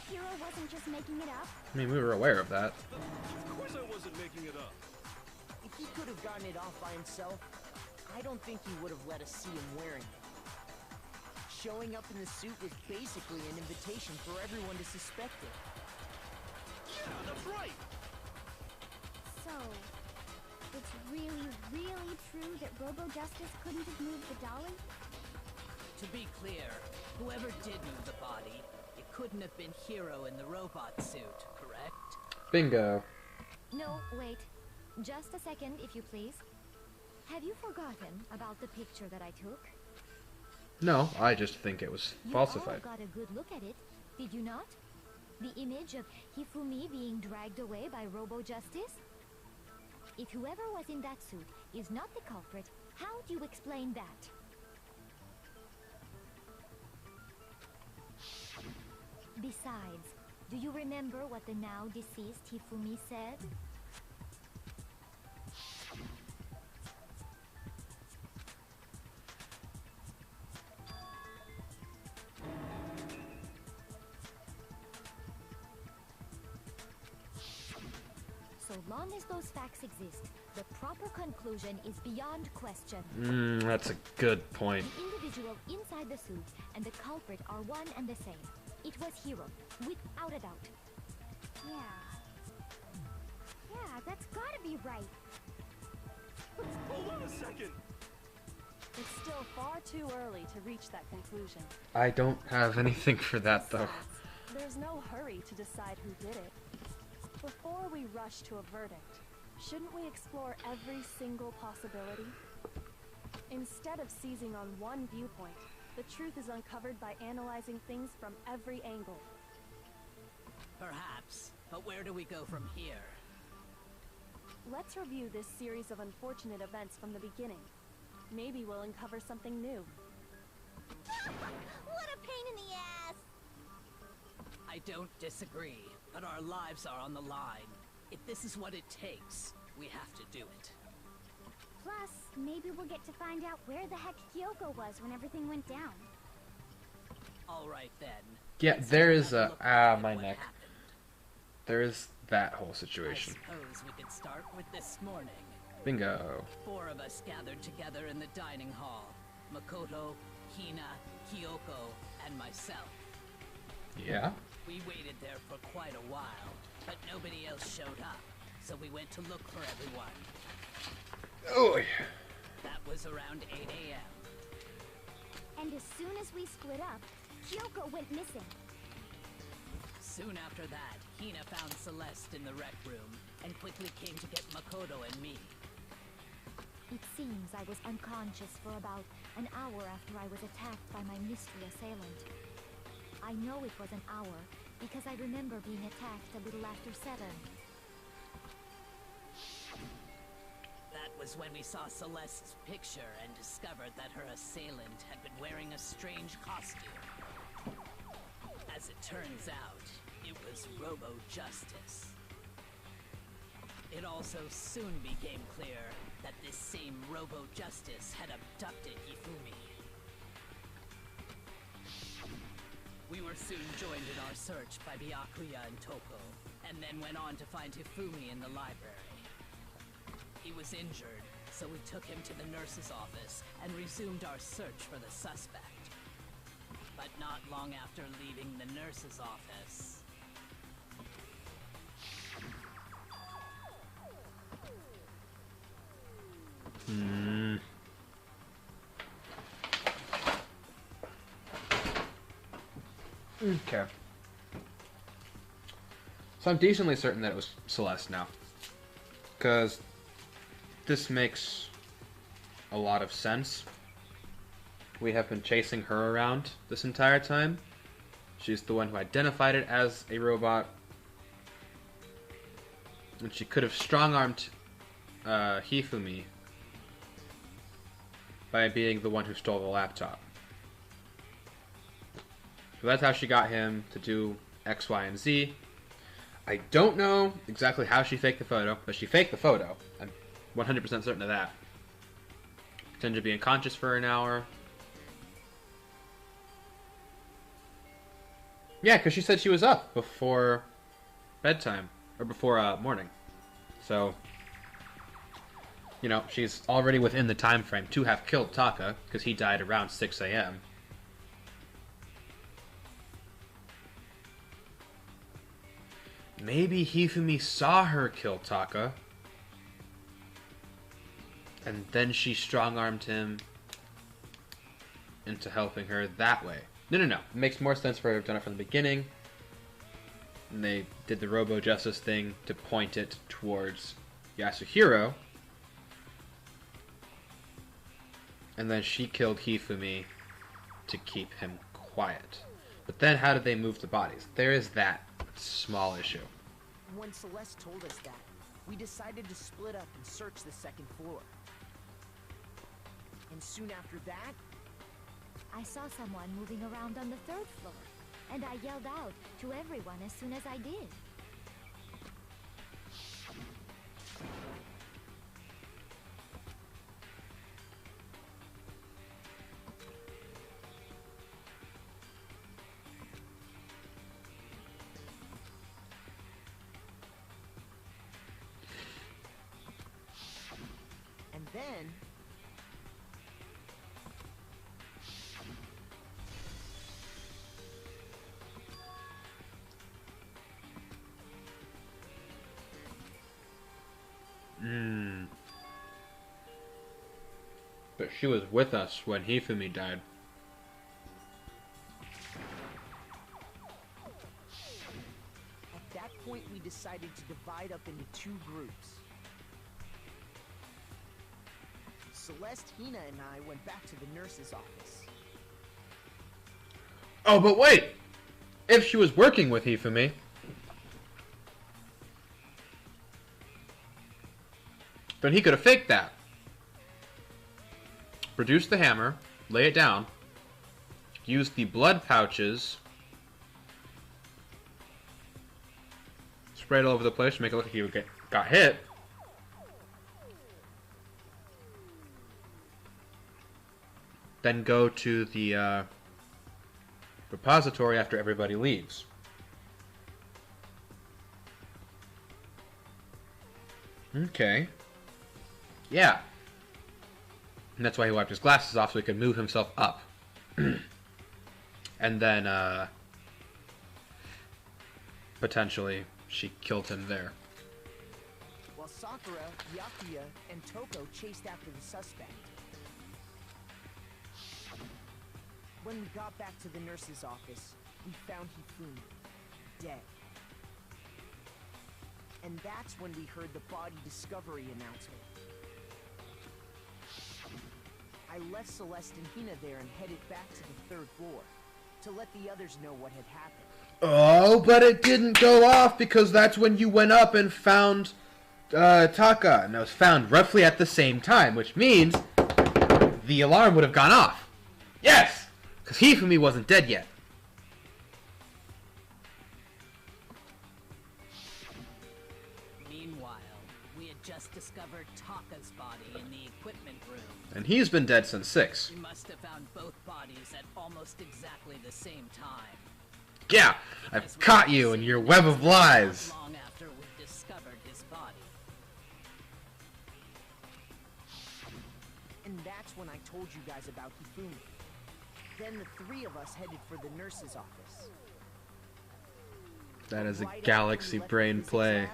Hero wasn't just making it up?
I mean, we were aware of that.
Of course I wasn't making it up.
If he could have gotten it off by himself, I don't think he would have let us see him wearing it. Showing up in the suit was basically an invitation for everyone to suspect it.
Yeah, that's right.
So, it's really, really true that Robo Justice couldn't have moved the dolly?
To be clear, whoever did move the body, it couldn't have been Hero in the robot suit, correct?
Bingo.
No, wait. Just a second, if you please. Have you forgotten about the picture that I took?
No, I just think it was
You
falsified.
all got a good look at it, did you not? The image of Hifumi being dragged away by Robo Justice? If whoever was in that suit is not the culprit, how do you explain that? Besides, do you remember what the now deceased Hifumi said? So long as those facts exist, the proper conclusion is beyond question.
That's a good point.
The individual inside the suit and the culprit are one and the same. It was Hero, without a doubt.
Yeah. Yeah, that's gotta be right.
Hold on a second.
It's still far too early to reach that conclusion.
I don't have anything for that though.
Besides, there's no hurry to decide who did it. Before we rush to a verdict, shouldn't we explore every single possibility? Instead of seizing on one viewpoint, the truth is uncovered by analyzing things from every angle.
Perhaps, but where do we go from here?
Let's review this series of unfortunate events from the beginning. Maybe we'll uncover something new.
What a pain in the ass!
I don't disagree, but our lives are on the line. If this is what it takes, we have to do it.
Plus, maybe we'll get to find out where the heck Kyoko was when everything went down.
All right then.
Yeah,
Let's
there
take
is
another
a
look at
my
what
neck.
happened.
There is that whole situation.
I suppose we could start with this morning.
Bingo.
4 of us gathered together in the dining hall. Makoto, Hina, Kyoko, and myself.
Yeah.
We waited there for quite a while, but nobody else showed up, so we went to look for everyone.
Oh.
That That was around 8 a.m.
And as soon as we split up, Kyoko went missing.
Soon after that, Hina found Celeste in the rec room and quickly came to get Makoto and me.
It seems I was unconscious for about an hour after I was attacked by my mystery assailant. I know it was an hour because I remember being attacked a little after 7.
That was when we saw Celeste's picture and discovered that her assailant had been wearing a strange costume. As it turns out, it was Robo Justice. It also soon became clear that this same Robo Justice had abducted Hifumi. We were soon joined in our search by Byakuya and Toko, and then went on to find Hifumi in the library. He was injured, so we took him to the nurse's office and resumed our search for the suspect. But not long after leaving the nurse's office...
Okay. So I'm decently certain that it was Celeste now. Because this makes a lot of sense. We have been chasing her around this entire time. She's the one who identified it as a robot. And she could have strong-armed Hifumi by being the one who stole the laptop. So that's how she got him to do X, Y, and Z. I don't know exactly how she faked the photo, but she faked the photo. I'm 100% certain of that. Pretended to be unconscious for an hour. Yeah, because she said she was up before bedtime, or before morning. So, you know, she's already within the time frame to have killed Taka, because he died around 6 a.m. Maybe Hifumi saw her kill Taka, and then she strong-armed him into helping her that way. No. It makes more sense for her to have done it from the beginning. And they did the Robo Justice thing to point it towards Yasuhiro. And then she killed Hifumi to keep him quiet. But then how did they move the bodies? There is that small issue.
When Celeste told us that, we decided to split up and search the second floor. And soon after that,
I saw someone moving around on the 3rd floor, and I yelled out to everyone as soon as I did.
and then...
But she was with us when Hifumi died.
At that point, we decided to divide up into 2 groups. Celeste, Hina, and I went back to the nurse's office.
Oh, but wait! If she was working with Hifumi, then he could have faked that. Produced the hammer, lay it down, used the blood pouches, sprayed all over the place to make it look like he got hit, then go to the repository after everybody leaves. Okay. Yeah. And that's why he wiped his glasses off so he could move himself up. And then, potentially, she killed him there.
While Sakura, Byakuya, and Toko chased after the suspect. When we got back to the nurse's office, we found Hifumi dead. And that's when we heard the body discovery announcement. I left Celeste and Hina there and headed back to the 3rd floor to let the others know what had happened.
Oh, but it didn't go off because that's when you went up and found Taka. And it was found roughly at the same time, which means the alarm would have gone off. Yes! Because Hifumi wasn't dead yet.
Meanwhile, we had just discovered Taka's body in the equipment room.
And he's been dead since 6.
We must have found both bodies at almost exactly the same time.
Yeah! I've caught you in your web of lies!
Long after we discovered his body.
And that's when I told you guys about Hifumi. Then the 3 of us headed for the nurse's office.
That is a
Right after
galaxy
we left the
brain
physics
play.
lab,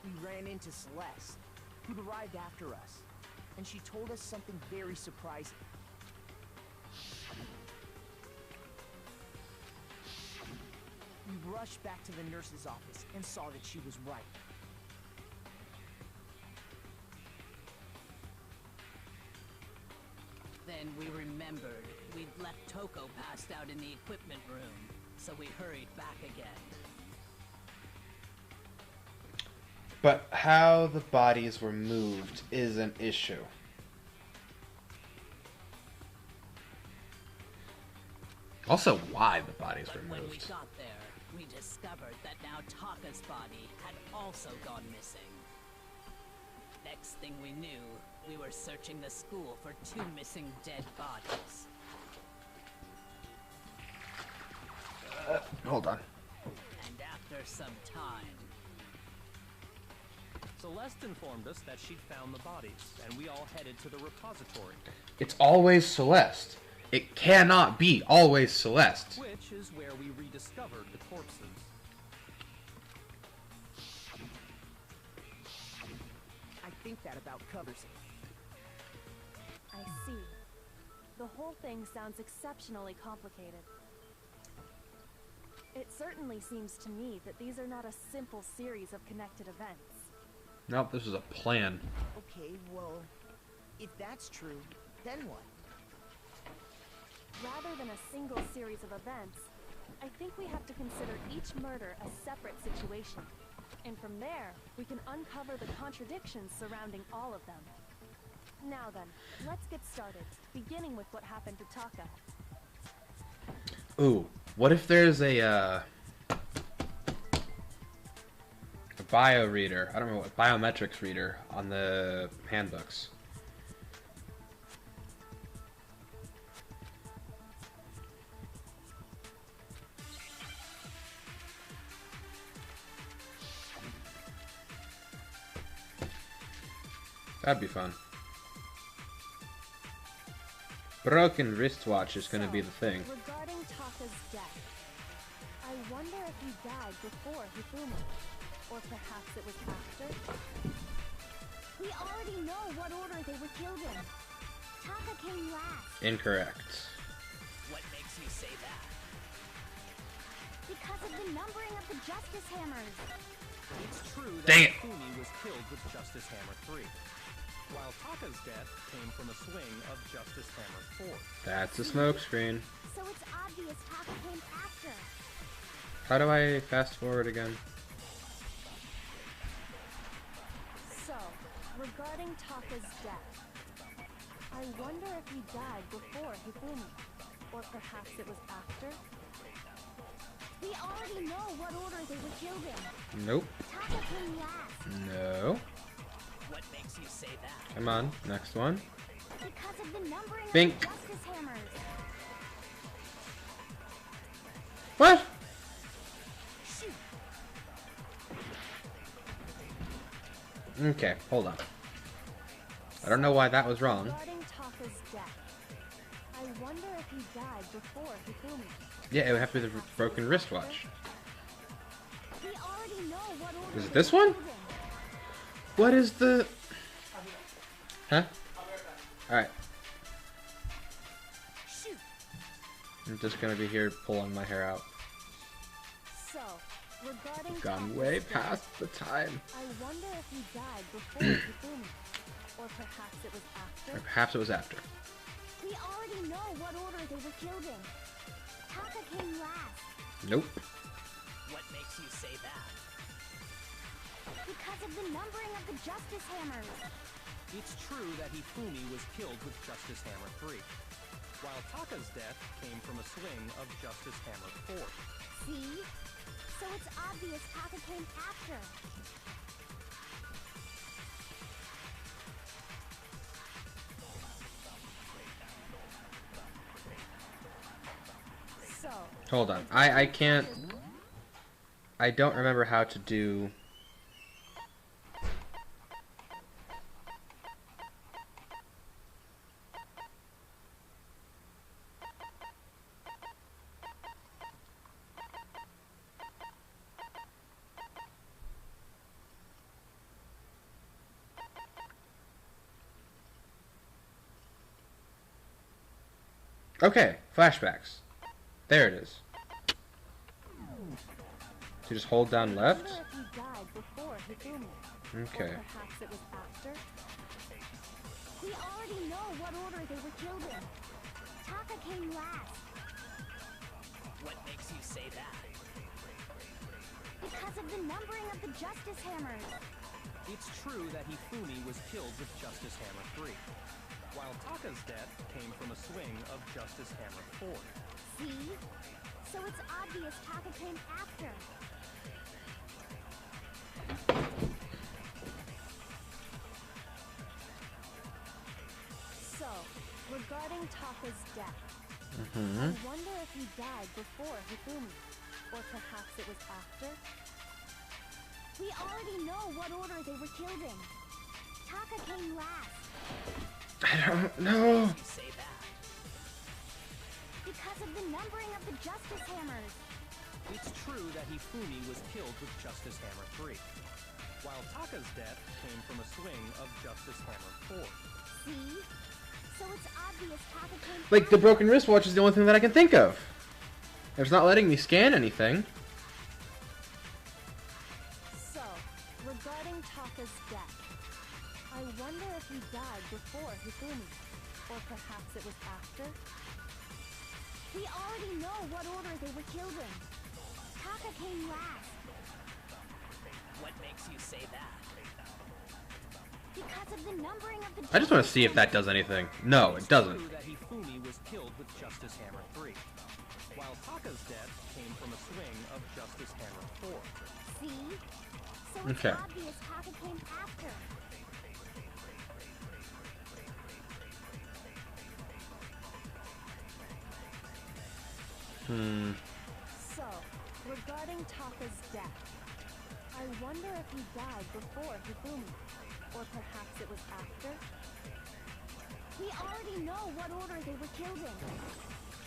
we ran into Celeste, who'd arrived after us, and she told us something very surprising. We rushed back to the nurse's office and saw that she was right.
Then we remembered we'd left Toko passed out in the equipment room, so we hurried back again.
But how the bodies were moved is an issue. Also, why the bodies were
When we
moved.
got there, we discovered that now Taka's body had also gone missing. Next thing we knew, we were searching the school for 2 missing dead bodies.
Hold on.
And after some time,
Celeste informed us that she'd found the bodies, and we all headed to the repository,
It's always Celeste. It cannot be always Celeste.
which is where we rediscovered the corpses.
I think that about covers it.
I see. The whole thing sounds exceptionally complicated. It certainly seems to me that these are not a simple series of connected events.
Nope, this is a plan.
Okay, well, if that's true, then what?
Rather than a single series of events, I think we have to consider each murder a separate situation. And from there, we can uncover the contradictions surrounding all of them. Now then, let's get started, beginning with what happened to Taka.
Ooh, what if there's a bio reader, I don't know what, biometrics reader on the handbooks? That'd be fun. Broken wristwatch is gonna be the thing.
Regarding Taka's death, I wonder if he died before Hifumi, or perhaps it was after?
We already know what order they were killed in. Taka came last
Incorrect.
what makes you say that?
because of the numbering of the Justice Hammers.
It's true that
Dang it.
Hifumi was killed with Justice Hammer 3, while Taka's death came from a swing of Justice Hammer 4.
That's a smokescreen.
So it's obvious Taka came after.
How do I fast forward again?
So, regarding Taka's death, I wonder if he died before Hifumi, or perhaps it was after?
We already know what order they were killed in.
Nope.
Taka came last
No.
What makes you say that?
Come on, next one.
because of the numbering
Bink.
of the Justice Hammers.
What? Okay, hold on. I don't know why that was wrong.
Regarding Taka's death, I wonder if he died before Hifumi.
Yeah, it would have to be the broken wristwatch.
We already know what order
Is it
they
this
were
one?
killed in.
What is the... Huh? Alright.
Shoot!
I'm just gonna be here pulling my hair out.
So, regarding
We've gone
Taka's
way
death,
past the time.
I wonder if he died before Hifumi, or perhaps it was after.
Or perhaps it was after.
We already know what order they were killed in. Taka came last.
Nope.
What makes you say that?
Because of the numbering of the Justice Hammers.
It's true that Hifumi was killed with Justice Hammer 3, while Taka's death came from a swing of Justice Hammer 4.
See? So it's obvious Taka came after.
So,
Hold on. I can't... I don't remember how to do... Okay, flashbacks. There it is. So you just hold down left?
I wonder if he died before Hifumi,
Okay.
or perhaps it was after.
We already know what order they were killed in. Taka came last.
What makes you say that?
Because of the numbering of the Justice Hammers.
It's true that Hifumi was killed with Justice Hammer 3, while Taka's death came from a swing of Justice Hammer 4.
See? So it's obvious Taka came after.
So, regarding Taka's death,
Mm-hmm.
I wonder if he died before Hifumi, or perhaps it was after.
We already know what order they were killed in. Taka came last.
I don't know.
You say that.
Because of the numbering of the Justice Hammers.
It's true that Hifumi was killed with Justice Hammer 3, while Taka's death came from a swing of Justice Hammer 4.
See? So it's obvious Taka came
Like, the
after.
broken wristwatch is the only thing that I can think of. It's not letting me scan anything.
So, regarding Taka's death, I wonder if he died before Hifumi, or perhaps it was after.
We already know what order they were killed in. Taka came last.
What makes you say that?
Because of the numbering of the
I just want to see if that does anything. No, it doesn't.
It's true that Hifumi was killed with Justice Hammer 3, while Taka's death came from a swing of Justice Hammer 4.
See? So it's
Okay.
obvious Taka came after.
So, regarding Taka's death, I wonder if he died before Hifumi, or perhaps it was after.
We already know what order they were killed in.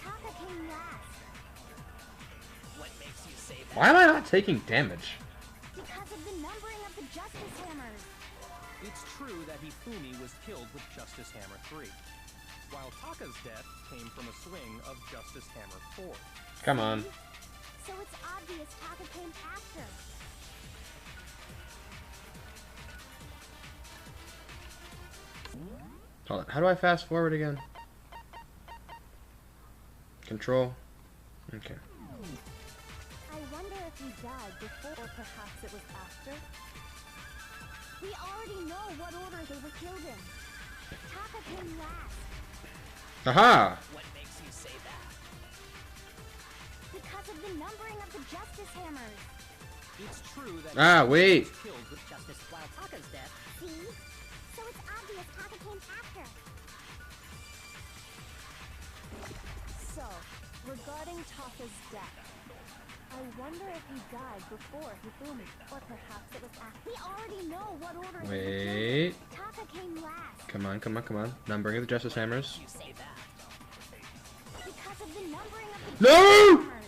Taka came last.
What makes you say that?
Why am I not taking damage?
Because of the numbering of the Justice Hammers.
It's true that Hifumi was killed with Justice Hammer 3, while Taka's death came from a swing of Justice Hammer 4.
Come on.
So it's obvious Taka came after.
Hold on. How do I fast forward again? Control. Okay.
I wonder if he died before, or perhaps it was after.
We already know what order they were killed in. Taka came last.
Aha!
What makes you say that?
Because of the numbering of the Justice Hammers.
It's true that
Ah,
Hifumi
wait.
was killed with Justice while Taka's death.
See? So it's obvious Taka came after.
So, regarding Taka's death, I wonder if he died before Hifumi, or perhaps it was after.
We already know what order they were
Wait.
killed in. Taka came last.
Come on, come on, come on. Numbering of the Justice Hammers.
You say that.
Because of the numbering of the
No!
Justice Hammers.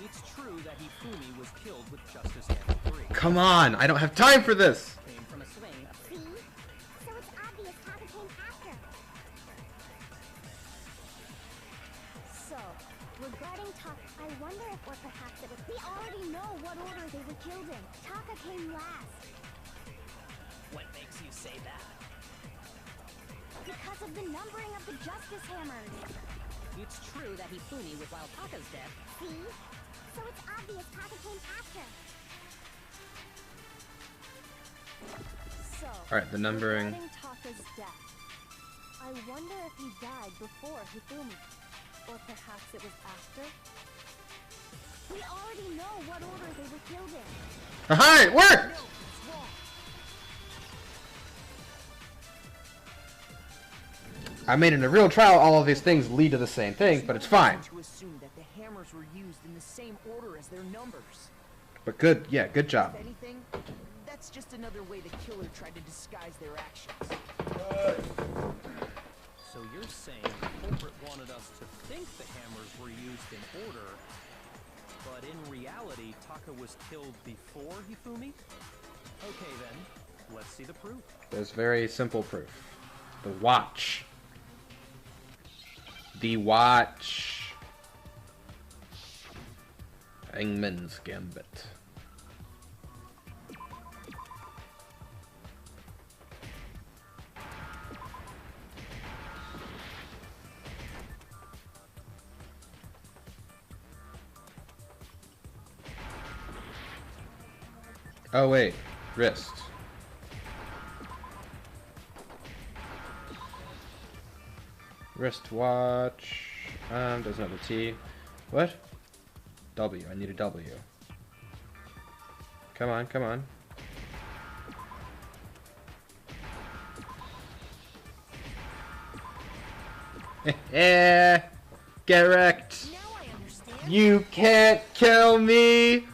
It's true that Hifumi was killed with Justice Hammer 3.
Come on! I don't have time for this!
Came from a swing of
See? So it's obvious Taka came after.
So,
came last.
What makes you say that?
Because of the numbering of the Justice Hammers.
It's true that Hifumi was while Taka's dead.
See? So it's obvious Taka came after.
So,
Alright, the numbering.
regarding Taka's death, I wonder if he died before Hifumi, or perhaps it was after.
We already know what order they were killed in.
Aha, it worked!
No, it's wrong.
I mean, in a real trial, all of these things lead to the same thing, but it's fine.
To assume that the hammers were used in the same order as their numbers.
But good, yeah, good job.
If anything, that's just another way the killer tried to disguise their actions.
So you're saying the culprit wanted us to think the hammers were used in order, but in reality, Taka was killed before Hifumi? Okay then, let's see the proof.
There's very simple proof. The watch. The watch. Hangman's Gambit. Oh wait, wrist. Wristwatch. Doesn't have a T. What? W. I need a W. Come on, come on. Get wrecked.
Now I understand.
You can't kill me.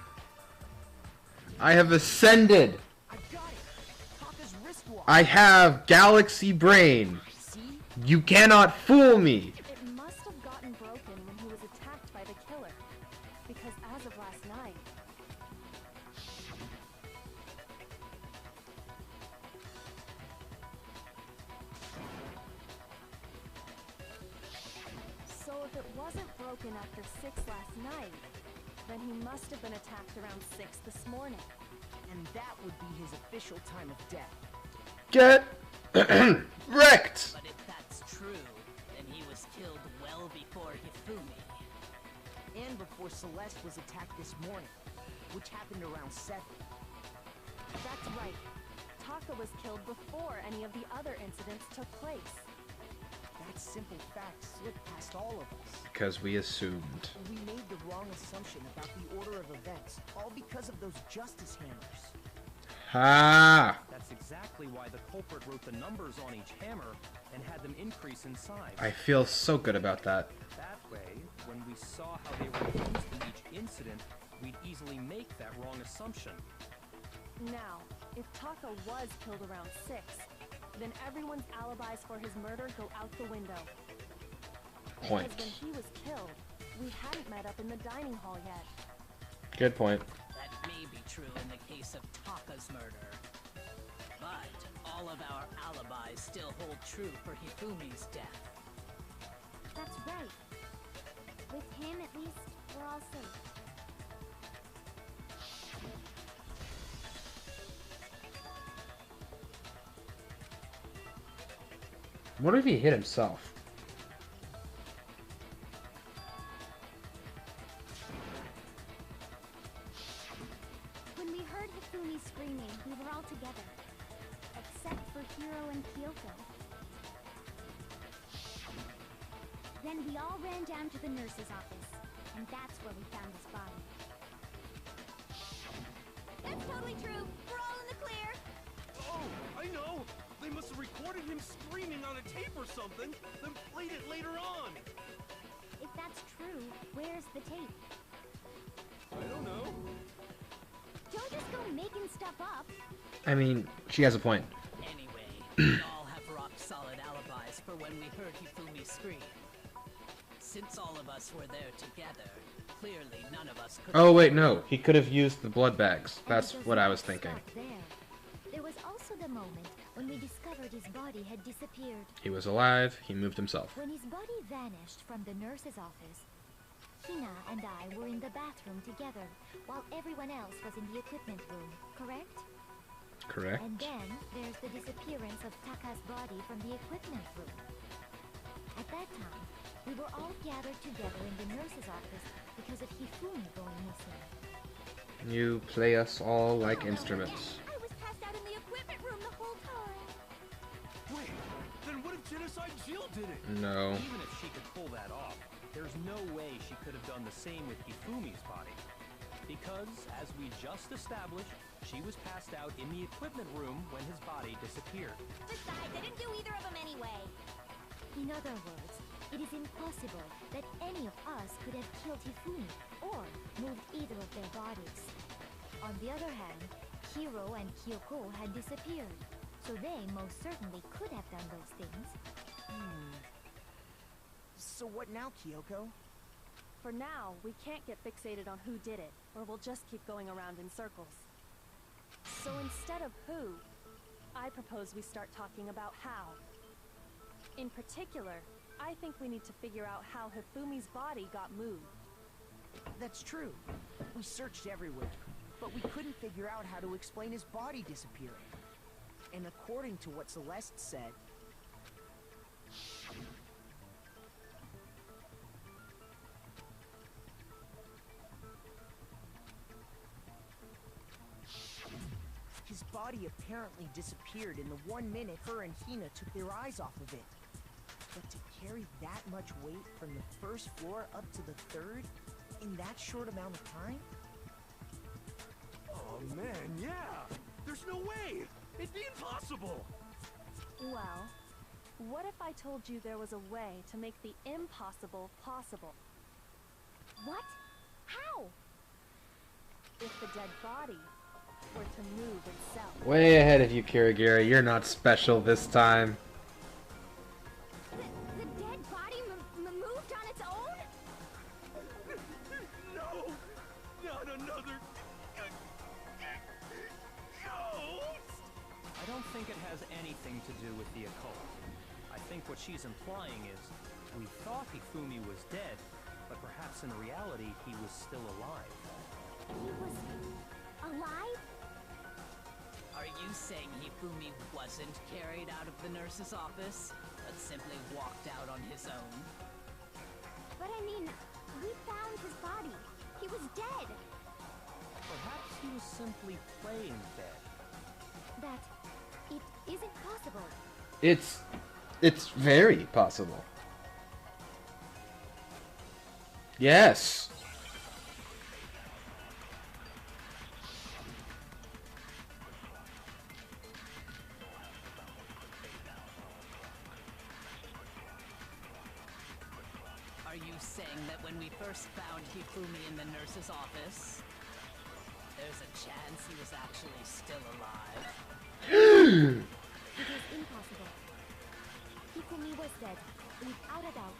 I have ascended.
I got it. Taka's wristwatch.
I have galaxy brain.
See?
You cannot fool me.
It must have gotten broken when he was attacked by the killer, because as of last night, so if it wasn't broken after 6 last night, then he must have been attacked around 6 this morning.
And that would be his official time of death.
Get wrecked.
But if that's true, then he was killed well before Hifumi.
And before Celeste was attacked this morning, which happened around 7.
That's right. Taka was killed before any of the other incidents took place.
That simple fact slipped past all of us.
Because we assumed.
We made the wrong assumption about the order of events, all because of those justice hammers.
Ha!
That's exactly why the culprit wrote the numbers on each hammer and had them increase in size.
I feel so good about that.
That way, when we saw how they were used in each incident, we'd easily make that wrong assumption.
Now, if Taka was killed around 6, then everyone's alibis for his murder go out the window.
Point.
Because when he was killed, we hadn't met up in the dining hall yet.
Good point.
That may be true in the case of Taka's murder. But all of our alibis still hold true for Hifumi's death.
That's right. With him, at least, we're all safe.
What if he hit himself?
When we heard Hifumi screaming, we were all together. Except for Hiro and Kyoko. Then we all ran down to the nurse's office. And that's where we found his body.
That's totally true. We're all in the clear.
Oh, I know! They must have recorded him screaming on a tape or something, then played it later on!
If that's true, where's the tape?
I don't know.
Don't just go making stuff up.
I mean, she has a point.
Anyway, we all have rock-solid alibis for when we heard Hifumi scream. Since all of us were there together, clearly none of us could...
Oh wait, no. He could have used the blood bags.
And
That's
it does
what I
not
was thinking.
stop there. There was also the moment when we discovered his body had disappeared.
He was alive. He moved himself.
When his body vanished from the nurse's office, Hina and I were in the bathroom together, while everyone else was in the equipment room, correct?
Correct.
And then there's the disappearance of Taka's body from the equipment room. At that time, we were all gathered together in the nurse's office because of Hifumi going missing.
You play us all like instruments.
I was passed out in the equipment room the whole time.
Wait, then what if Genocide Jill did it?
No.
Even if she could pull that off, there's no way she could have done the same with Hifumi's body. Because, as we just established, she was passed out in the equipment room when his body disappeared.
Besides, I didn't do either of them anyway.
In other words, it is impossible that any of us could have killed Hifumi or moved either of their bodies. On the other hand, Hiro and Kyoko had disappeared, so they most certainly could have done those things.
So what now, Kyoko?
For now, we can't get fixated on who did it, or we'll just keep going around in circles. So instead of who, I propose we start talking about how. In particular, I think we need to figure out how Hifumi's body got moved.
That's true. We searched everywhere, but we couldn't figure out how to explain his body disappearing. And according to what Celeste said, his body apparently disappeared in the 1 minute her and Hina took their eyes off of it. But to carry that much weight from the first floor up to the third in that short amount of time?
Oh man, yeah! There's no way! It'd be impossible!
Well, what if I told you there was a way to make the impossible possible?
What? How?
If the dead body were to move itself.
Way ahead of you, Kirigiri. You're not special this time.
The dead body moved on its own?
No! Not another... ghost!
I don't think it has anything to do with the occult. I think what she's implying is, we thought Hifumi was dead, but perhaps in reality he was still alive.
He was alive?
Are you saying Hifumi wasn't carried out of the nurse's office, but simply walked out on his own?
But I mean, we found his body. He was dead.
Perhaps he was simply playing dead.
That it isn't possible.
It's very possible. Yes.
Are you saying that when we first found Hifumi in the nurse's office, there's a chance he was actually still alive?
It is impossible. Hifumi was dead, without a doubt.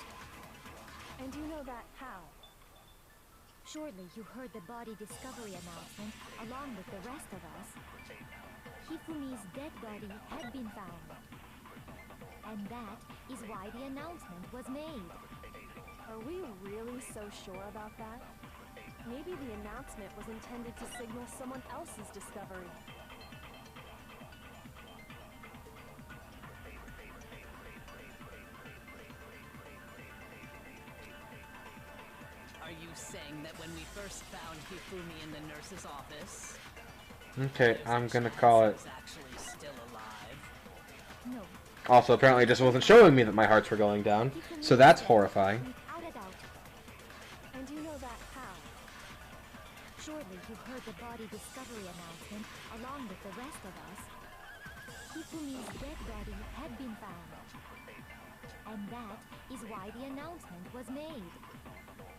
And you know that how?
Surely you heard the body discovery announcement along with the rest of us. Hifumi's dead body had been found. And that is why the announcement was made.
Are we really so sure about that? Maybe the announcement was intended to signal someone else's discovery.
Are you saying that when we first found Hifumi in the nurse's office,
Okay, I'm gonna call
he
it.
was actually still alive?
No,
Also, apparently it just wasn't showing me that my hearts were going down, so that's horrifying.
without a doubt.
And you know that how?
Surely you heard the body discovery announcement along with the rest of us. Hifumi's dead body had been found. And that is why the announcement was made.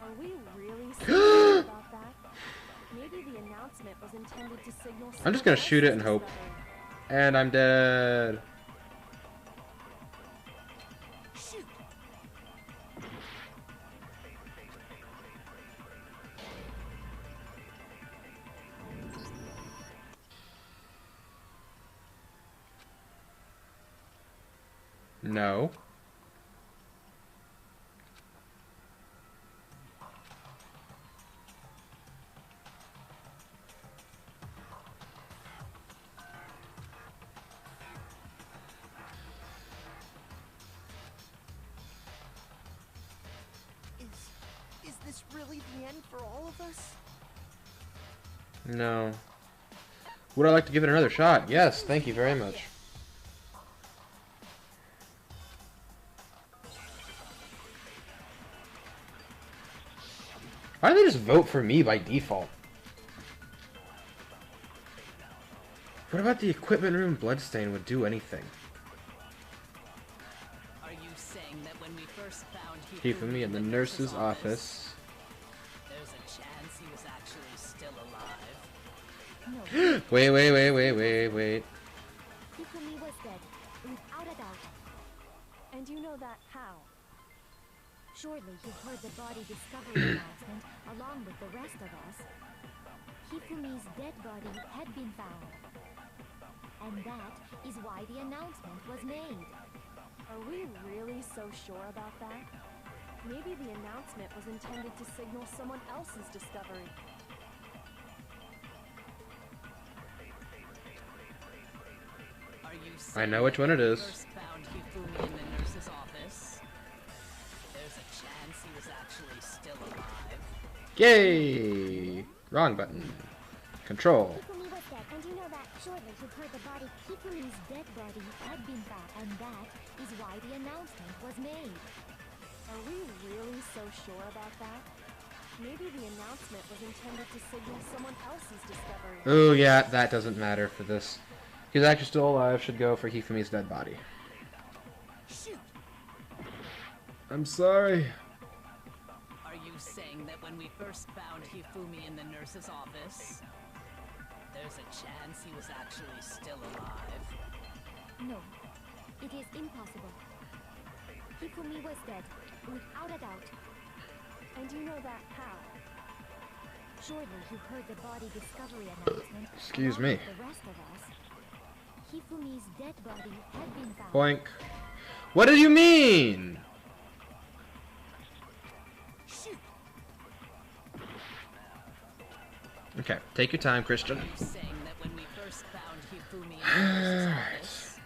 Are we really so sure about that? Maybe the announcement was intended to signal
I'm just gonna
someone
shoot it and
else's
hope.
discovery.
And I'm dead.
shoot!
No.
end for all of us?
No. Would I like to give it another shot? Yes, thank you very much. Why do they just vote for me by default? What about the equipment room bloodstain would do anything?
Are you saying that when we first found
Hifumi in the nurse's office.
there's a chance he was actually still alive?
No.
Wait.
Hifumi was dead, without a doubt.
And you know that how?
Surely you heard the body discovery announcement along with the rest of us. Hifumi's dead body had been found. And that is why the announcement was made.
Are we really so sure about that? Maybe the announcement was intended to signal someone else's discovery.
Are you
I know which one it is.
first found Hifumi in the nurse's office? There's a chance he was actually still alive.
Yay! Wrong button. Control.
Hifumi was dead, and you know that shortly you heard the body. Hifumi's dead body had been found, and that is why the announcement was made.
Are we really so sure about that? Maybe the announcement was intended to signal someone else's discovery.
Oh yeah, that doesn't matter for this. He's actually still alive, should go for Hifumi's dead body.
Shoot!
I'm sorry.
Are you saying that when we first found Hifumi in the nurse's office, there's a chance he was actually still alive?
No, it is impossible. Hifumi was dead, without a doubt.
And you know that how?
Surely you heard the body discovery announcement.
Excuse
along
me.
with the rest of us. Hifumi's dead body had been found.
Boink. What do you mean?
Shoot!
Okay, take your time, Christian.
Are you saying that when we first found Hifumi in the nurse's office,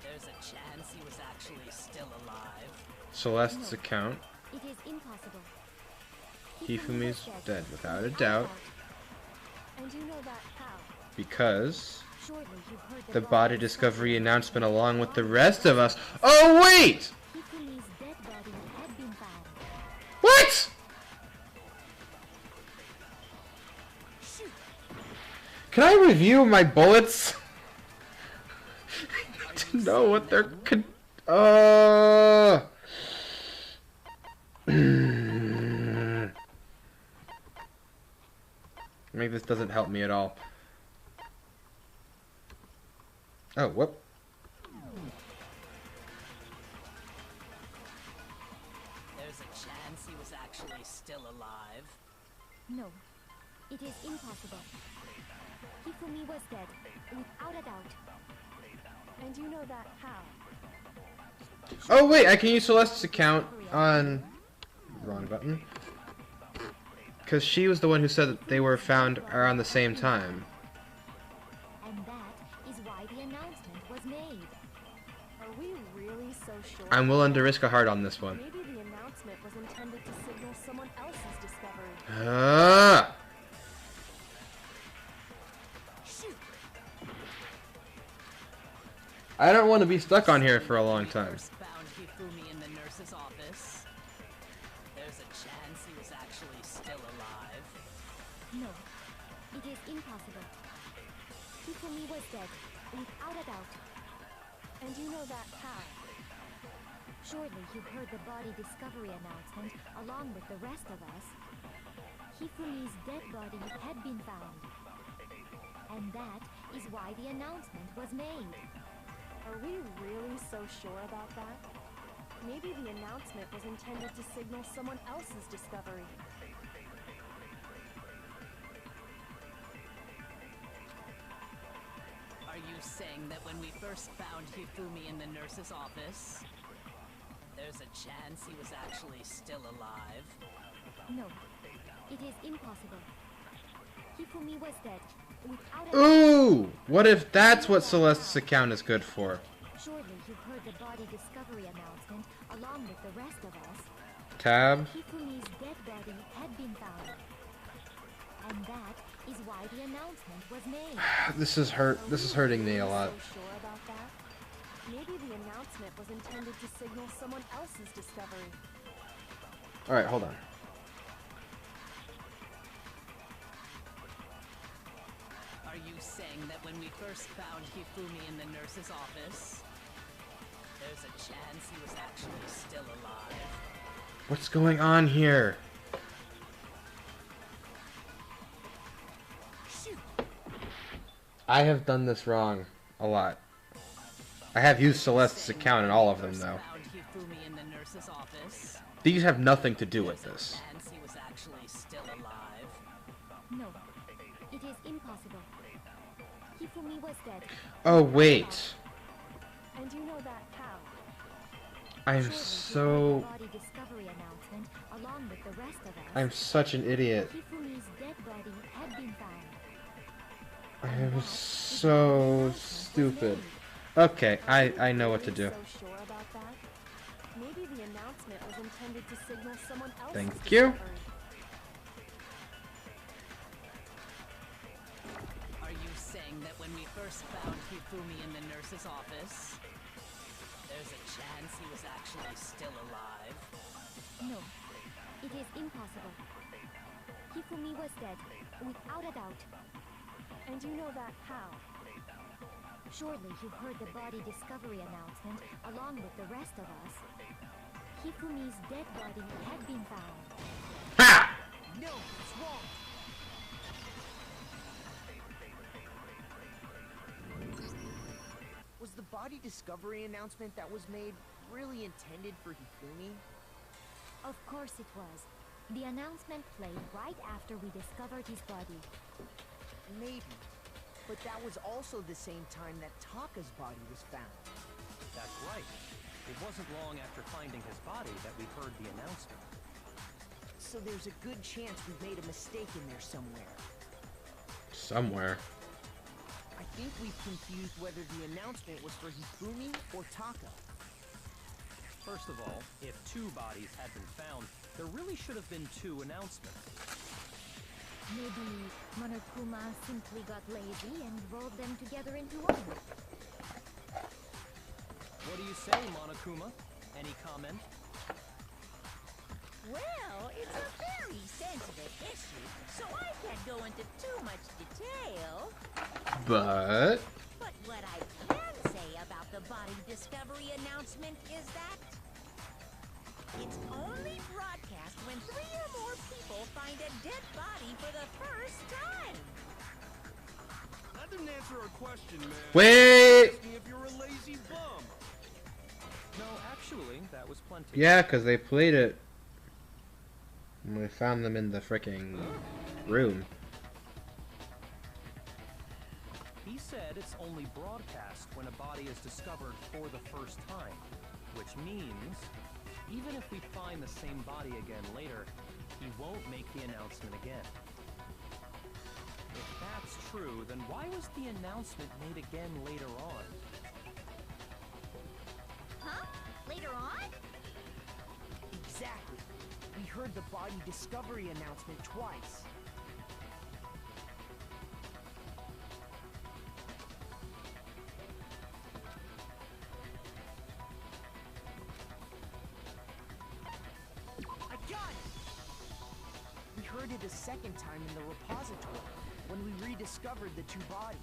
there's a chance he was actually still alive?
Celeste's account.
It is impossible.
Hifumi's
was
dead, without a doubt.
And you know that how?
Because
Surely you heard
the body discovery announcement along with the rest of us. Oh wait!
Hifumi's dead body had been found.
What?
Shoot!
Can I review my bullets? I need to know what they're Maybe this doesn't help me at all. Oh, whoop.
There's a chance he was actually still alive?
No, it is impossible. Hifumi was dead, without a doubt.
And you know that how?
Oh wait, I can use Celeste's account on... Wrong button. Because she was the one who said that they were found around the same time.
And that is why the announcement was made.
Are we really so sure?
I'm willing to risk a heart on this one.
Maybe the announcement was intended to signal someone else's discovery.
Ah!
Shoot!
I don't want to be stuck on here for a long time.
First found Hifumi in the nurse's office, there's a chance he was actually still alive?
No, it is impossible. Hifumi was dead, without a doubt.
And you know that how?
Surely you heard the body discovery announcement along with the rest of us. Hifumi's dead body had been found. And that is why the announcement was made.
Are we really so sure about that? Maybe the announcement was intended to signal someone else's discovery.
Are you saying that when we first found Hifumi in the nurse's office, there's a chance he was actually still alive?
No, it is impossible. Hifumi was dead, without a doubt.
Ooh! What if that's what Celeste's account is good for?
Surely you heard the body discovery announcement along with the rest of us.
Tab.
Hifumi's dead body had been was made.
This is hurting me a lot.
So sure about that? Maybe the announcement was intended to signal someone else's discovery.
All right, hold on.
Are you saying that when we first found Hifumi in the nurse's office, there's a chance he was actually still alive?
What's going on here? I have done this wrong a lot. I have used Celeste's account in all of them, though.
Found Hifumi in the nurse's office.
These have nothing to do with this.
Chance he was actually still alive.
No, it is impossible. Hifumi was dead.
Oh, wait.
And you know that how?
I'm
Surely
so...
the body discovery announcement, along with the rest of us.
I'm such an idiot.
Hifumi's dead body had been found.
I am so stupid. Okay, I know what to do.
So sure about that? Maybe the announcement was intended to signal someone else's
Thank you.
discovery.
Are you saying that when we first found Hifumi in the nurse's office, there's a chance he was actually still alive?
No, it is impossible. Hifumi was dead, without a doubt.
And you know that how?
Surely you heard the body discovery announcement, along with the rest of us. Hifumi's dead body had been found.
Ha!
No, it's wrong. Was the body discovery announcement that was made really intended for Hifumi?
Of course it was. The announcement played right after we discovered his body.
Maybe. But that was also the same time that Taka's body was found.
That's right. It wasn't long after finding his body that we heard the announcement.
So there's a good chance we've made a mistake in there somewhere.
Somewhere.
I think we've confused whether the announcement was for Hifumi or Taka.
First of all, if two bodies had been found, there really should have been two announcements.
Maybe Monokuma simply got lazy and rolled them together into one.
What do you say, Monokuma? Any comment?
Well, it's a very sensitive issue, so I can't go into too much detail.
But...
But what I can say about the body discovery announcement is that it's only broadcast when 3 or more people find a dead body for the first time.
That didn't answer our question, man.
Wait!
Asking if you're a lazy bum.
No, actually, that was plenty.
Yeah, because they played it when we found them in the fricking room.
He said it's only broadcast when a body is discovered for the first time, which means even if we find the same body again later, he won't make the announcement again. If that's true, then why was the announcement made again later on?
Huh? Later on?
Exactly. We heard the body discovery announcement twice. I got it! We heard it a second time in the repository, when we rediscovered the two bodies.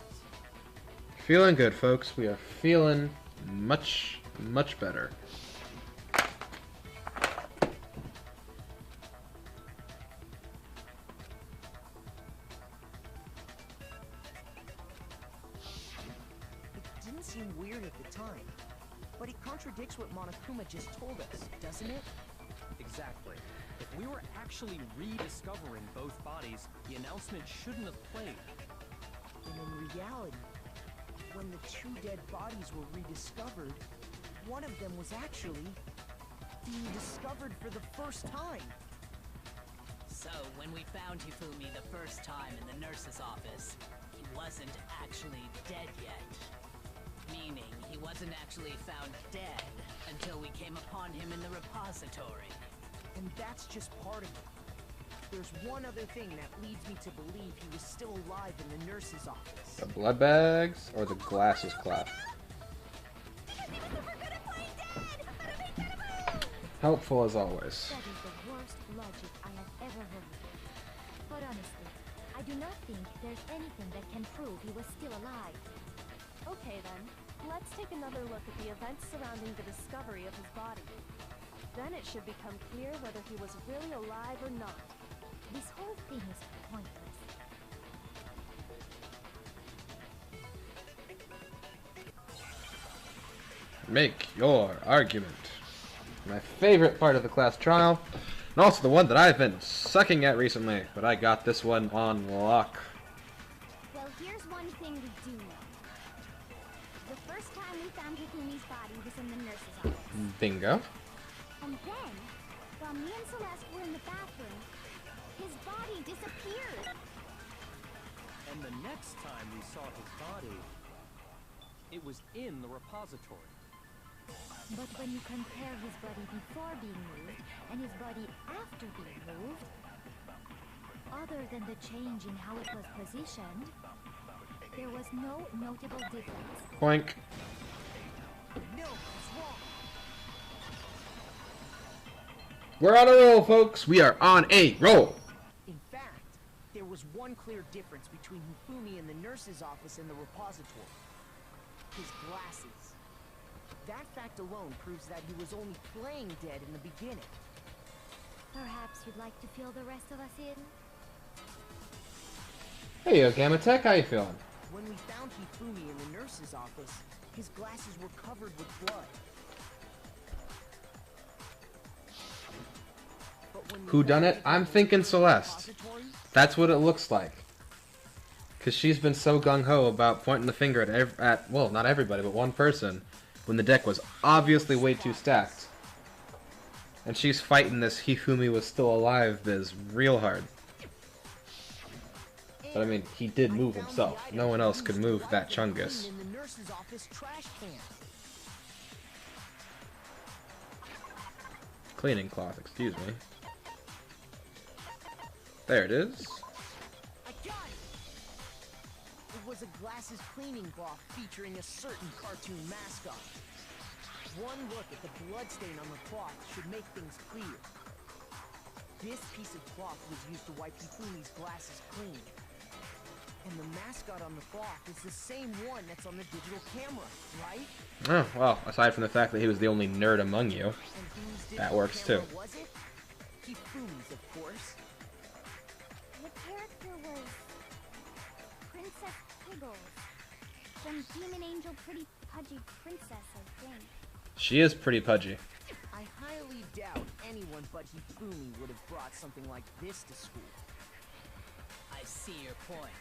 Feeling good, folks. We are feeling much, much better.
It didn't seem weird at the time, but it contradicts what Monokuma just told us, doesn't it?
Exactly. If we were actually rediscovering both bodies, the announcement shouldn't have played.
And in reality, when the two dead bodies were rediscovered, one of them was actually being discovered for the first time.
So, when we found Hifumi the first time in the nurse's office, he wasn't actually dead yet. Meaning, he wasn't actually found dead until we came upon him in the repository.
And that's just part of it. There's one other thing that leads me to believe he was still alive in the nurse's office.
The blood bags or the glasses cloth? Helpful as always.
That is the worst logic I have ever heard. But honestly, I do not think there's anything that can prove he was still alive.
Okay then, let's take another look at the events surrounding the discovery of his body. Then it should become clear whether he was really alive or not.
This whole thing is pointless.
Make your argument. My favorite part of the class trial, and also the one that I've been sucking at recently, but I got this one on lock.
Well, here's one thing we do know. The first time we found Hifumi's body was in the nurse's office.
Bingo.
And then, while me and Celeste were in the bathroom, his body disappeared.
And the next time we saw his body, it was in the repository.
But when you compare his body before being moved and his body after being moved, other than the change in how it was positioned, there was no notable difference.
Boink.
No, it's wrong.
We're on a roll, folks. We are on a roll.
In fact, there was one clear difference between Hifumi in the nurse's office and the repository. His glasses. That fact alone proves that he was only playing dead in the beginning.
Perhaps you'd like to fill the rest of us in?
Hey, yo, Gamma Tech, how you feeling?
When we found Hifumi in the nurse's office, his glasses were covered with blood. But when we
Who done
found
it? I'm
Hifumi
thinking
in the
Celeste.
repository,
That's what it looks like. Because she's been so gung-ho about pointing the finger at, well, not everybody, but one person, when the deck was obviously way too stacked. And she's fighting this Hifumi was still alive biz real hard. But I mean, he did move himself. No one else could move that Chungus.
in the nurse's office trash can.
Cleaning cloth, excuse me. There it is.
I got it! It was a glasses cleaning cloth featuring a certain cartoon mascot. One look at the bloodstain on the cloth should make things clear. This piece of cloth was used to wipe Hifumi's glasses clean. And the mascot on the cloth is the same one that's on the digital camera, right?
Oh, well, aside from the fact that he was the only nerd among you,
And whose digital
that works
camera
too.
was it? Hifumi's, of course.
The character was Princess Piggles from Demon Angel Pretty Pudgy Princess, I think.
She is pretty pudgy.
I highly doubt anyone but Hifumi would have brought something like this to school.
I see your point.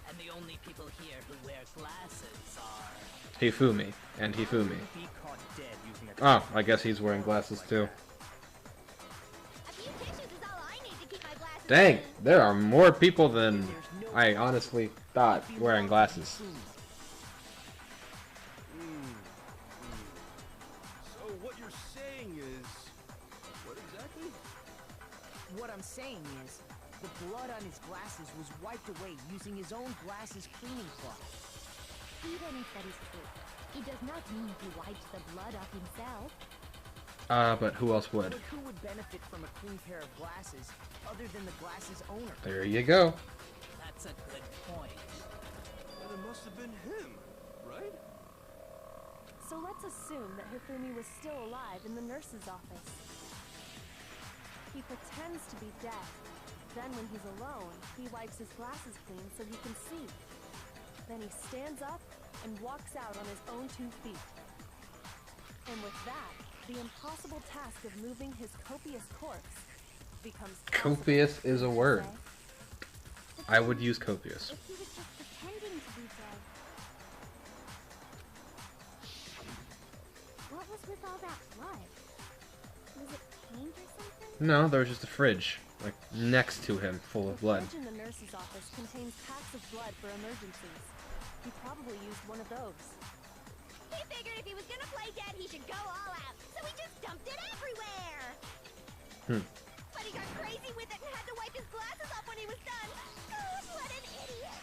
And the only people here who wear glasses are...
Hifumi and Hifumi.
Be caught dead using a
Oh, I guess he's wearing glasses too.
A few tissues is all I need to keep my glasses
Dang,
in.
there are more people than I honestly thought wearing glasses.
So what you're saying is... what exactly?
What I'm saying is, the blood on his glasses was wiped away using his own glasses cleaning cloth.
Even if that is true, it does not mean he wiped the blood off himself.
But who else would?
But who would benefit from a clean pair of glasses other than the glasses owner?
There you go.
That's a good point.
And it must have been him, right?
So let's assume that Hifumi was still alive in the nurse's office. He pretends to be dead. Then when he's alone, he wipes his glasses clean so he can see. Then he stands up and walks out on his own 2 feet. And with that, the impossible task of moving his copious corpse becomes possible.
Copious is a word.
But
I would use copious.
if he was just pretending to be dead, what was with all that blood? Was it paint or something?
No, there was just a fridge, like, next to him, full of
The
blood.
fridge in the nurse's office contains packs of blood for emergencies. He probably used one of those.
He figured if he was gonna play dead, he should go all out, so he just dumped it everywhere!
Hmm.
But he got crazy with it and had to wipe his glasses off when he was done. Gosh, what an idiot!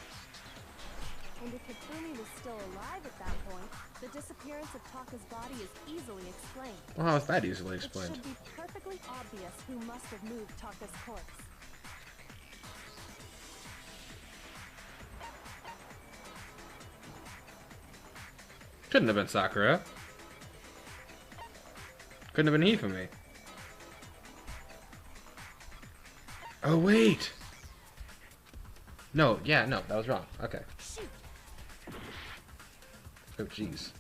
And if Hifumi was still alive at that point, the disappearance of Taka's body is easily explained.
Well, how is that easily explained?
It should be perfectly obvious who must have moved Taka's corpse.
Couldn't have been Sakura. Couldn't have been Hifumi. Oh, wait! No, yeah, no, that was wrong. Okay. Oh, jeez.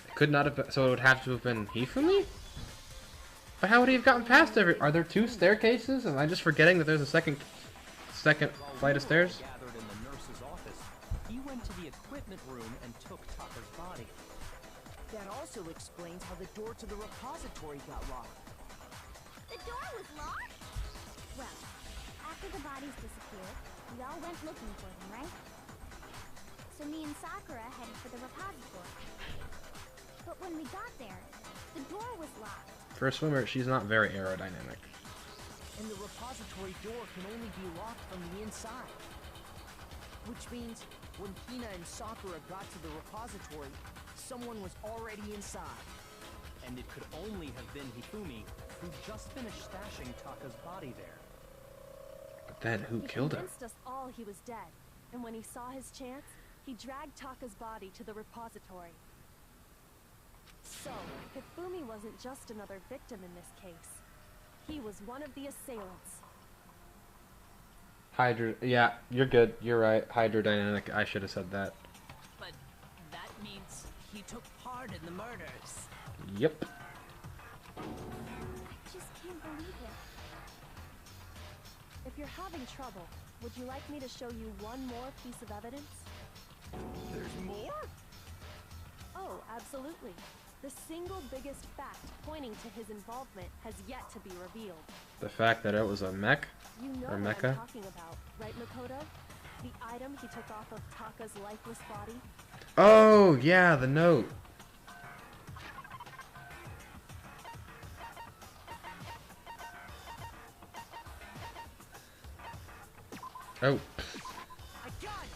It could not have been, so it would have to have been Hifumi? But how would he have gotten past every... Are there two staircases? Am I just forgetting that there's a second flight of stairs?
Gathered in the nurse's office, he went to the equipment room and took Taka's body.
That also explains how the door to the repository got locked.
The door was locked?
Well, after the bodies disappeared, we all went looking for them, right? So me and Sakura headed for the repository. But when we got there, the door was locked.
For a swimmer, she's not very aerodynamic.
And the repository door can only be locked from the inside. Which means, when Hina and Sakura got to the repository, someone was already inside.
And it could only have been Hifumi, who just finished stashing Taka's body there.
But then, who
He
killed him?
convinced us all he was dead, and when he saw his chance, he dragged Taka's body to the repository. So, Hifumi wasn't just another victim in this case. He was one of the assailants.
Yeah, you're good. You're right. Hydrodynamic. I should have said that.
But that means he took part in the murders.
Yep.
I just can't believe it.
If you're having trouble, would you like me to show you one more piece of evidence?
There's more?
Oh, absolutely. The single biggest fact pointing to his involvement has yet to be revealed.
The fact that it was a mech?
You know
Or
what
mecha?
I'm talking about, right, Makoto? The item he took off of Taka's lifeless body?
Oh, yeah, the note. Oh.
I got it!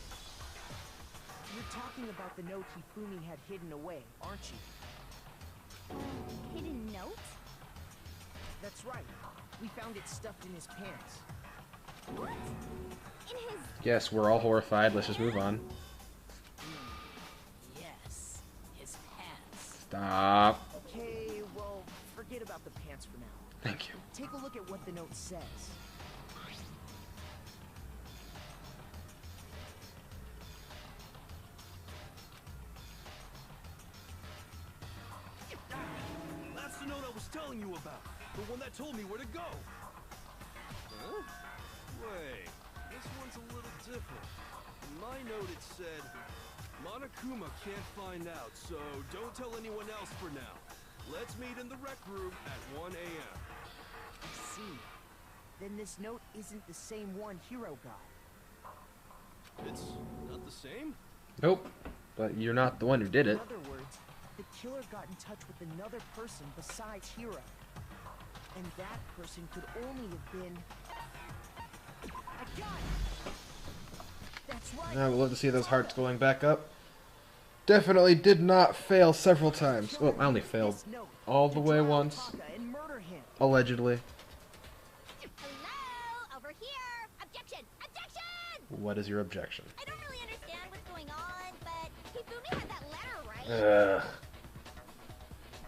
You're talking about the note Hifumi had hidden away, aren't you?
Hidden note?
That's right. We found it stuffed in his pants.
What? In his...
Yes, we're all horrified. Let's just move on.
Yes, his pants.
Stop.
Okay, well, forget about the pants for now.
Thank you.
Take a look at what the note says.
That's the note I was telling you about. The one that told me where to go. Huh? Wait, this one's a little different. In my note it said, Monokuma can't find out, so don't tell anyone else for now. Let's meet in the rec room at 1 a.m.
I see. Then this note isn't the same one Hiro got.
It's not the same?
Nope. But you're not the one who did
In
it.
other words, the killer got in touch with another person besides Hiro. And that person could only have been... I got it! That's right!
I would love to see those hearts going back up. Definitely did not fail several times. Well, I only failed
This note
all the
to
way
trial
once.
Taka and murder him.
Allegedly.
Hello? Over here! Objection! Objection!
What is your objection?
I don't really understand what's going on, but Hifumi had that letter, right?
Ugh.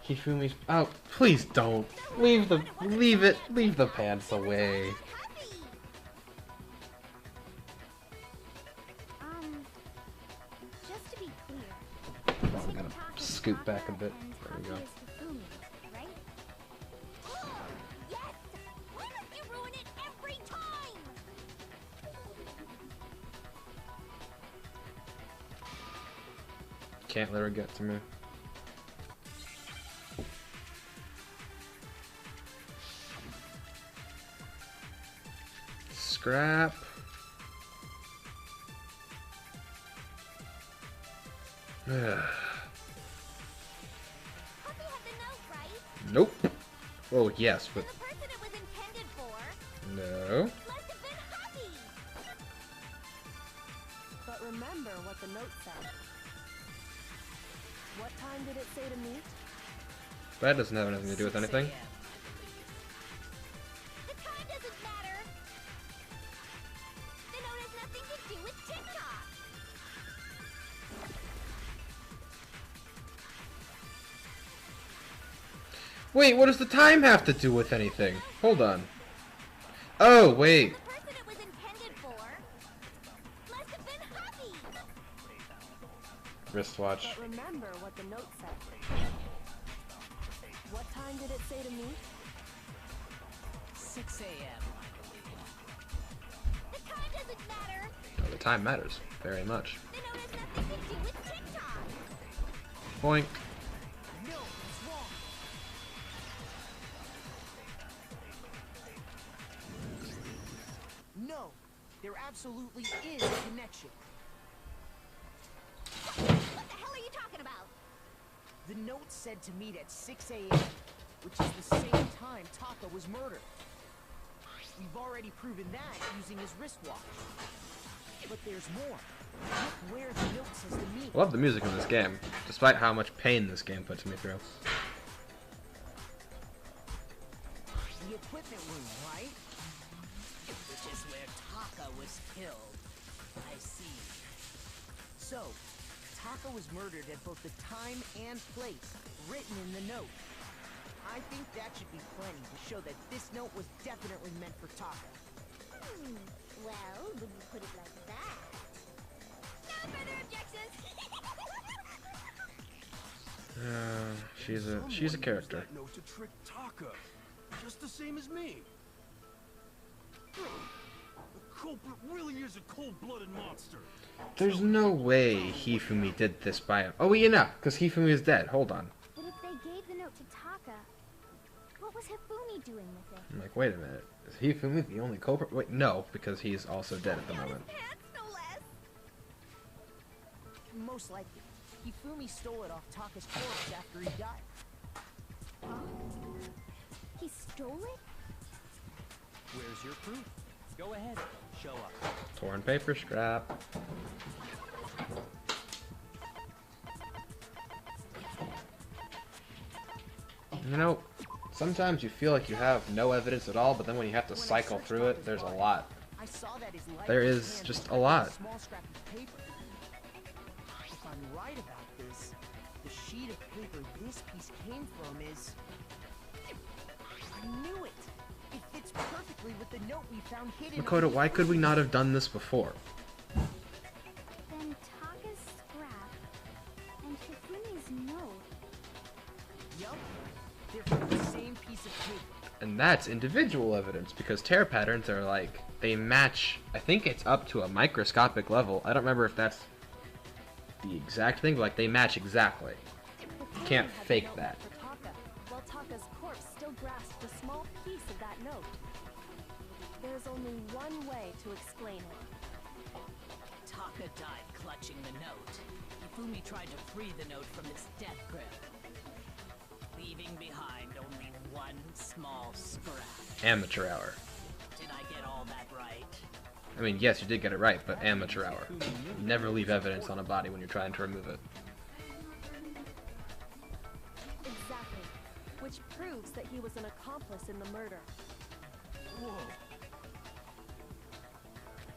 Hifumi's... Oh, please don't. Leave the pants away.
Just to be clear,
I'm gonna scoot back a bit. There we go.
Right?
Yes! Why must you ruin it every time?
Can't let her get to me. Scrap.
Puppy had the note, right?
Nope. Oh, yes, but
And the person it was intended
No.
Must have been Hobby.
But remember what the note said. What time did it say to meet?
That doesn't have anything to do with
6
anything.
a.m.,
The time doesn't matter. The note has nothing to do with TikTok.
Wait, what does the time have to do with anything? Hold on. Oh, wait.
The person it was intended for must have been Hobby.
Wristwatch.
But remember what the note said. What time did it say to meet?
6 a.m., I believe.
The time doesn't matter.
Oh, the time matters very much.
The note has nothing to do with TikTok.
Boink.
No, it's wrong. No, there absolutely is a connection.
What the hell are you talking about?
The note said to meet at 6 a.m., which is the same time Taka was murdered. We've already proven that using his wristwatch. But there's more. Look where the note says to meet.
I love the music in this game, despite how much pain this game puts me through.
The equipment room, right?
Which is where Taka was killed. I see.
So, Taka was murdered at both the time and place written in the note. I think that should be plenty to show that this note was definitely meant for Taka.
Well, when you put it like that. No further objections.
She's a
Someone used
character.
that note to trick Taka, just the same as me. The culprit really is a cold-blooded monster.
There's no way Hifumi did this by him. Oh, you know, because Hifumi is dead. Hold on.
But if they gave the note to Taka, what was Hifumi doing with it?
I'm like, wait a minute. Is Hifumi the only culprit? Wait, no, because he's also dead at the moment.
Pants, no less.
Most likely, Hifumi stole it off Taka's corpse after he died.
He stole it?
Where's your proof? Go ahead, show up.
Torn paper scrap. You know, sometimes you feel like you have no evidence at all, but then when you have to cycle through it, there's a lot.
I saw that his life
There
was
is
handled
just a
on
lot.
small scrap of paper. If I'm right about this, the sheet of paper this piece came from is... I knew it! It fits perfectly with the note we found hidden...
Makoto, why could we not have done this before?
Then Taka's scrap and Hifumi's note.
Yup. They're from the same piece of paper.
And that's individual evidence, because tear patterns are like, they match, I think it's up to a microscopic level. I don't remember if that's the exact thing, but like, they match exactly.
The
Can't
had the
fake
note
that.
For Taka, while Taka's corpse still grasped a small piece of that note. There's only one way to explain it.
Taka died clutching the note. Hifumi tried to free the note from its death grip, leaving behind only one small scrap.
Amateur hour.
Did I get all that right?
I mean, yes, you did get it right, but amateur hour. You never leave evidence on a body when you're trying to remove it.
Exactly. Which proves that he was an accomplice in the murder.
Whoa.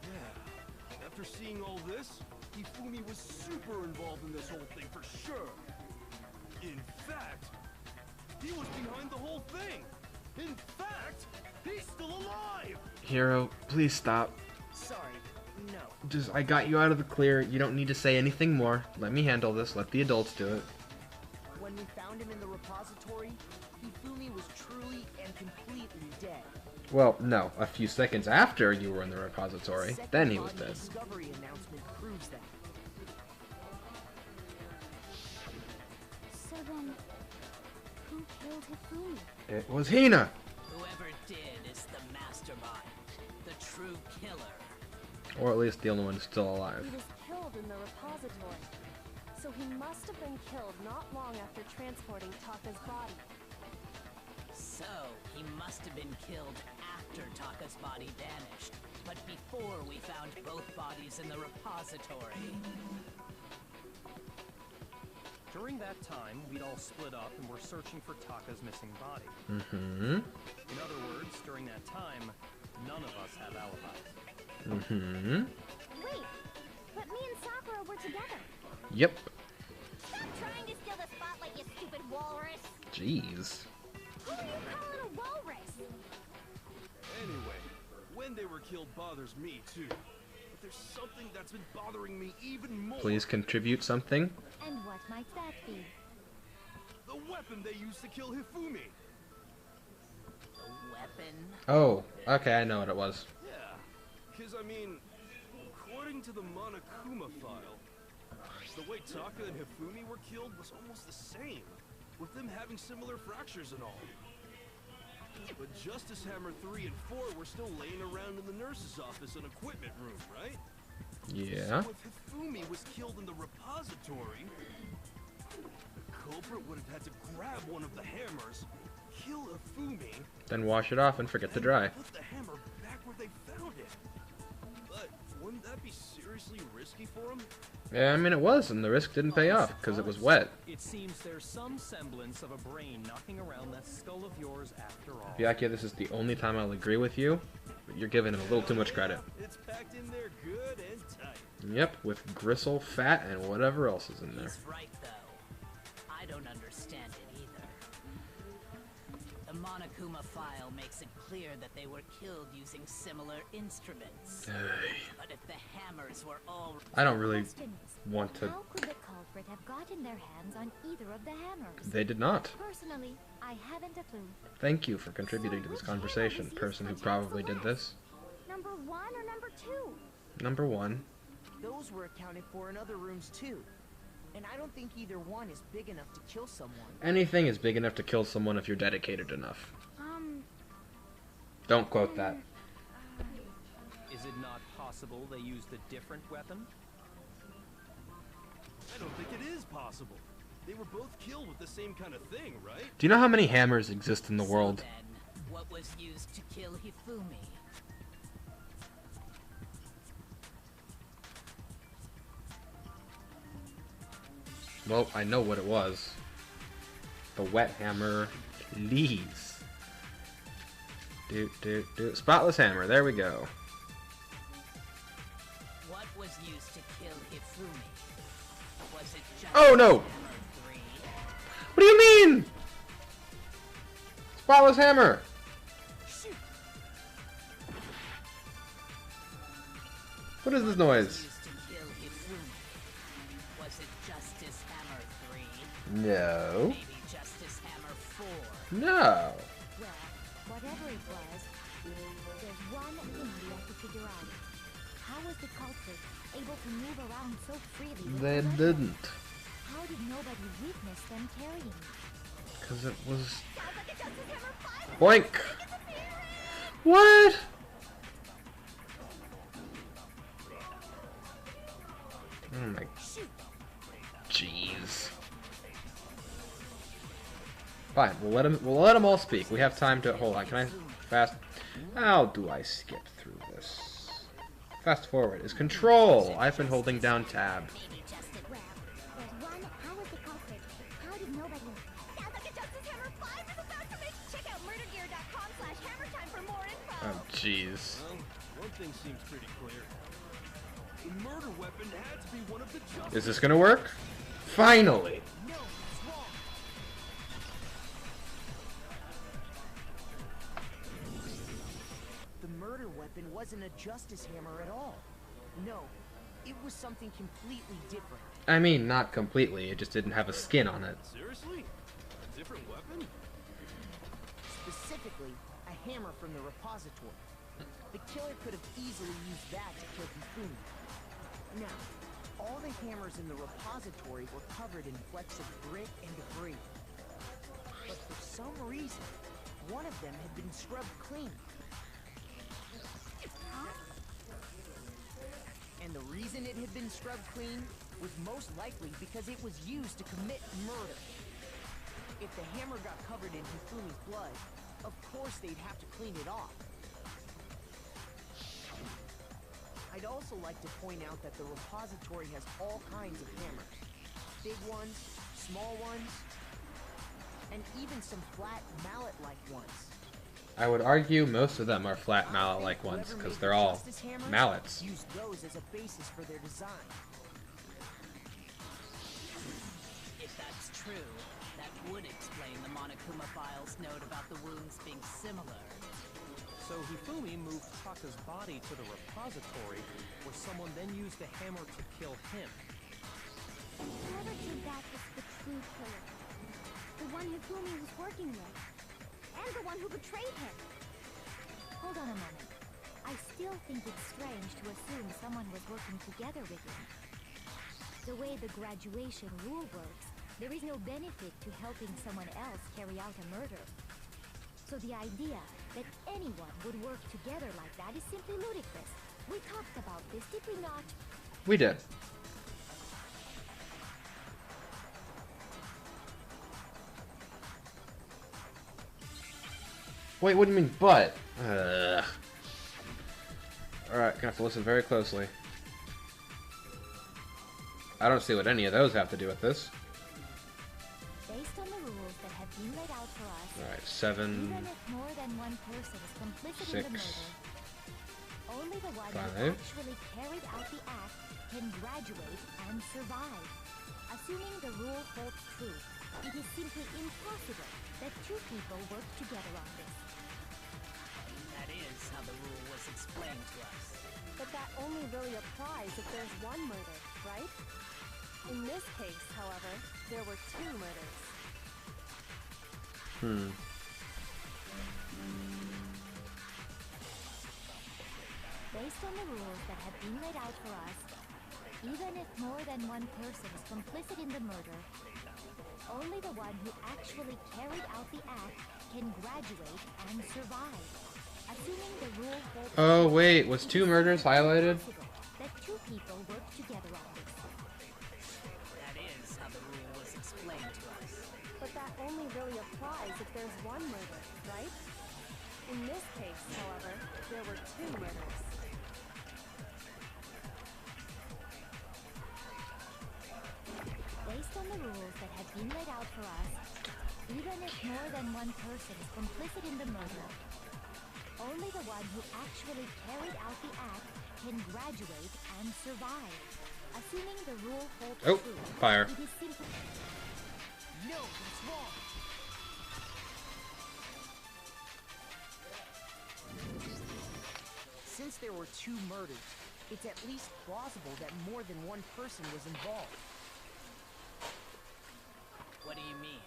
Yeah. After seeing all this, Hifumi was super involved in this whole thing for sure. In fact, he was behind the whole thing. In fact, he's still alive.
Hero, please stop.
Sorry, no.
Just, I got you out of the clear. You don't need to say anything more. Let me handle this. Let the adults do it.
When we found him in the repository, Hifumi was truly and completely dead.
Well, no. A few seconds after you were in the repository, then he was dead.
The discovery announcement proves that.
So then, who killed Hifumi?
It was Hina!
Whoever did is the mastermind, the true killer.
Or at least the only one still alive.
He was killed in the repository. So he must have been killed not long after transporting Taka's body.
So, he must have been killed after Taka's body vanished, but before we found both bodies in the repository.
During that time, we'd all split up and were searching for Taka's missing body.
Mm-hmm.
In other words, during that time, none of us have alibis.
Mm-hmm.
Wait, but me and Sakura were together.
Yep.
Stop trying to steal the spotlight, you stupid walrus.
Jeez.
Who are you calling a walrus?
Anyway, when they were killed bothers me too. But there's something that's been bothering me even more.
Please contribute something.
And what might that be?
The weapon they used to kill Hifumi.
The weapon?
Oh, okay, I know what it was.
Yeah, because I mean, according to the Monokuma file, the way Taka and Hifumi were killed was almost the same, with them having similar fractures and all. But Justice Hammer 3 and 4 were still laying around in the nurse's office and equipment room, right?
Yeah.
So if Hifumi was killed in the repository, the culprit would have had to grab one of the hammers, kill Hifumi,
Then wash it off and forget to dry.
put the hammer back where they found it. But wouldn't that be seriously risky for him?
Yeah, I mean it was, and the risk didn't pay off because it was wet.
It seems there's some semblance of a brain knocking around that skull of yours after all.
Byakuya, this is the only time I'll agree with you, but you're giving him a little too much credit.
It's packed in there good and tight.
Yep, with gristle, fat, and whatever else is in there.
He's right, though. I don't understand it either. The Monokuma file makes it clear that they were killed using similar instruments. But if the hammers were all...
I don't really
Question is,
want to...
how could the culprit have gotten their hands on either of the hammers?
They did not.
Personally, I haven't a clue.
Thank you for contributing to this conversation, person who probably did this.
Number 1 or number 2?
Number 1.
Those were accounted for in other rooms too. And I don't think either one is big enough to kill someone.
Anything is big enough to kill someone if you're dedicated enough. Don't quote that.
Is it not possible they used a different weapon?
I don't think it is possible. They were both killed with the same kind of thing, right?
Do you know how many hammers exist in the
So
world?
then, what was used to kill Hifumi?
Well, I know what it was. The wet hammer, please. Spotless hammer, there we go.
What was used to kill Hifumi? Was it just
Oh, no!
Hammer 3?
What do you mean? Spotless hammer! What is this noise?
Used to kill Hifumi? Was it Justice Hammer 3?
No.
Maybe Justice Hammer 4?
No.
Well, whatever it was, there's one thing we have to figure out. How was the culprit able to move around so freely? with
They
the weapon?
didn't.
How did nobody witness them carrying it?
Because it was...
Sounds like a Justice Hammer 5.
Boink! What? Oh my... Jeez. Fine, we'll let them all speak. We have time to... Hold on, can I fast... How do I skip through this? Fast forward is control. I've been holding down tab.
Maybe Justice. Well, there's one. How was the culprit? How did nobody... Sounds like a Justice Hammer 5 is about to make... Check out murdergear.com/hammertime for more info.
Oh, jeez.
Well, one thing seems pretty clear. The murder weapon had to be one of the Justice.
Is this gonna work? Finally!
No, it's wrong. The murder weapon wasn't a Justice Hammer at all. No, it was something completely different.
I mean, not completely. It just didn't have a skin on it.
Seriously? A different weapon?
Specifically, a hammer from the repository. The killer could have easily used that to kill Hifumi. Now, all the hammers in the repository were covered in flecks of grit and debris. But for some reason, one of them had been scrubbed clean. And the reason it had been scrubbed clean was most likely because it was used to commit murder. If the hammer got covered in Hifumi's blood, of course they'd have to clean it off. I'd also like to point out that the repository has all kinds of hammers. Big ones, small ones, and even some flat mallet-like ones.
I would argue most of them are flat mallet-like ones, because they're all mallets.
Use those as a basis for their design.
If that's true, that would explain the Monokuma file's note about the wounds being similar.
So Hifumi moved Taka's body to the repository, where someone then used a hammer to kill him.
Whoever did that was the true killer. The one Hifumi was working with. And the one who betrayed him.
Hold on a moment. I still think it's strange to assume someone was working together with him. The way the graduation rule works, there is no benefit to helping someone else carry out a murder. So the idea that anyone would work together like that is simply ludicrous. We talked about this, did we not?
We did. Wait, what do you mean, but? Alright, gonna have to listen very closely. I don't see what any of those have to do with this.
Based on the rules that have been laid out for us,
Alright, 7,
even if more than one person is complicit in the
6,
murder, only the one
5.
who actually carried out the act can graduate and survive. Assuming the rule holds true, it is simply impossible that two people work together on this.
That is how the rule was explained to us.
But that only really applies if there's one murder, right? In this case, however, there were two murders.
Based on the rules that have been laid out for us, even if more than one person is complicit in the murder, only the one who actually carried out the act can graduate and survive. Assuming the rule holds
Oh, wait, was 2 murders highlighted?
that two people work together on this.
That is how the rule was explained to us.
But that only really applies if there's one murder, right? In this case, however, there were two murders.
Based on the rules that have been laid out for us, even if more than one person is complicit in the murder, only the one who actually carried out the act can graduate and survive. Assuming the rule holds
Oh,
true,
fire.
it is simply...
No, that's wrong. Since there were two murders, it's at least plausible that more than one person was involved.
What do you mean?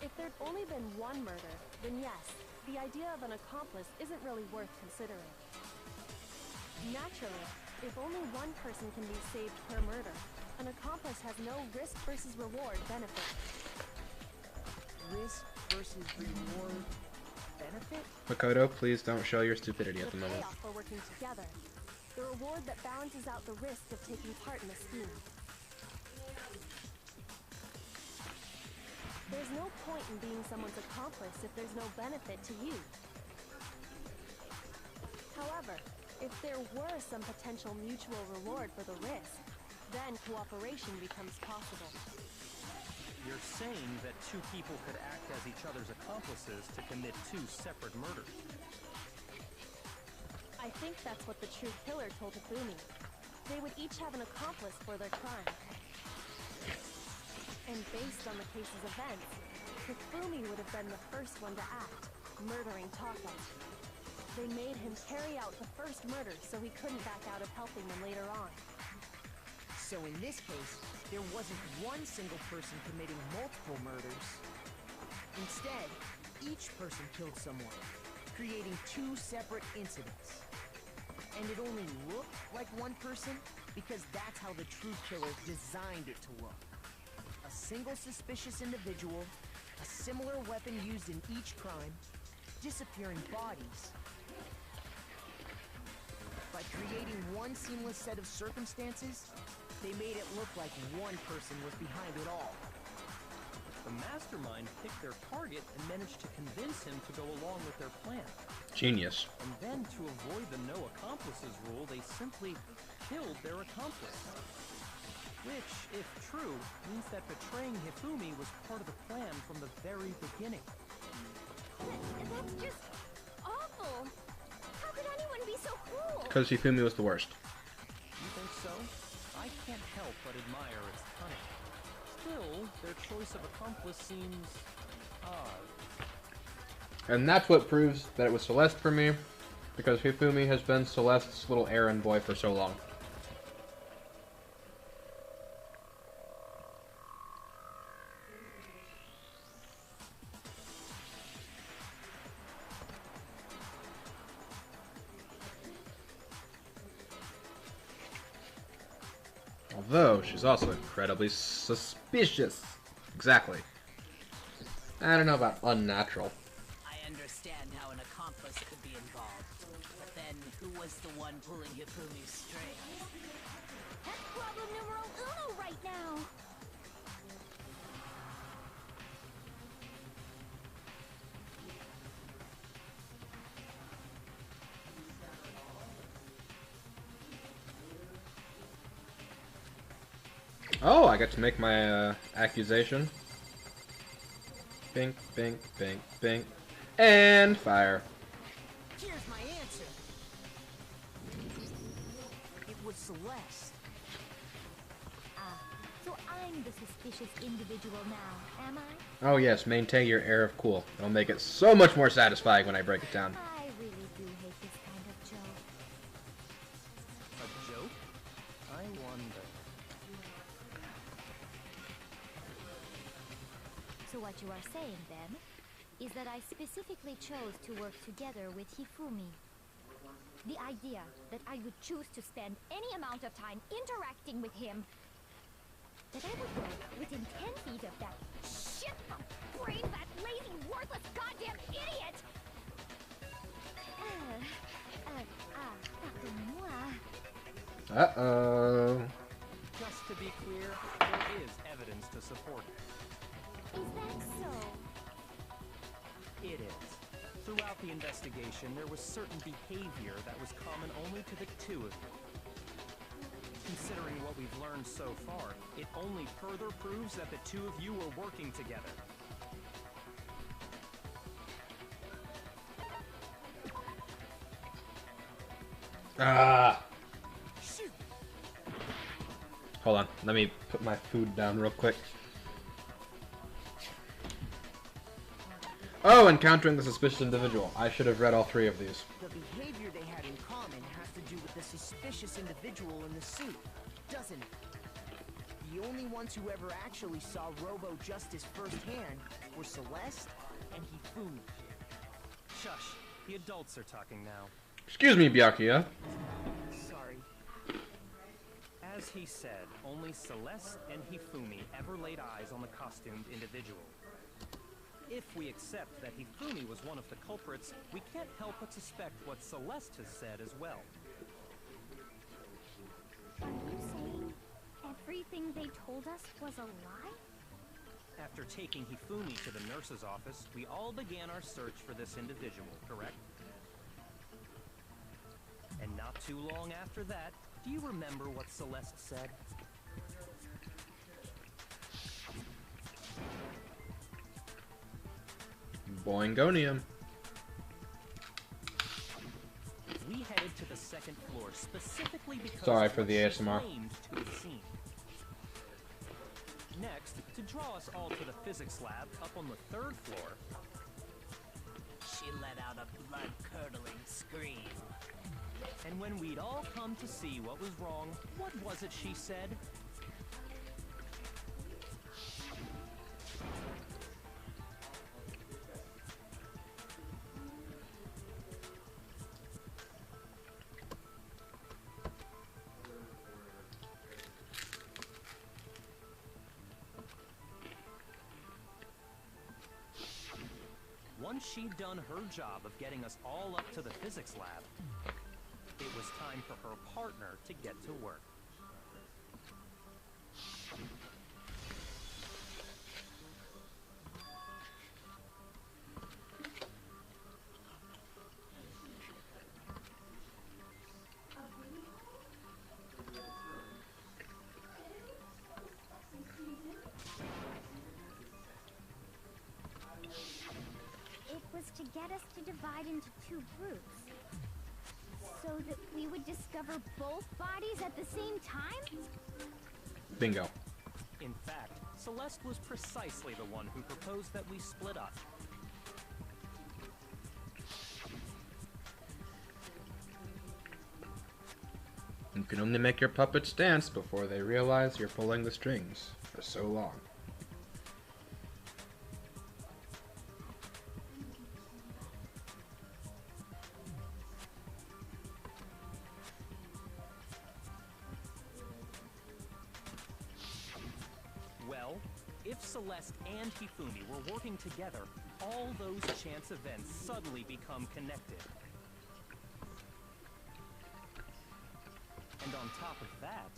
If there'd only been one murder, then yes, the idea of an accomplice isn't really worth considering. Naturally, if only one person can be saved per murder, an accomplice has no risk versus reward benefit.
Risk versus reward benefit?
Makoto, please don't show your stupidity at the
The
moment.
payoff for working together. The reward that balances out the risk of taking part in a scheme. There's no point in being someone's accomplice if there's no benefit to you. However, if there were some potential mutual reward for the risk, then cooperation becomes possible.
You're saying that two people could act as each other's accomplices to commit two separate murders.
I think that's what the true killer told Hifumi. They would each have an accomplice for their crime. And based on the case's events, Hifumi would have been the first one to act, murdering Taka. They made him carry out the first murder so he couldn't back out of helping them later on.
So in this case, there wasn't one single person committing multiple murders. Instead, each person killed someone, creating two separate incidents. And it only looked like one person because that's how the true killer designed it to look. A single suspicious individual, a similar weapon used in each crime, disappearing bodies. By creating one seamless set of circumstances, they made it look like one person was behind it all.
The mastermind picked their target and managed to convince him to go along with their plan.
Genius.
And then, to avoid the no accomplices rule, they simply killed their accomplice. Which, if true, means that betraying Hifumi was part of the plan from the very beginning.
That's just awful. How could anyone be so cruel?
Because Hifumi was the worst.
You think so? I can't help but admire its cunning. Still, their choice of accomplice seems odd.
And that's what proves that it was Celeste for me, because Hifumi has been Celeste's little errand boy for so long. Although, she's also incredibly suspicious. Exactly. I don't know about unnatural.
I understand how an accomplice could be involved. But then, who was the one pulling Hifumi's strings?
That's problem numero uno right now.
Oh, I get to make my accusation. Bink, bink, bink, bink. And fire.
Here's my answer. It was Celeste.
Ah, so I'm the suspicious individual now, am I?
Oh yes, maintain your air of cool. It'll make it so much more satisfying when I break it down.
I really do hate this kind of joke.
A joke? I wonder.
So what you are saying, then, is that I specifically chose to work together with Hifumi. The idea that I would choose to spend any amount of time interacting with him, that I would go within 10 feet of that shit-brain-fat, lazy, worthless, goddamn idiot! Pardonnez-moi.
Uh-oh.
Just to be clear, there is evidence to support it.
Is that so?
It is. Throughout the investigation, there was certain behavior that was common only to the two of you. Considering what we've learned so far, it only further proves that the two of you were working together.
Ah. Hold on, let me put my food down real quick. Oh, encountering the suspicious individual. I should have read all three of these.
The behavior they had in common has to do with the suspicious individual in the suit, doesn't it? The only ones who ever actually saw Robo Justice firsthand were Celeste and Hifumi.
Shush. The adults are talking now.
Excuse me, Byakuya.
Sorry.
As he said, only Celeste and Hifumi ever laid eyes on the costumed individual. If we accept that Hifumi was one of the culprits, we can't help but suspect what Celeste has said as well.
Are you saying everything they told us was a lie?
After taking Hifumi to the nurse's office, we all began our search for this individual, correct? And not too long after that, do you remember what Celeste said?
Boingonium.
We headed to the second floor specifically because
Sorry for
of
the
what she
ASMR.
claimed to have seen. Next, to draw us all to the physics lab up on the third floor,
She let out a blood-curdling scream.
and when we'd all come to see what was wrong, what was it she said? Once she'd done her job of getting us all up to the physics lab, it was time for her partner to get to work.
divide into two groups? So that we would discover both bodies at the same time?
Bingo.
In fact, Celeste was precisely the one who proposed that we split up.
You can only make your puppets dance before they realize you're pulling the strings for so long.
Well, if Celeste and Hifumi were working together, all those chance events suddenly become connected. And on top of that,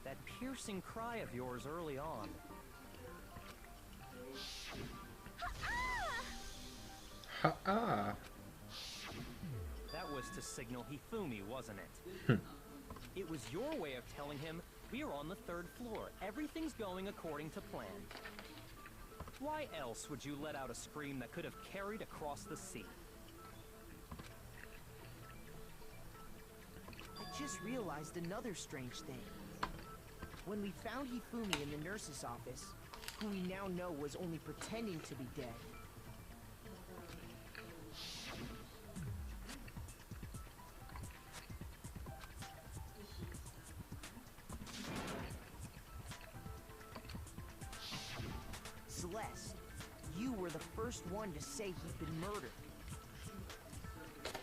that piercing cry of yours early on.
Ha-ah!
That was to signal Hifumi, wasn't it? It was your way of telling him, we're on the 3rd floor. Everything's going according to plan. Why else would you let out a scream that could have carried across the sea?
I just realized another strange thing. When we found Hifumi in the nurse's office, who we now know was only pretending to be dead, Celeste, you were the first one to say he'd been murdered.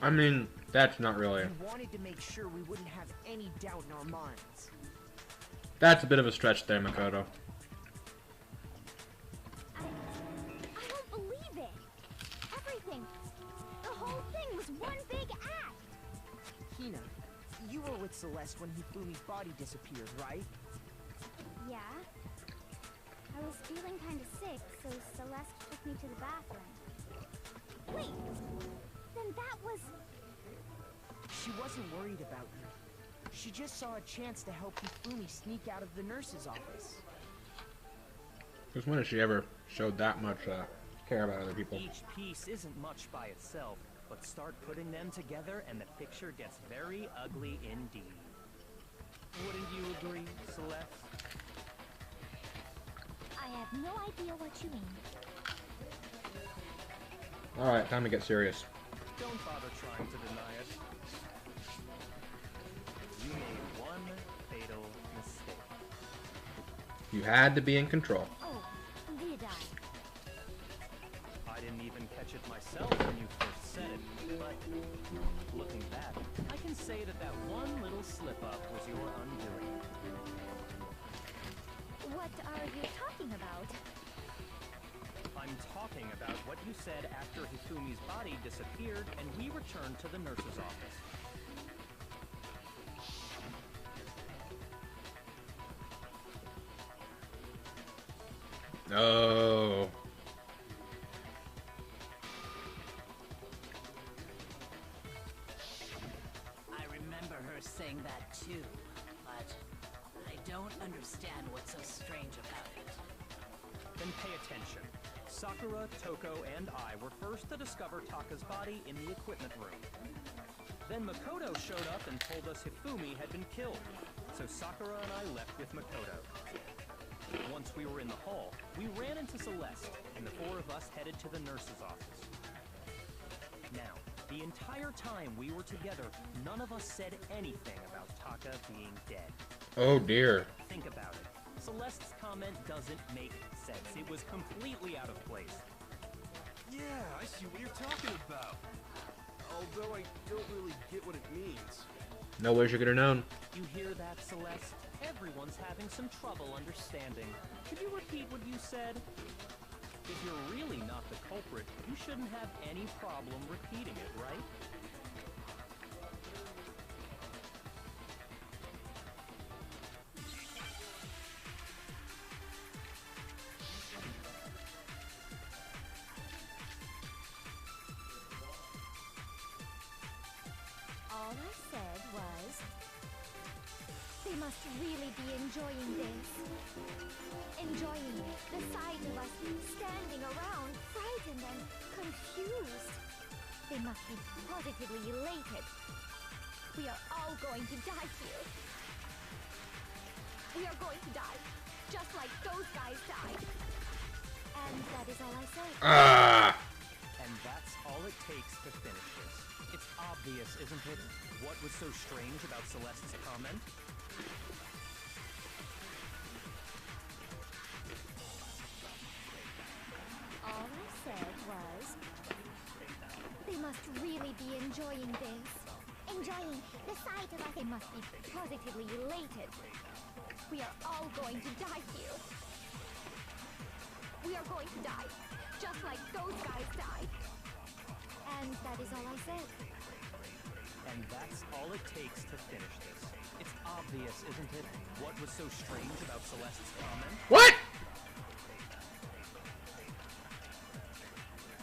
I mean, that's not really.
We wanted to make sure we wouldn't have any doubt in our minds.
That's a bit of a stretch there, Makoto.
I don't believe it. Everything, the whole thing was one big act.
Hina, you were with Celeste when Hifumi's body disappeared, right?
Yeah. I was feeling kind of sick, so Celeste took me to the bathroom. Wait! Then that was...
She wasn't worried about you. She just saw a chance to help Hifumi sneak out of the nurse's office.
Because when has she ever showed that much care about other people?
Each piece isn't much by itself, but start putting them together and the picture gets very ugly indeed. Wouldn't you agree, Celeste?
I have no idea what you mean.
Alright, time to get serious.
Don't bother trying to deny it. You made one fatal mistake.
You had to be in control.
Oh, did I?
I didn't even catch it myself when you first said it, but looking back, I can say that that one little slip-up was your undoing.
What are you talking about?
I'm talking about what you said after Hifumi's body disappeared and we returned to the nurse's office.
Oh.
I remember her saying that too, but I don't understand what's so strange about it.
Then pay attention. Sakura, Toko, and I were first to discover Taka's body in the equipment room. Then Makoto showed up and told us Hifumi had been killed, so Sakura and I left with Makoto. Once we were in the hall, we ran into Celeste, and the 4 of us headed to the nurse's office. Now, the entire time we were together, none of us said anything about Taka being dead.
Oh dear.
Think about it. Celeste's comment doesn't make sense. It was completely out of place.
Yeah, I see what you're talking about. Although I don't really get what it means.
No way she could have known.
You hear that, Celeste? Everyone's having some trouble understanding. Could you repeat what you said? If you're really not the culprit, you shouldn't have any problem repeating it, right?
All I said was... They must really be enjoying this. Enjoying the sight of us standing around, frightened and confused.
They must be positively elated. We are all going to die here. We are going to die, just like those guys died. And that is all I say.
Ah!
And that's all it takes to finish this. It's obvious, isn't it? What was so strange about Celeste's comment?
All I said was, they must really be enjoying this. Enjoying the sight of us. They must be positively elated. We are all going to die here. We are going to die, just like those guys died. And that is all I said.
And that's all it takes to finish this. It's obvious, isn't it? What was so strange about Celeste's comment?
What?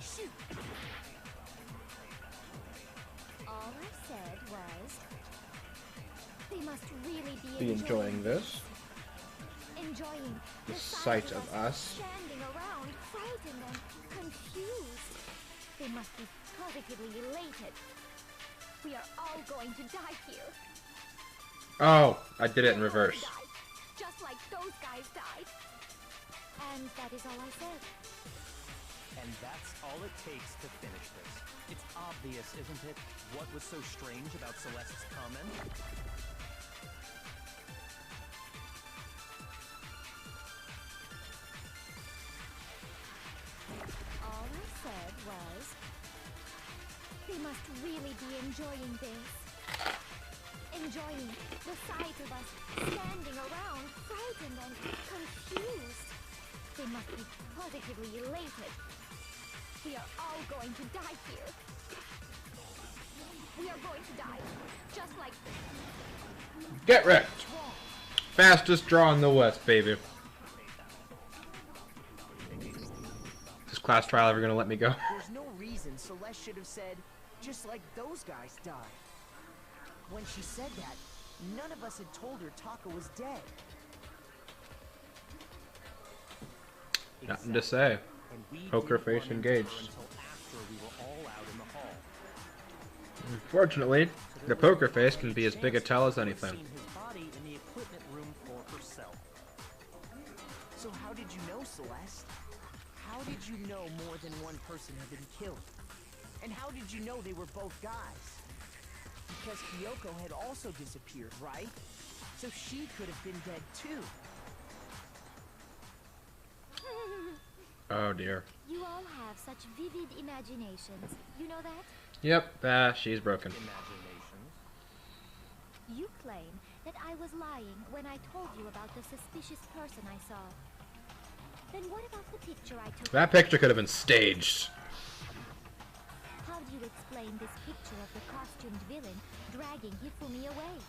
Shoot! All I said was, they must really
Be enjoying this.
Enjoying
The sight of us.
standing around, frightened and confused. They must be positively elated. We are all going to die here.
Oh, I did it in reverse.
Just like those guys died. And that is all I said.
And that's all it takes to finish this. It's obvious, isn't it? What was so strange about Celeste's comment?
All I said was, they must really be enjoying this. Enjoying the sight of us standing around, frightened and confused. They must be positively elated. We are all going to die here. We are going to die, just like...
Get wrecked. Fastest draw in the West, baby. Is this class trial ever gonna let me go?
There's no reason Celeste should have said, just like those guys died. When she said that, none of us had told her Taka was dead.
Nothing to say.
And we
Poker
didn't
face
run into
engaged.
her until after we were all out in the hall.
Unfortunately, the poker face can be as big a tell as anything.
Seen his body in the equipment room for herself.
So how did you know, Celeste? How did you know more than one person had been killed? And how did you know they were both guys? Because Kyoko had also disappeared, right? So she could have been dead too.
Oh dear.
You all have such vivid imaginations. You know that?
Yep, she's broken.
Imaginations.
You claim that I was lying when I told you about the suspicious person I saw. Then what about the picture I took?
That picture could have been staged.
How do you explain this picture of the costumed villain dragging Hifumi away?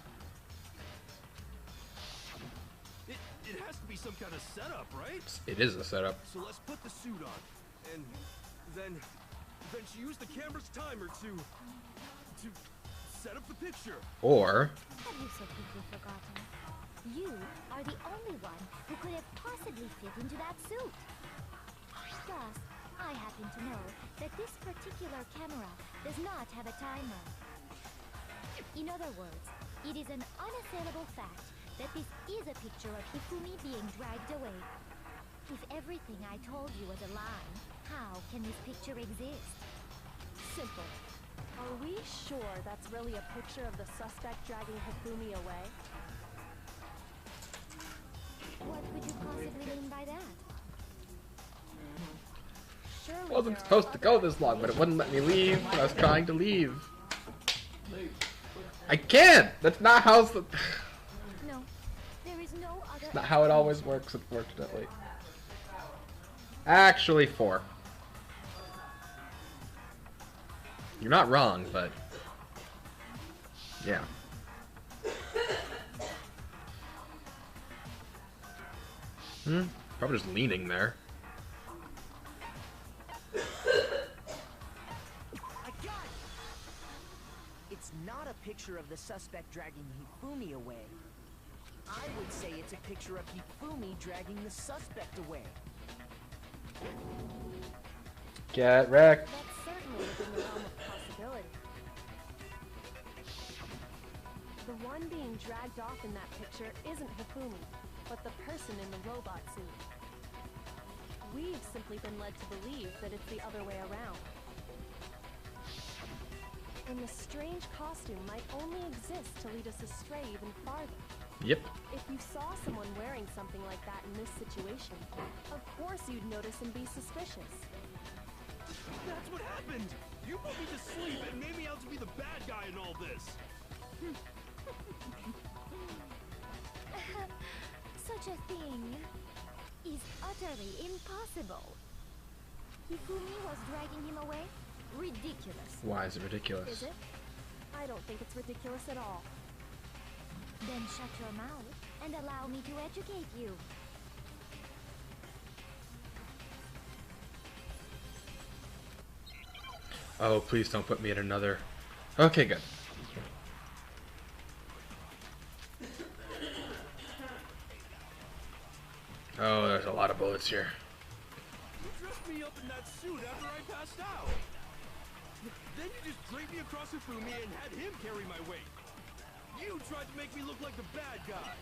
It has to be some kind of setup, right?
It is a setup.
So let's put the suit on, and then she used the camera's timer to set up the picture.
Or
Have you so quickly forgotten? You are the only one who could have possibly fit into that suit. Plus, I happen to know that this particular camera does not have a timer. In other words, it is an unassailable fact that this is a picture of Hifumi being dragged away. If everything I told you was a lie, how can this picture exist?
Simple. Are we sure that's really a picture of the suspect dragging Hifumi away?
What could you possibly mean by that?
Surely
wasn't
there are
supposed to go
other
this long, but it wouldn't let me leave when I was trying to leave. I can't! That's not how
No, there is no other...
not how it always works, unfortunately. Actually, 4. You're not wrong, but yeah. Probably just leaning there.
I got it! It's not a picture of the suspect dragging Hifumi away. I would say it's a picture of Hifumi dragging the suspect away.
Get wrecked.
That's certainly within the realm of possibility. The one being dragged off in that picture isn't Hifumi, but the person in the robot suit. We've simply been led to believe that it's the other way around. And the strange costume might only exist to lead us astray even farther.
Yep.
If you saw someone wearing something like that in this situation, of course you'd notice and be suspicious.
That's what happened! You put me to sleep and made me out to be the bad guy in all this!
Such a thing is utterly impossible. Hifumi was dragging him away? Ridiculous.
Why is it ridiculous?
Is it? I don't think it's ridiculous at all.
Then shut your mouth and allow me to educate you.
Oh, please don't put me in another. Okay, good. Oh, there's a lot of bullets here.
You dressed me up in that suit after I passed out! Then you just draped me across Hifumi and had him carry my weight! You tried to make me look like the bad guy!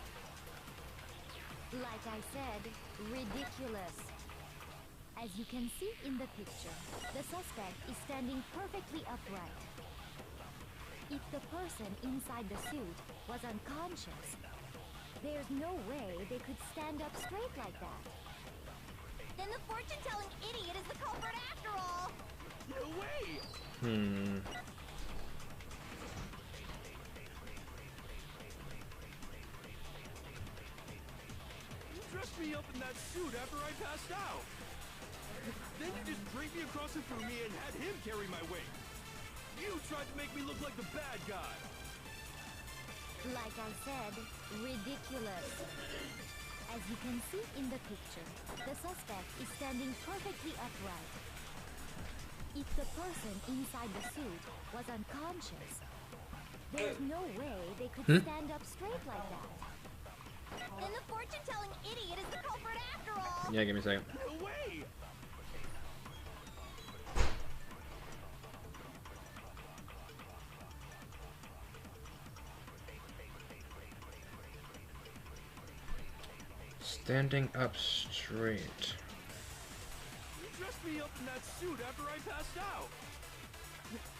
Like I said, ridiculous. As you can see in the picture, the suspect is standing perfectly upright. If the person inside the suit was unconscious, there's no way they could stand up straight like that.
Then the fortune-telling idiot is the culprit after all!
No way! You dressed me up in that suit after I passed out! Then you just draped me across Hifumi and had him carry my weight! You tried to make me look like the bad guy!
Like I said, ridiculous. As you can see in the picture, the suspect is standing perfectly upright. If the person inside the suit was unconscious, there's no way they could stand up straight like that.
Then the fortune-telling idiot is the culprit after all!
Yeah, give me a second.
No way!
Standing up straight.
You dressed me up in that suit after I passed out!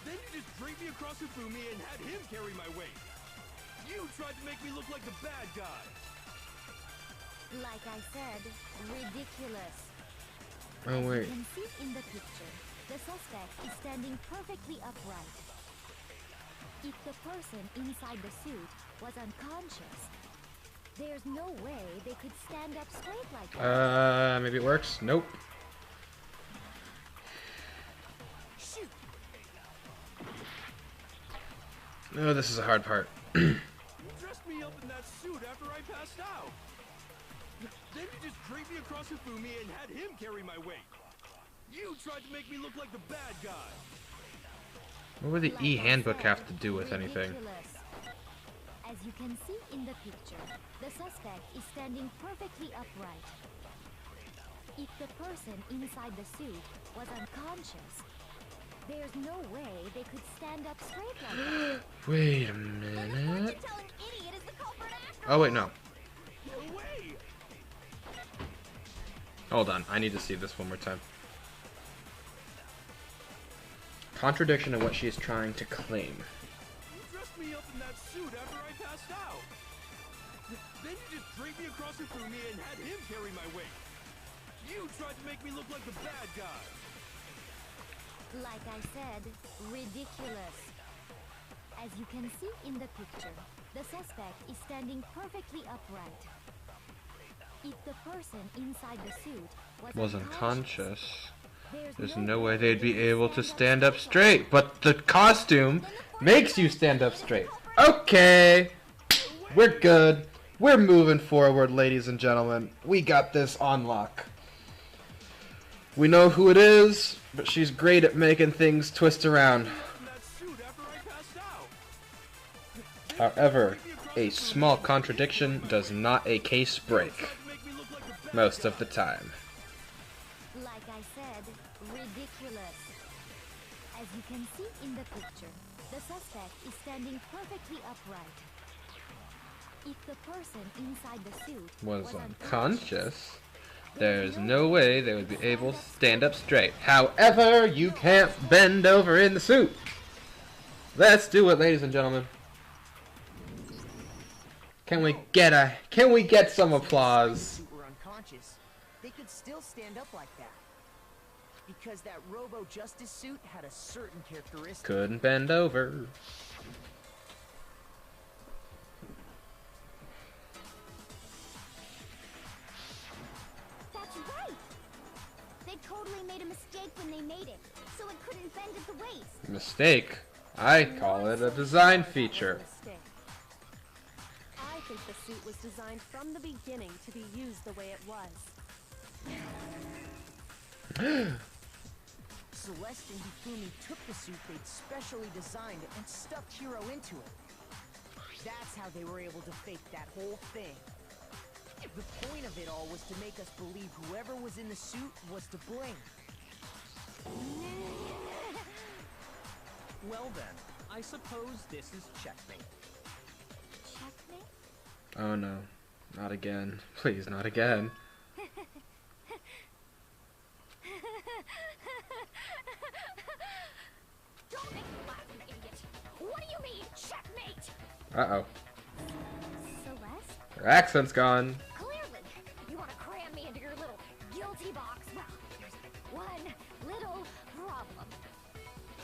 Then you just draped me across Hifumi and had him carry my weight! You tried to make me look like the bad guy!
Like I said, ridiculous.
Oh, wait.
As you can see in the picture, the suspect is standing perfectly upright. If the person inside the suit was unconscious, there's no way they could stand up straight like that.
Maybe it works? Nope.
Shoot!
Oh, this is a hard part.
You dressed me up in that suit after I passed out! Then you just draped me across Hifumi and had him carry my weight! You tried to make me look like the bad guy!
What would the
Like
e-handbook
I said,
have to do with anything?
ridiculous. As you can see in the picture, the suspect is standing perfectly upright. If the person inside the suit was unconscious, there's no way they could stand up straight like that.
Wait a
Then the
minute.
fortune-telling idiot is the culprit after
Oh, wait, no.
No way!
Hold on. I need to see this one more time. Contradiction in what she is trying to claim.
You dressed me up in that suit after I passed out! Then you just draped me across Hifumi and had him carry my weight! You tried to make me look like the bad guy!
Like I said, ridiculous. As you can see in the picture, the suspect is standing perfectly upright. If the person inside the suit was unconscious,
There's no way they'd be able to stand up straight, but the costume makes you stand up straight. Okay, we're good. We're moving forward, ladies and gentlemen. We got this on lock. We know who it is, but she's great at making things twist around.
In that suit after I passed out!
However, a small contradiction does not a case break,
Tried to make me look like the bad
most
guy.
of the time.
like I said, ridiculous. As you can see in the picture, the suspect is standing perfectly upright. If the person inside the suit
was unconscious, there's no way they would be able to stand up straight. However, you can't bend over in the suit. Let's do it, ladies and gentlemen. Can we get some applause?
Were unconscious, they could still stand up like that. Because that Robo Justice suit had a certain characteristic.
Couldn't bend over.
That's right! They totally made a mistake when they made it, so it couldn't bend at the waist.
Mistake? I call it a design feature.
I think the suit was designed from the beginning to be used the way it was.
Celeste and Hifumi took the suit they'd specially designed and stuffed Hiro into it. That's how they were able to fake that whole thing. The point of it all was to make us believe whoever was in the suit was to blame.
Well then, I suppose this is checkmate.
Checkmate?
Oh no. Not again. Please, not again.
Don't make me laugh, you idiot! What do you mean, checkmate?
Uh-oh.
Celeste?
Her accent's gone.
Clearly, you want to cram me into your little guilty box. Well, there's one little problem.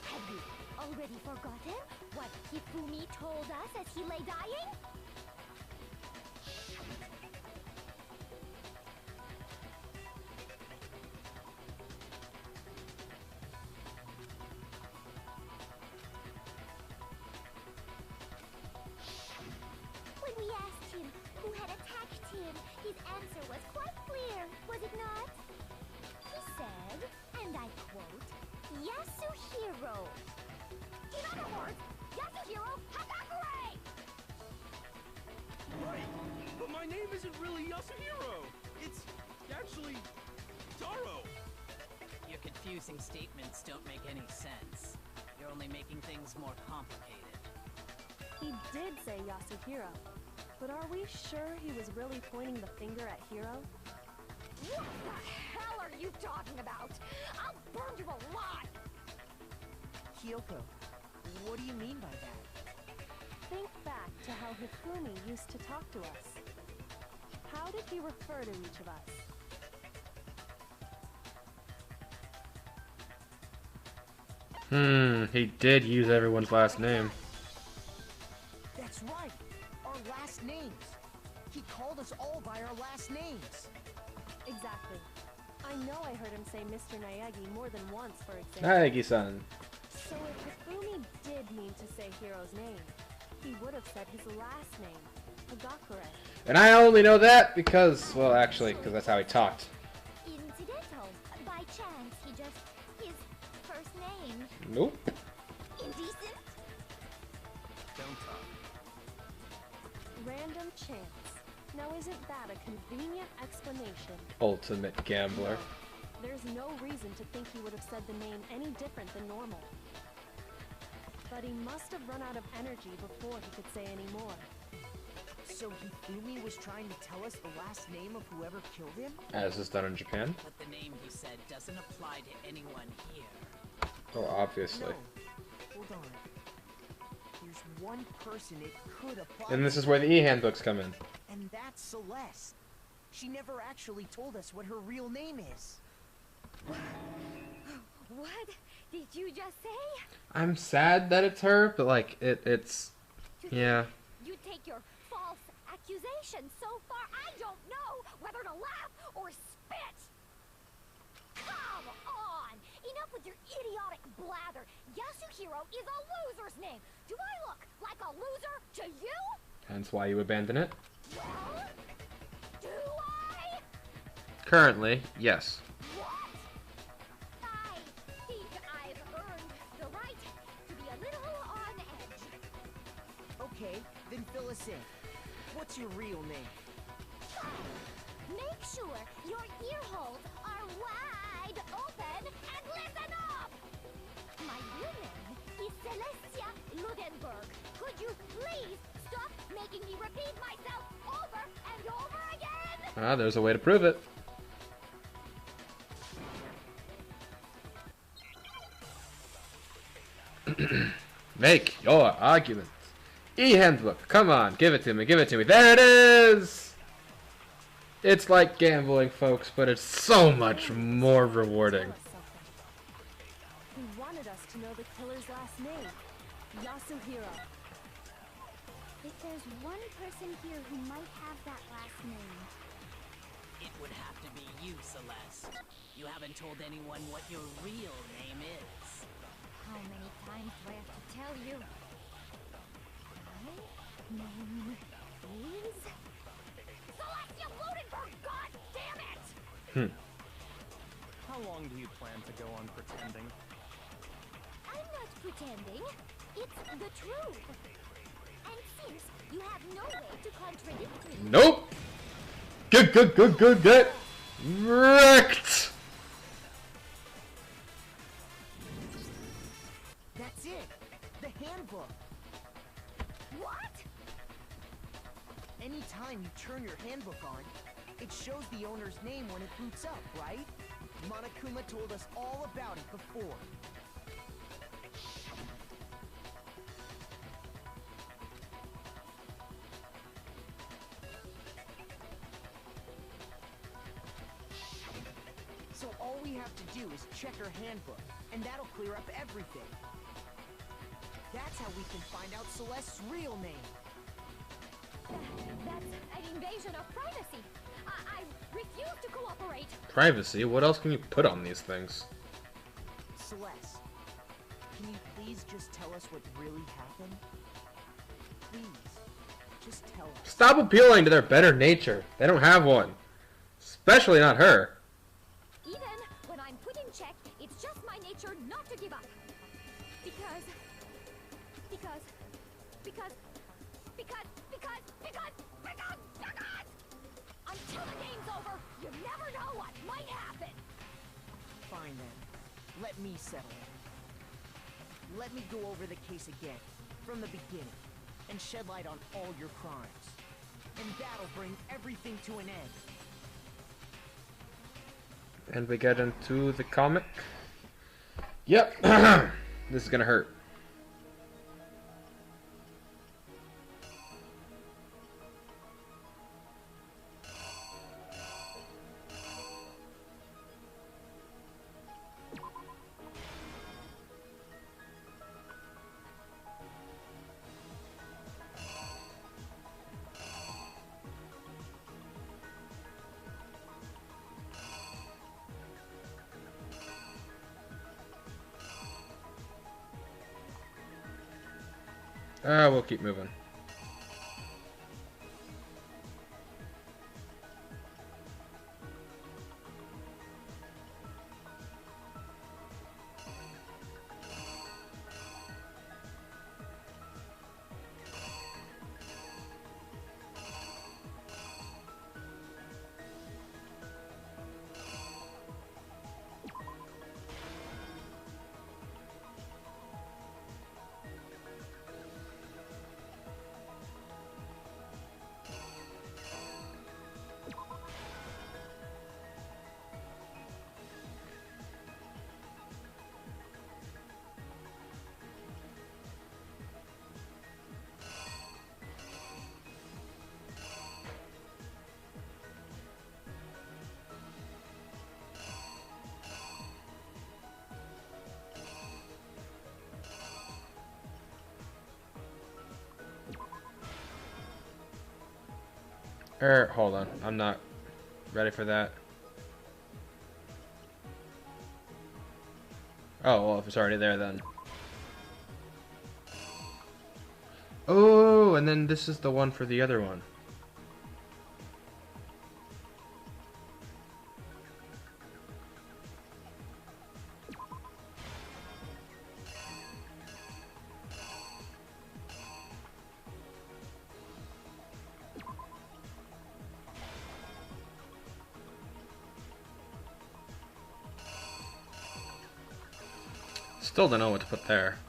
Have you already forgotten what Hifumi told us as he lay dying? When we asked him who had attacked him, his answer was quite clear, was it not? He said, and I quote, Yasuhiro. In other words, Yasuhiro Hagakure!
Right, but my name isn't really Yasuhiro. It's actually Taro.
Your confusing statements don't make any sense. You're only making things more complicated.
He did say Yasuhiro, but are we sure he was really pointing the finger at Hiro?
What the hell are you talking about? I'll burn you alive!
Kyoko, what do you mean by that?
Think back to how Hifumi used to talk to us. How did he refer to each of us?
He did use everyone's last name.
That's right, our last names. He called us all by our last names.
Exactly. I know I heard him say Mr. Naegi more than once, for example.
Naegi-san.
So if Hifumi did mean to say Hiro's name, he would have said his last name, Hagakure.
And I only know that because, well, actually, because that's how he talked.
Incidental. By chance, he just... his first name.
Nope.
Indecent?
Don't talk.
Random chance. Now isn't that a convenient explanation?
Ultimate gambler.
No. There's no reason to think he would have said the name any different than normal. But he must have run out of energy before he could say any more.
So Hifumi was trying to tell us the last name of whoever killed him?
As is done in Japan.
But the name he said doesn't apply to anyone here.
Oh, obviously.
No. Hold on. There's one person it could apply
And this is where the e-handbooks come in.
and that's Celeste. She never actually told us what her real name is.
What did you just say?
I'm sad that it's her, but like, it's... Yeah.
You take your false accusation so far, I don't know whether to laugh or spit! Come on! Enough with your idiotic blather! Yasuhiro is a loser's name! Do I look like a loser to you?
Hence why you abandon it.
Well, do I?
Currently, yes.
What? I think I've earned the right to be a little on edge.
Okay, then fill us in. What's your real name?
Make sure your ear holes are wide open and listen up! My real name is Celestia Ludenberg. Could you please stop making making me repeat myself over and over again?
Ah, there's a way to prove it. Make your arguments. E-handbook, come on, give it to me, give it to me. There it is! It's like gambling, folks, but it's so much more rewarding.
He wanted us to know the killer's last name, Yasuhiro.
If there's one person here who might have that last name.
It would have to be you, Celeste. You haven't told anyone what your real name is.
How many times do I have to tell you? My name is...
Celestia Bludenberg, god damn it!
How long do you plan to go on pretending?
I'm not pretending. It's the truth. And since you have no way to contradict me...
Nope! Good. Wrecked!
That's it! The handbook!
What?
Anytime you turn your handbook on, it shows the owner's name when it boots up, right? Monokuma told us all about it before. So all we have to do is check her handbook, and that'll clear up everything. That's how we can find out Celeste's real name.
That's an invasion of privacy. I refuse to cooperate.
Privacy? What else can you put on these things?
Celeste, can you please just tell us what really happened? Please, just tell us.
Stop appealing to their better nature. They don't have one. Especially not her.
Even when I'm put in check, it's just my nature not to give up. Because until the game's over, you never know what might happen.
Fine then. Let me settle it. Let me go over the case again, from the beginning, and shed light on all your crimes. And that'll bring everything to an end.
And we get into the comic. Yep. This is gonna hurt. We'll keep moving. Hold on. I'm not ready for that. Oh, well, if it's already there, then. Oh, and then this is the one for the other one. Still don't know what to put there.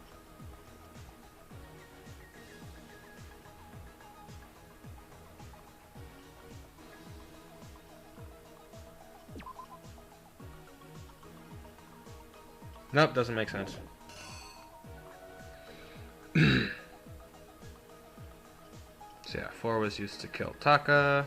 Nope, doesn't make sense. So yeah, 4 was used to kill Taka.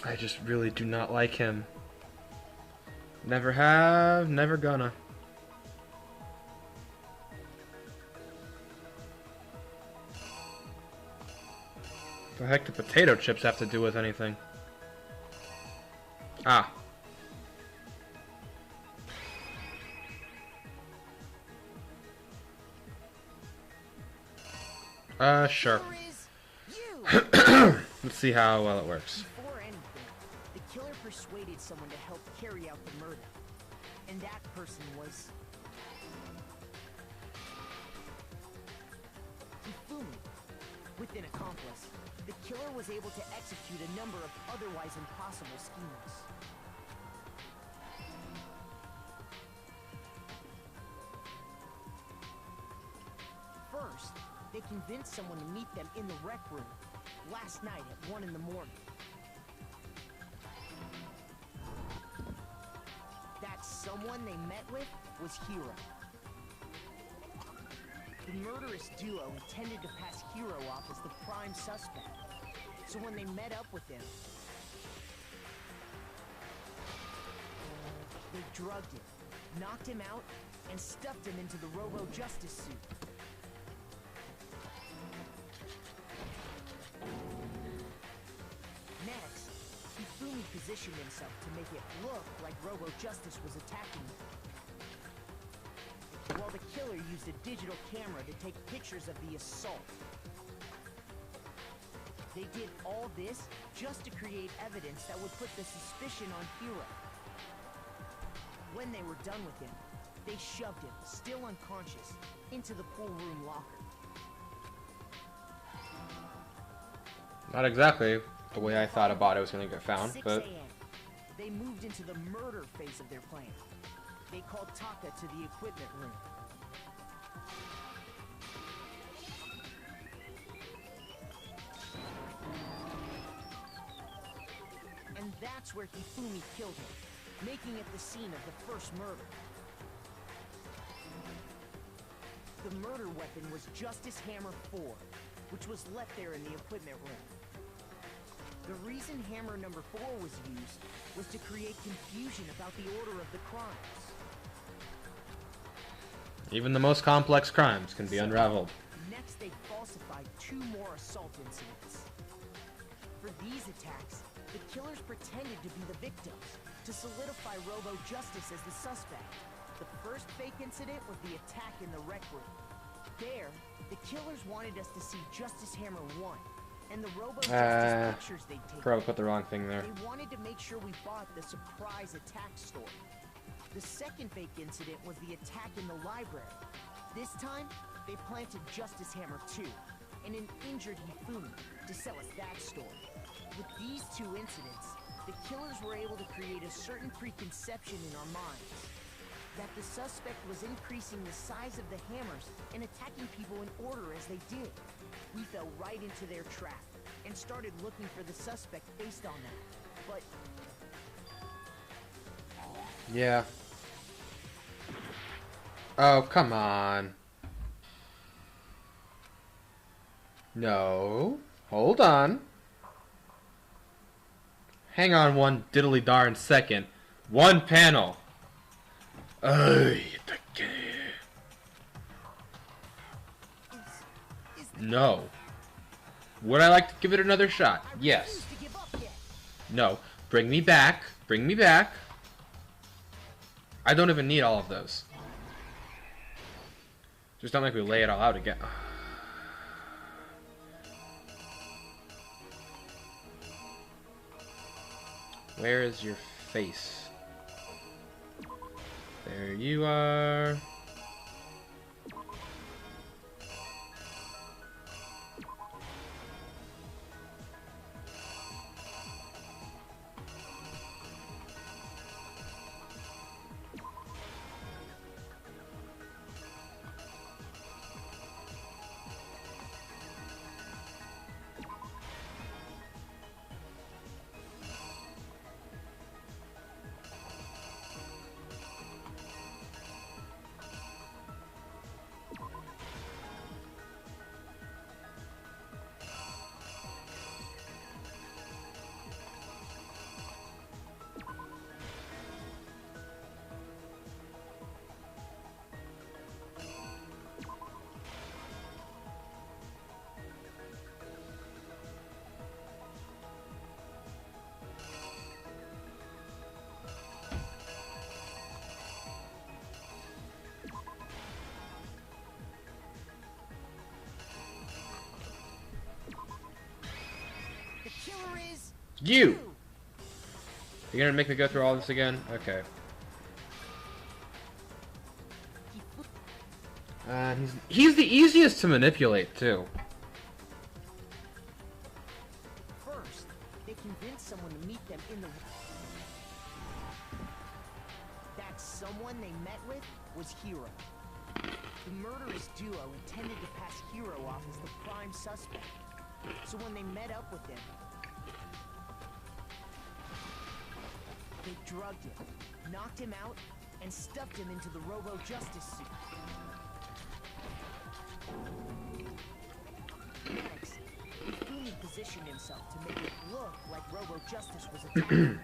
I just really do not like him. Never have, never gonna. The heck do potato chips have to do with anything? Ah. Sure. Let's see how well it works.
Before anything, the killer persuaded someone to help carry out the murder. And that person was... Hifumi. With an accomplice, the killer was able to execute a number of otherwise impossible schemes. First, they convinced someone to meet them in the rec room last night at 1 in the morning. That someone they met with was Hiro. The murderous duo intended to pass Hiro off as the prime suspect. So when they met up with him, they drugged him, knocked him out, and stuffed him into the Robo-Justice suit. Next, Hifumi positioned himself to make it look like Robo-Justice was attacking him, while the killer used a digital camera to take pictures of the assault. They did all this just to create evidence that would put the suspicion on Hiro. When they were done with him, they shoved him, still unconscious, into the pool room locker.
Not exactly the way I thought about it was going to get found,
6
but...
a.m. They moved into the murder phase of their plan. They called Taka to the equipment room. And that's where Hifumi killed him, making it the scene of the first murder. The murder weapon was Justice Hammer 4, which was left there in the equipment room. The reason Hammer number 4 was used was to create confusion about the order of the crimes.
Even the most complex crimes can be unraveled.
Next, they falsified 2 more assault incidents. For these attacks, the killers pretended to be the victims, to solidify Robo-Justice as the suspect. The first fake incident was the attack in the rec room. There, the killers wanted us to see Justice Hammer 1, and the Robo-Justice pictures they'd taken.
Probably put the wrong thing there.
They wanted to make sure we bought the surprise attack story. The second fake incident was the attack in the library. This time, they planted Justice Hammer 2 and an injured Hifumi to sell us that story. With these 2 incidents, the killers were able to create a certain preconception in our minds that the suspect was increasing the size of the hammers and attacking people in order as they did. We fell right into their trap and started looking for the suspect based on that. But...
Yeah. Oh, come on. No. Hold on. Hang on one diddly darn second. One panel. No. Would I like to give it another shot? Yes. No. Bring me back. Bring me back. I don't even need all of those. Just don't make me lay it all out again. Where is your face? There you are. You! You're gonna make me go through all this again? Okay. He's the easiest to manipulate, too.
First, they convinced someone to meet them in the... That someone they met with was Hero. The murderous duo intended to pass Hero off as the prime suspect. So when they met up with him, they drugged him, knocked him out, and stuffed him into the Robo-Justice suit. Next, Hifumi positioned himself to make it look like Robo-Justice was attacking him,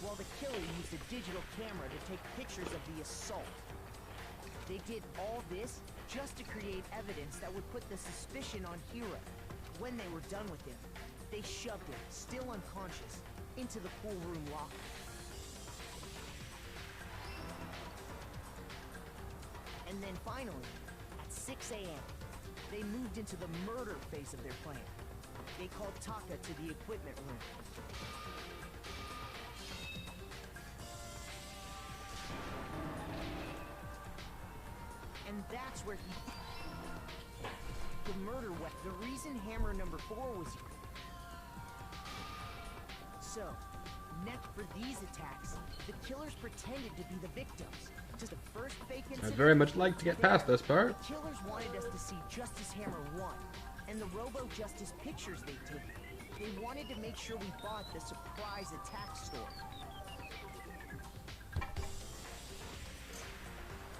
while the killer used a digital camera to take pictures of the assault. They did all this just to create evidence that would put the suspicion on Hero. When they were done with him, they shoved him, still unconscious, into the pool room locker. And then finally, at 6 a.m., they moved into the murder phase of their plan. They called Taka to the equipment room. And that's where he... The murder weapon. The reason hammer number 4 was... So, next for these attacks, the killers pretended to be the victims. Just the first fake incident...
I'd very much like to get past this part.
The killers wanted us to see Justice Hammer 1, and the Robo-Justice pictures they'd taken. They wanted to make sure we bought the surprise attack story.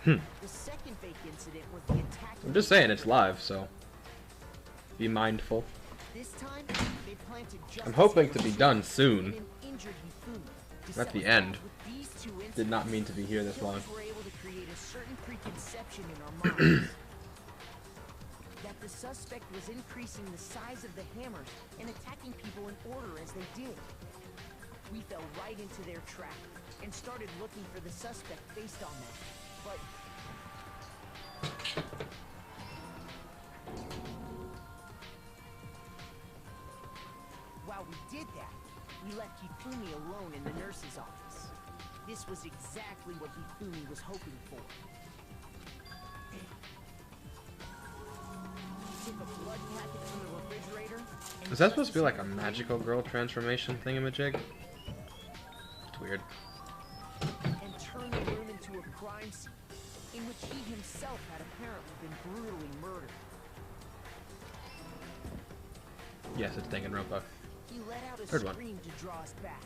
The second fake incident was the attack...
I'm just saying, it's live, so... Be mindful.
This time, they planted
I'm hoping to be done soon.
an injured Hifumi.
At the end.
With these two incidents,
Did not mean to be here this long.
killers were able to create a certain preconception in our minds. That the suspect was increasing the size of the hammers and attacking people in order as they did. We fell right into their trap and started looking for the suspect based on that. But... while we did that, we left Hifumi alone in the nurse's office. This was exactly what Hifumi was hoping for. Took a blood packet from the refrigerator.
Is that supposed to be like a magical girl transformation thingamajig? It's weird.
And turned the room into a crime scene, in which he himself had apparently been brutally murdered.
Yes, it's Danganronpa.
He let out a
Third one.
scream to draw us back.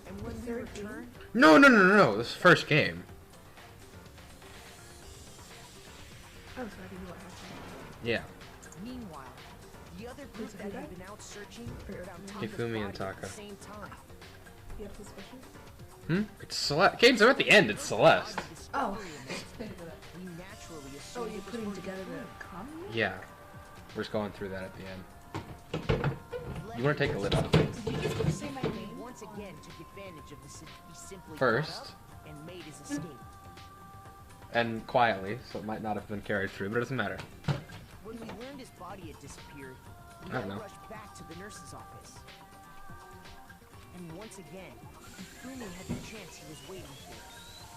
And when we returned,
No, this first game.
Oh, so I can do what happened.
Yeah.
meanwhile, the other group that had been out searching found Taka's
Hifumi and
body at the
Taka.
same time.
You have suspicion?
It's Celeste. Games are at the end, it's Celeste.
Oh.
We naturally
Oh,
assumed
you're
it was
putting
one of
together
the
the commune?
Yeah. We're just going through that at the end. You want to take the lid off?
Did you just say my
He
name?
once again took advantage of the he simply
First.
got up and made his escape.
And quietly, so it might not have been carried through, but it doesn't matter.
When we learned his body had disappeared, we
I don't
all
know.
rushed back to the nurse's office. And once again, Hifumi had the chance he was waiting for.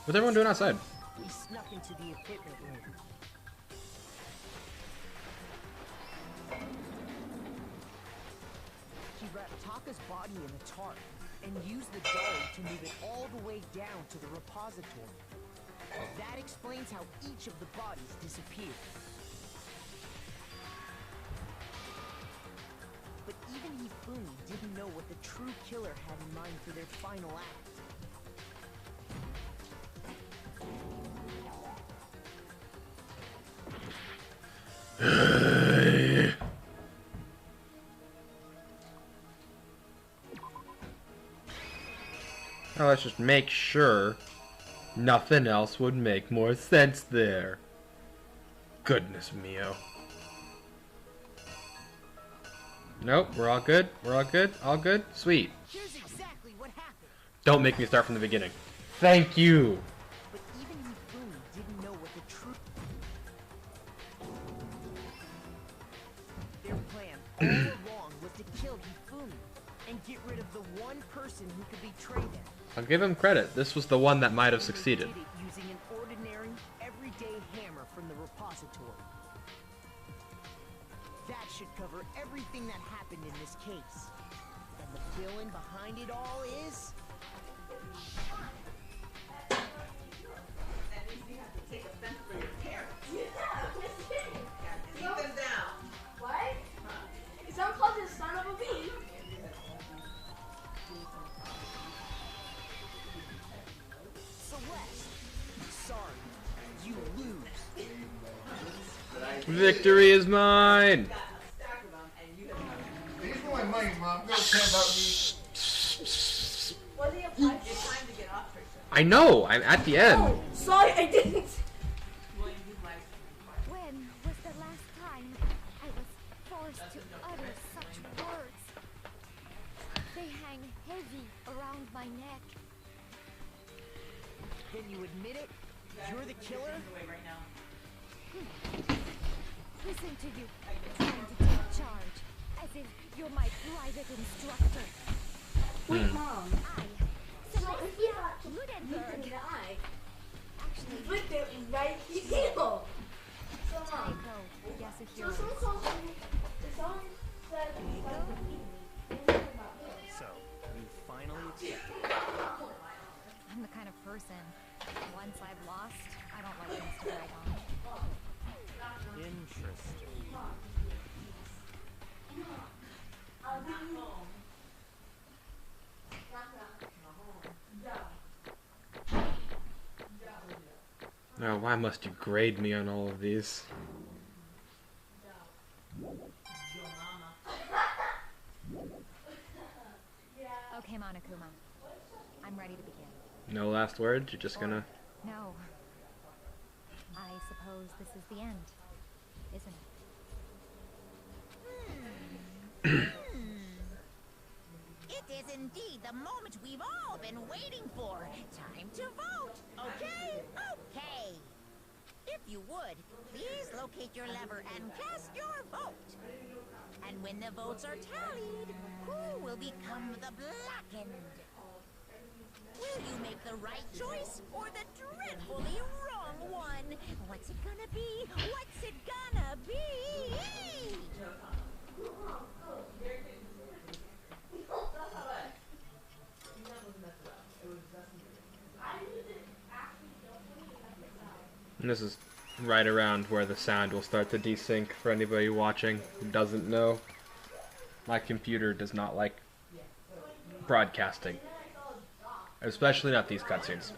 What's everyone doing outside?
He snuck into the equipment room. He wrapped Taka's body in a tarp and used the dolly to move it all the way down to the repository. That explains how each of the bodies disappeared. But even Hifumi didn't know what the true killer had in mind for their final act.
Now let's just make sure nothing else would make more sense there. Goodness mio. Nope, we're all good. We're all good. All good. Sweet.
Here's exactly what happened.
Don't make me start from the beginning. Thank you.
But even Hifumi didn't know what the truth. Their plan all along was to kill Hifumi and get rid of the one person who could betray them.
I'll give him credit. This was the one that might have succeeded.
They did it using an ordinary, everyday hammer from the repository. That should cover everything that happened in this case. And the villain behind it all is...
That means you have to take offense for your parents. Yeah, keep them down.
What? It's not called the son of a bee.
Celeste, sorry, you lose.
Victory is mine.
These are my money, Mom. Don't care about me.
Well, they have time to get off her show.
I know. I'm at the end.
Oh, sorry, I didn't.
When was the last time I was forced to utter such words? They hang heavy around my neck.
Then you admit it? You're the killer?
Listen to you, trying to take charge, as if you're my private instructor.
Wait, Mom.
I,
So if we got to
Ludenberg,
look in the eye,
actually,
with the right heel. So, Mom.
Tycho, Yasuhiro.
So someone calls me, if someone said,
So, you finally accepted.
I'm the kind of person, once I've lost, I don't like things to drag on.
Interesting.
Oh, why must you grade me on all of these?
Okay, Monokuma. I'm ready to begin.
No last words? You're just gonna...
No. I suppose this is the end, isn't it?
It is indeed the moment we've all been waiting for. Time to vote. Okay? Okay. If you would, please locate your lever and cast your vote. And when the votes are tallied, who will become the blackened? Will you make the right choice or the dreadfully wrong one? What's it gonna be? What's it gonna be?
And this is right around where the sound will start to desync for anybody watching who doesn't know. My computer does not like broadcasting. Especially not these cutscenes.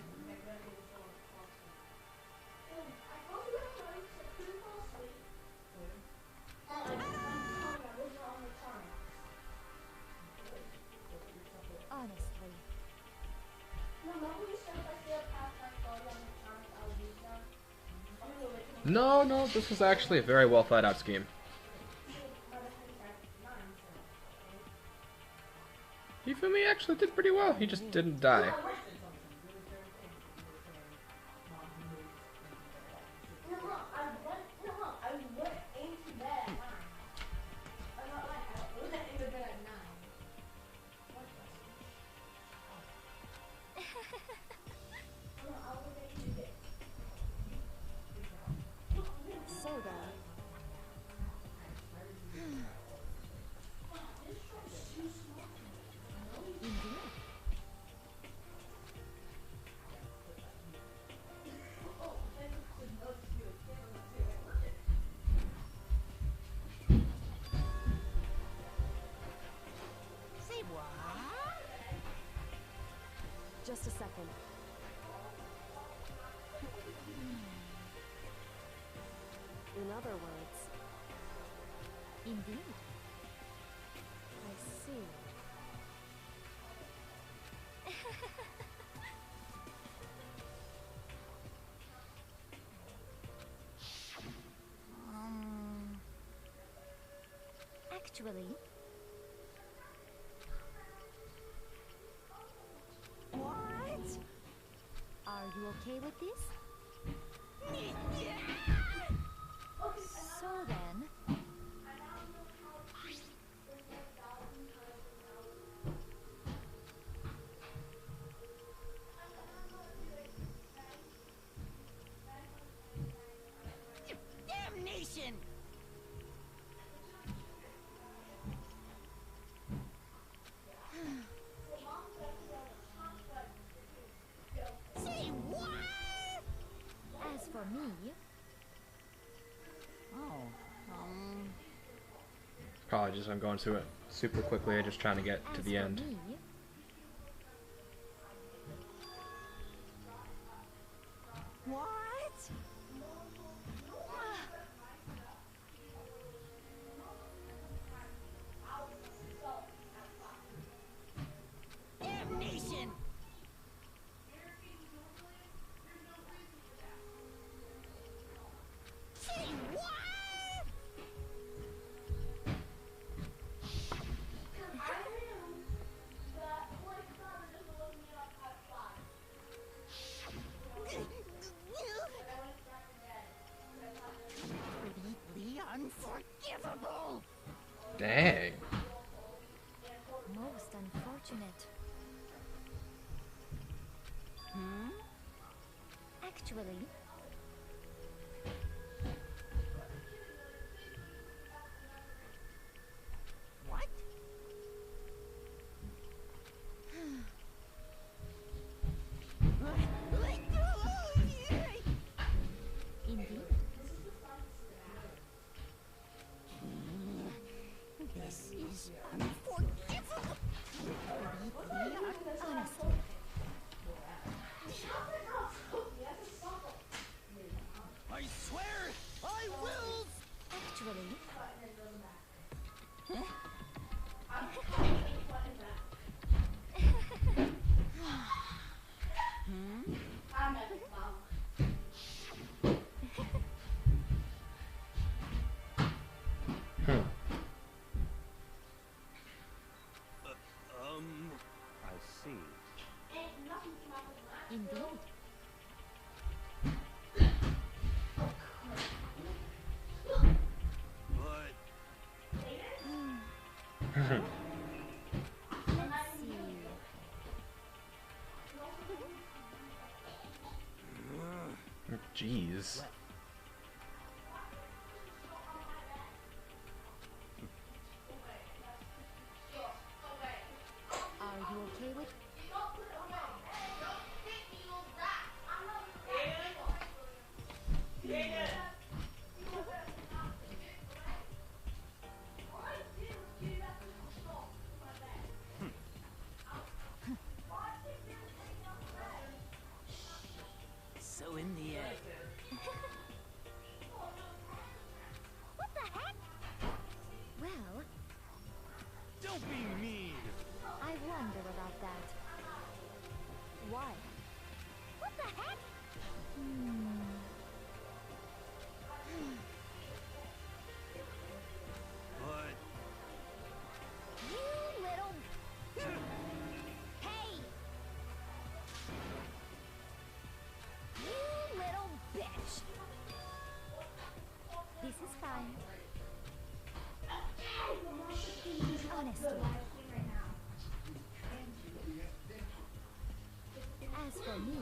Honestly.
No, no, this was actually a very well thought out scheme. Hifumi actually did pretty well. He just didn't die.
Just a second. In other words,
Indeed.
I see.
Actually,
What?
are you okay with this? So then,
Damnation! Say what?
as for me,
Apologies, I'm going through it super quickly. I'm just trying to get to
as
the
for
end.
me,
What? Damnation! Say what? Completely unforgivable!
Dang.
most unfortunate. Actually,
What?
indeed,
This is unforgivable!
honestly,
I swear I will.
actually,
Hmm.
I see.
indeed,
But
let's see.
Jeez.
Are you okay with?
So in the end,
What the heck? Well,
don't be mean.
I wonder about that. Why?
What the heck?
But
You little... Hey! You little bitch!
This is fine. Honestly. As for me,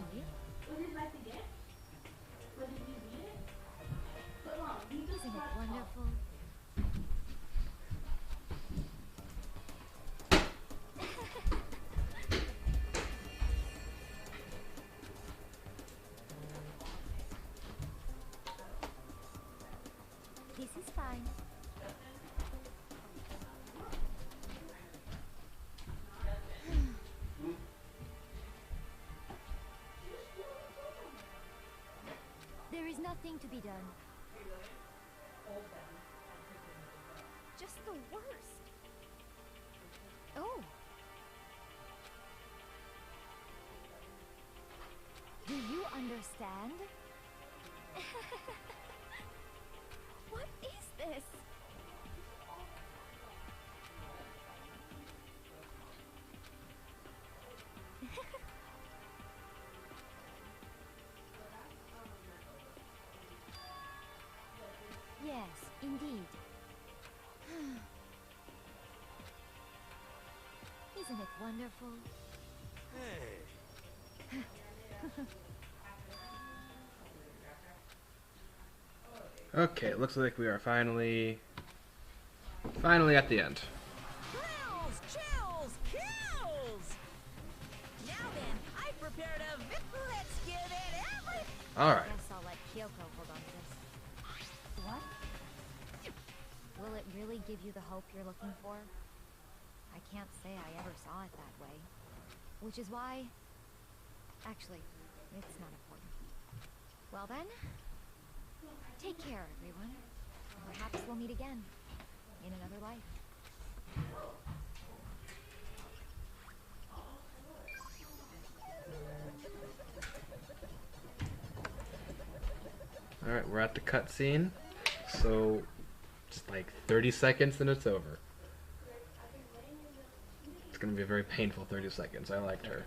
isn't it wonderful? This is fine. Nothing to be done.
Just the worst.
Oh. Do you understand?
What is this?
Yes, indeed. Isn't it wonderful?
Hey.
Okay, it looks like we are finally at the end.
Thrills, chills, kills! Now then, I prepared a let's give it every...
Alright.
Guess I'll let Kyoko hold on to this. What? Will it really give you the hope you're looking for? I can't say I ever saw it that way. Which is why... Actually, it's not important. Well then, take care, everyone. Perhaps we'll meet again. In another life.
Alright, we're at the cutscene. So, just like 30 seconds and it's over. It's gonna be a very painful 30 seconds. I liked her.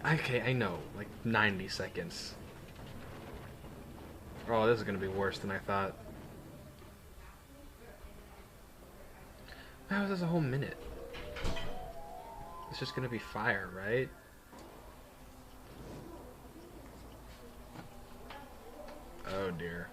Okay, I know. Like 90 seconds. Oh, this is gonna be worse than I thought. How is this a whole minute? It's just gonna be fire, right? Oh dear.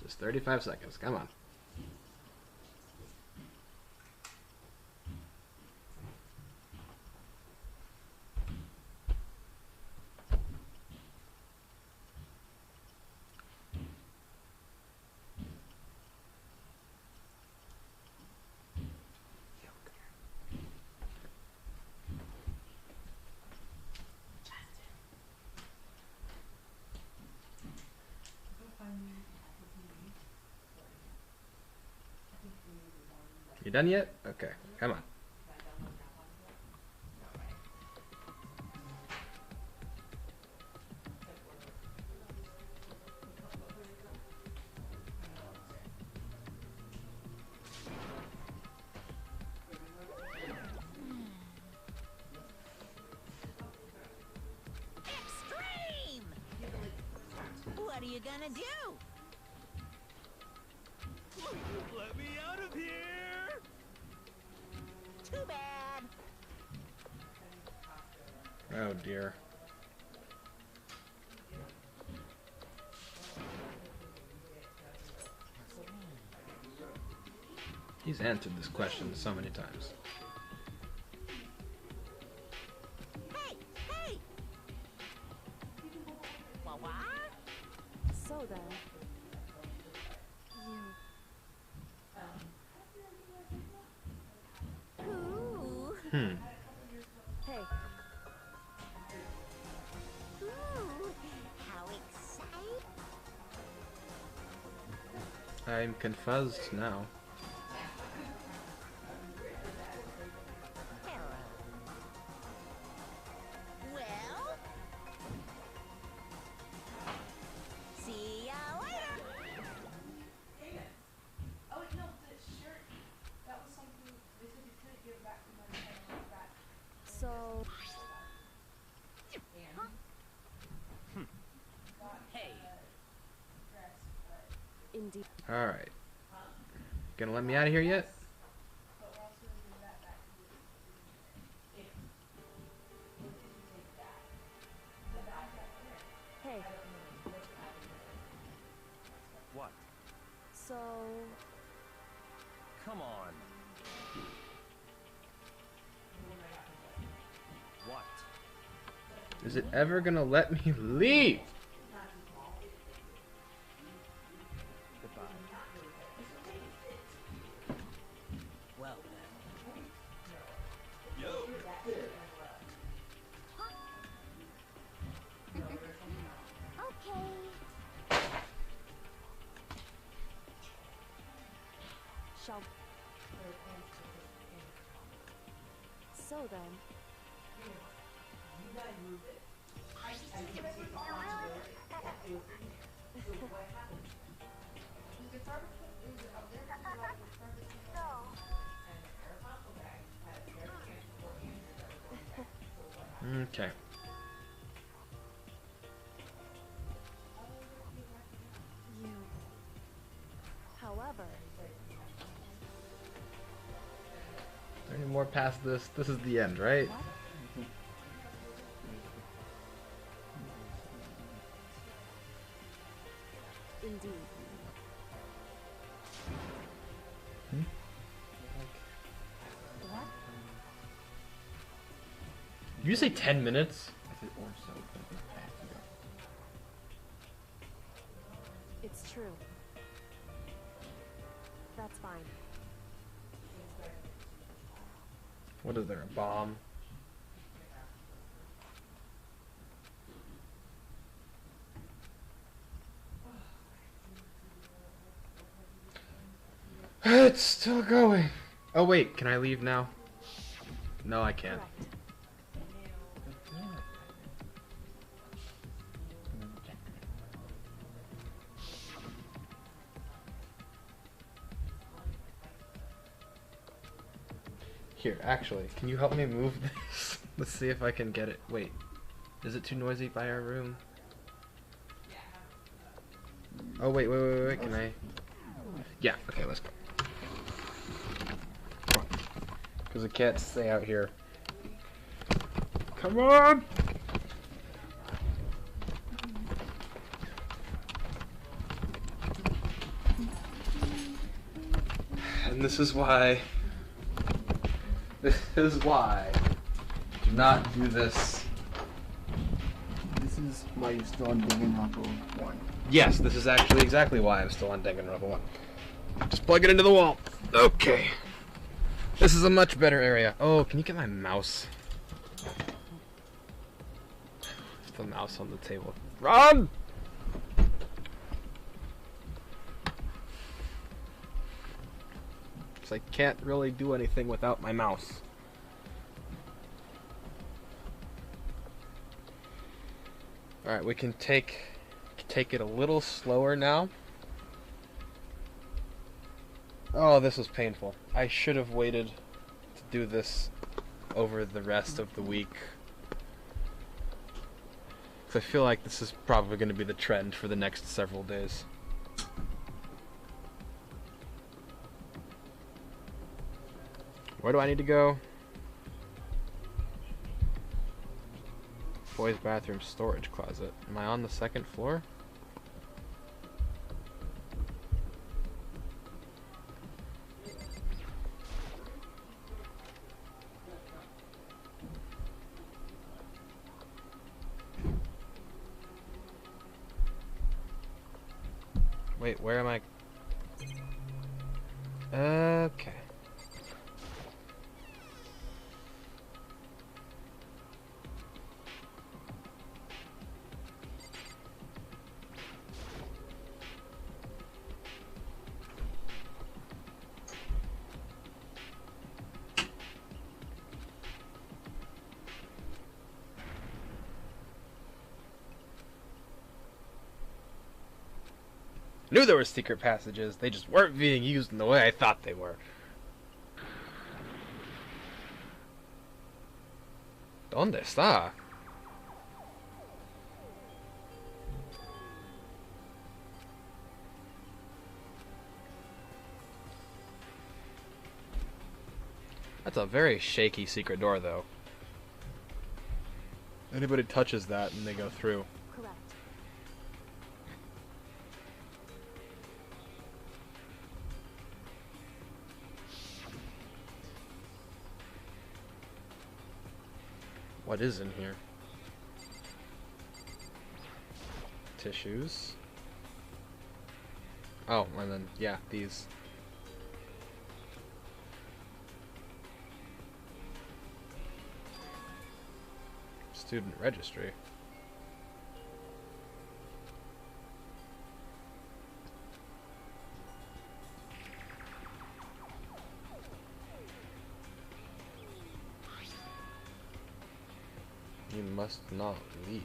Just 35 seconds. Come on. You done yet? Okay, come on.
Extreme! What are you gonna do?
Let me out of here!
Too bad.
Oh dear. He's answered this question so many times.
Hey, hey! What?
So then, you...
Ooh.
Hey,
Ooh. How exciting!
I'm confused now.
Indeed.
Alright. Gonna let me out of here yet?
Hey.
What?
So,
Come on. What?
Is it ever gonna let me leave?
Goodbye.
Well then.
Yo!
Okay.
shall. So then.
Okay.
You. However.
Is there any more past this? This is the end, right?
Indeed. What?
Did you say 10 minutes?
I said or so, but it has to go.
It's true. That's fine.
What is there, a bomb? It's still going. Oh wait, can I leave now? No, I can't.
Correct.
Here, actually, can you help me move this? Let's see if I can get it. Wait, is it too noisy by our room? Oh wait, wait, can I? Yeah, okay, let's go. Because I can't stay out here. Come on! And this is why. This is why. Do not do this.
This is why you're still on Danganronpa 1.
Yes, this is actually exactly why I'm still on Danganronpa 1. Just plug it into the wall. Okay. This is a much better area. Oh, can you get my mouse? There's the mouse on the table. Run! Because I can't really do anything without my mouse. Alright, we can take it a little slower now. Oh, this was painful. I should have waited to do this over the rest of the week. Because I feel like this is probably going to be the trend for the next several days. Where do I need to go? Boys' bathroom storage closet. Am I on the second floor? Wait, where am I? Okay. I knew there were secret passages, they just weren't being used in the way I thought they were. ¿Dónde está? That's a very shaky secret door, though. Anybody touches that and they go through.
Correct.
What is in here? Tissues. Oh, and then, yeah, these. Student registry. You must not leave.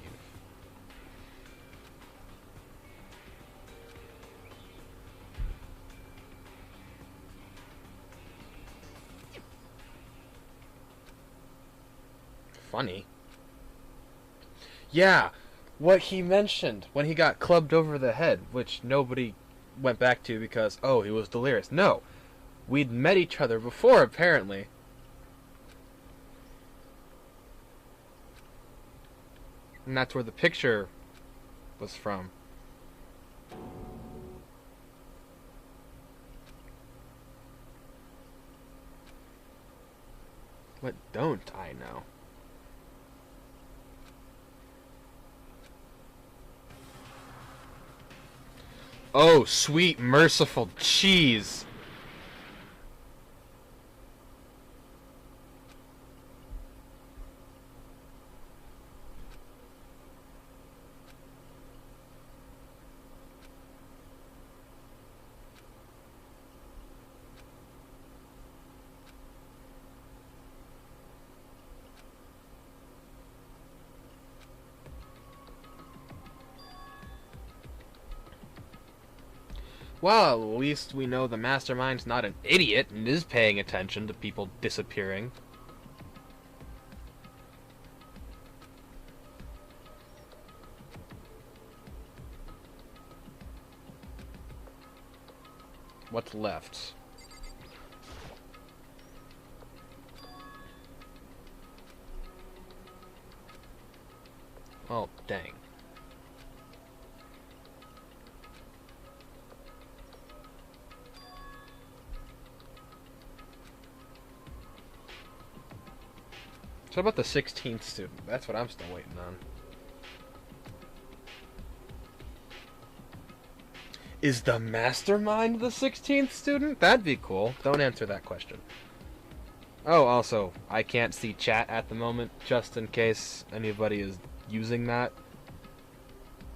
Funny. Yeah, what he mentioned when he got clubbed over the head, which nobody went back to because, oh, he was delirious. No, we'd met each other before, apparently. And that's where the picture was from. What don't I know? Oh, sweet, merciful cheese. Well, at least we know the mastermind's not an idiot and is paying attention to people disappearing. What's left? Oh, dang. So about the 16th student? That's what I'm still waiting on. Is the mastermind the 16th student? That'd be cool. Don't answer that question. Oh, also, I can't see chat at the moment, just in case anybody is using that.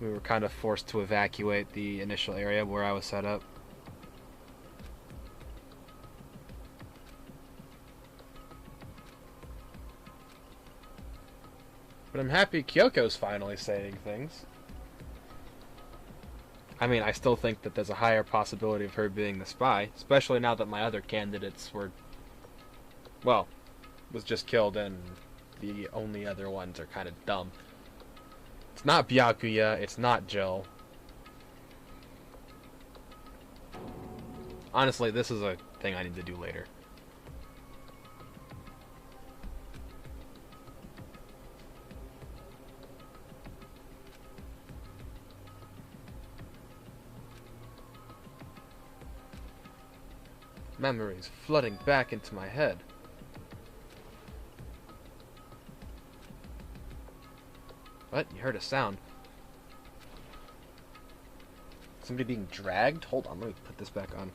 We were kind of forced to evacuate the initial area where I was set up. But I'm happy Kyoko's finally saying things. I mean, I still think that there's a higher possibility of her being the spy, especially now that my other candidates were, well, was just killed and the only other ones are kind of dumb. It's not Byakuya, it's not Jill. Honestly, this is a thing I need to do later. Memories flooding back into my head. What? You heard a sound. Somebody being dragged? Hold on, let me put this back on.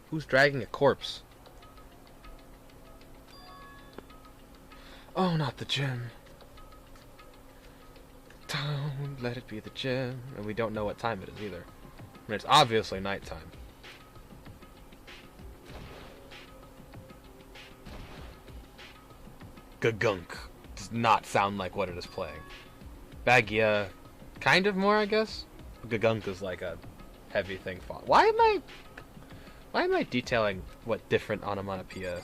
Who's dragging a corpse? Oh, not the gym. Don't let it be the gym. And we don't know what time it is either. I mean, it's obviously nighttime. Gagunk does not sound like what it is playing. Bagia, kind of more, I guess. Gagunk is like a heavy thing. Why am I detailing what different onomatopoeia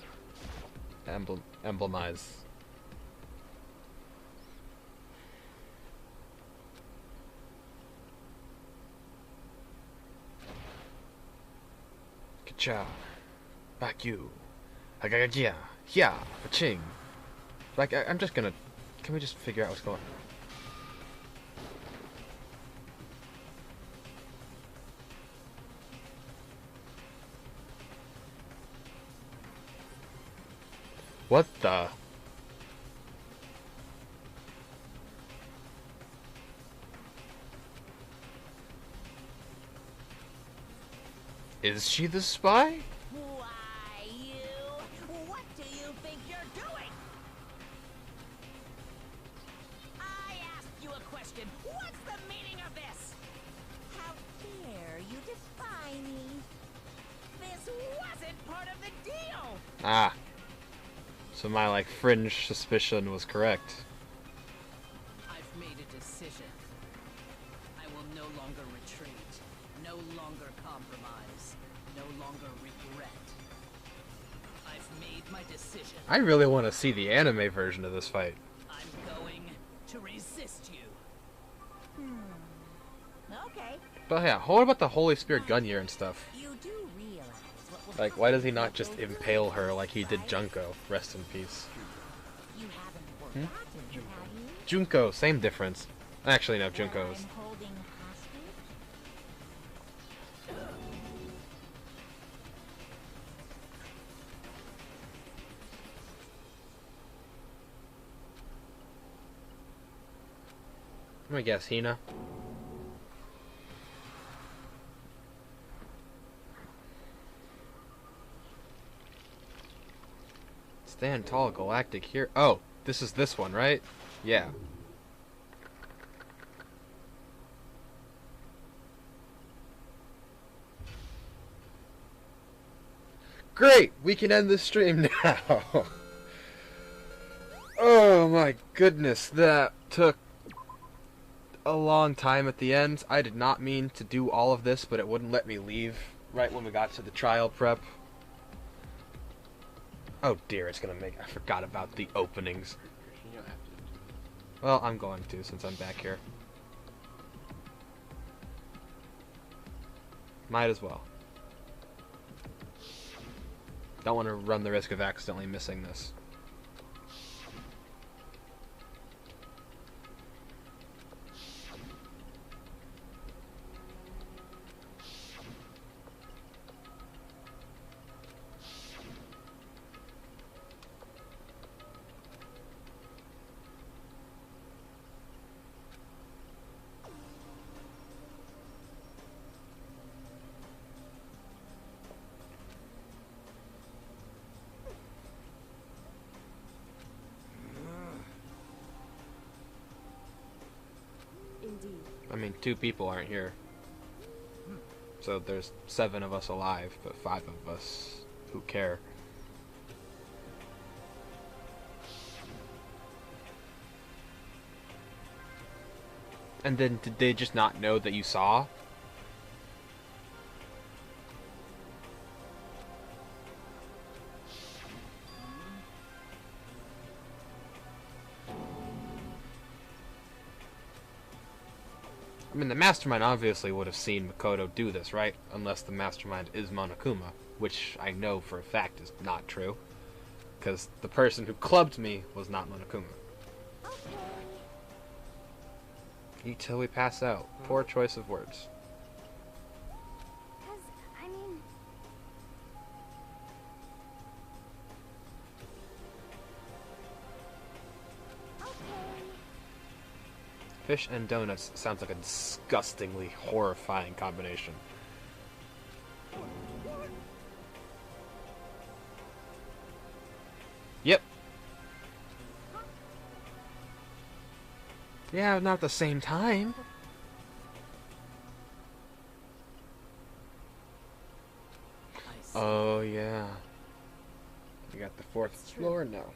emblemize? Kacha, back you. Yeah, yeah, ching. Like, I'm just gonna... Can we just figure out what's going on? What the... Is she the spy?
Why, you? What do you think you're doing? I asked you a question. What's the meaning of this? How dare you defy me? This wasn't part of the deal.
Ah. So my, like, fringe suspicion was correct.
I've made a decision. I will no longer retreat, no longer compromise, no longer regret. I've made my decision.
I really want to see the anime version of this fight.
I'm going to resist you.
Okay.
But yeah, what about the Holy Spirit gun year and stuff?
You do realize what will
Like, why does he not just impale her like he did Junko? Rest in peace.
You haven't forgotten, have you?
Junko, same difference. Actually, no, Junko's.
I'm holding hostage?
Let me guess, Hina. Stand tall, galactic here. Oh, this is this one, right? Yeah. Great! We can end the stream now! Oh my goodness, that took a long time at the end. I did not mean to do all of this, but it wouldn't let me leave right when we got to the trial prep. Oh dear, it's gonna make... I forgot about the openings. Well, I'm going to, since I'm back here. Might as well. Don't want to run the risk of accidentally missing this.
Indeed.
I mean, 2 people aren't here. So there's 7 of us alive, but 5 of us who care. And then did they just not know that you saw? I mean, the mastermind obviously would have seen Makoto do this, right? Unless the mastermind is Monokuma, which I know for a fact is not true. Because the person who clubbed me was not Monokuma. Eat till we pass out. Poor choice of words.
Because, I mean...
Fish and donuts sounds like a disgustingly horrifying combination. Yep. Yeah, not at the same time. Oh, yeah. You got the 4th floor now.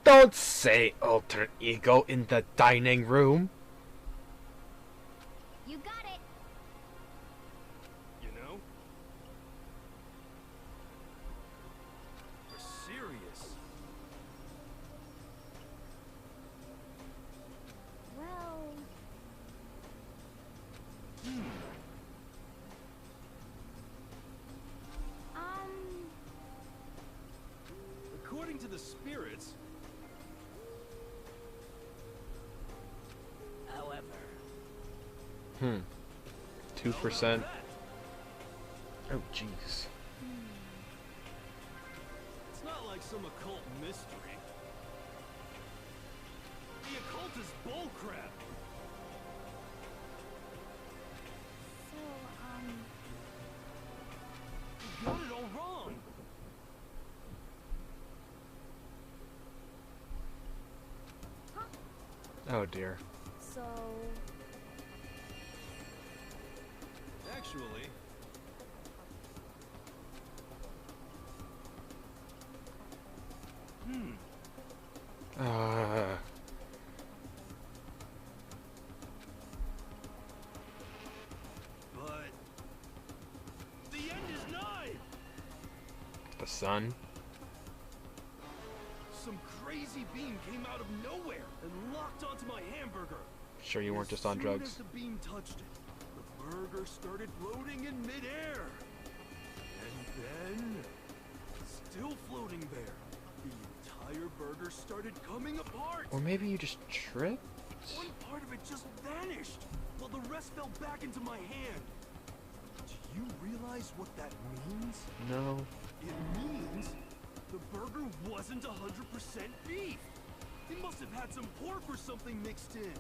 Don't say alter ego in the dining room.
You got it.
You know? We're serious.
Well...
to the spirits.
However,
2%. Oh, jeez.
It's not like some occult mystery. The occult is bullcrap.
So,
You got it all wrong.
Oh, dear.
So,
Actually, but the end is nigh.
The sun?
Some crazy beam came out of nowhere and locked onto my hamburger.
Sure you weren't just on
As
drugs?
soon as the beam touched it, the burger started floating in midair. And then, still floating there, the entire burger started coming apart.
Or maybe you just tripped?
One part of it just vanished, while the rest fell back into my hand. Do you realize what that means?
No.
It means the burger wasn't 100% beef. It must have had some pork or something mixed in.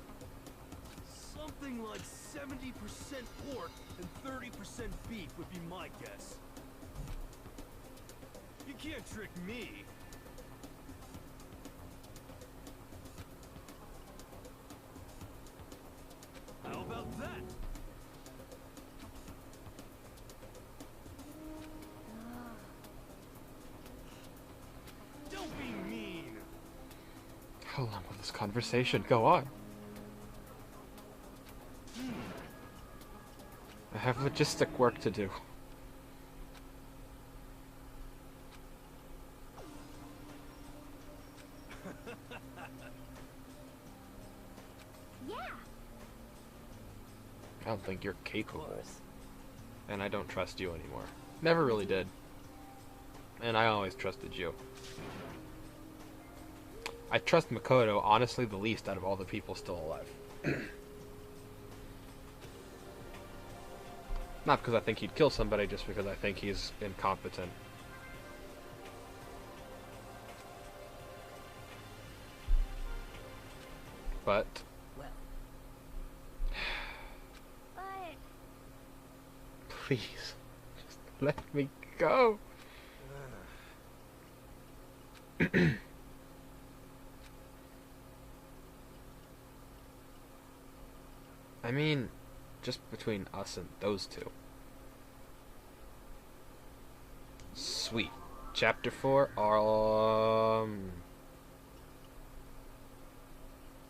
Something like 70% pork and 30% beef would be my guess. You can't trick me. How about that? Don't be mean.
How long will this conversation go on? I have logistic work to do.
yeah.
I don't think you're capable. And I don't trust you anymore. Never really did. And I always trusted you. I trust Makoto honestly the least out of all the people still alive. Not because I think he'd kill somebody, just because I think he's incompetent. But...
well,
But
please, just let me go. I mean, just between us and those two. Sweet. Chapter 4,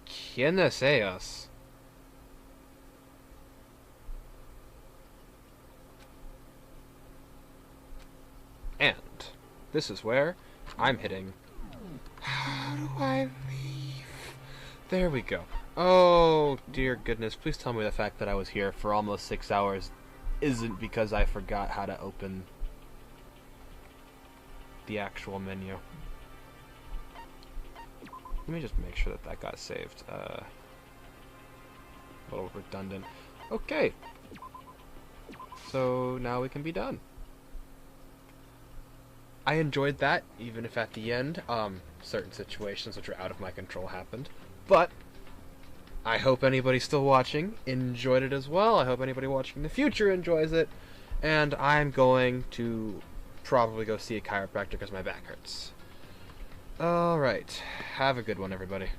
¿Quiénes ellos? And this is where I'm hitting. How do I leave? There we go. Oh, dear goodness. Please tell me the fact that I was here for almost 6 hours isn't because I forgot how to open the actual menu. Let me just make sure that that got saved. A little redundant. Okay. So now we can be done. I enjoyed that, even if at the end, certain situations which are out of my control happened. But I hope anybody still watching enjoyed it as well. I hope anybody watching in the future enjoys it. And I'm going to probably go see a chiropractor because my back hurts. Alright. Have a good one, everybody.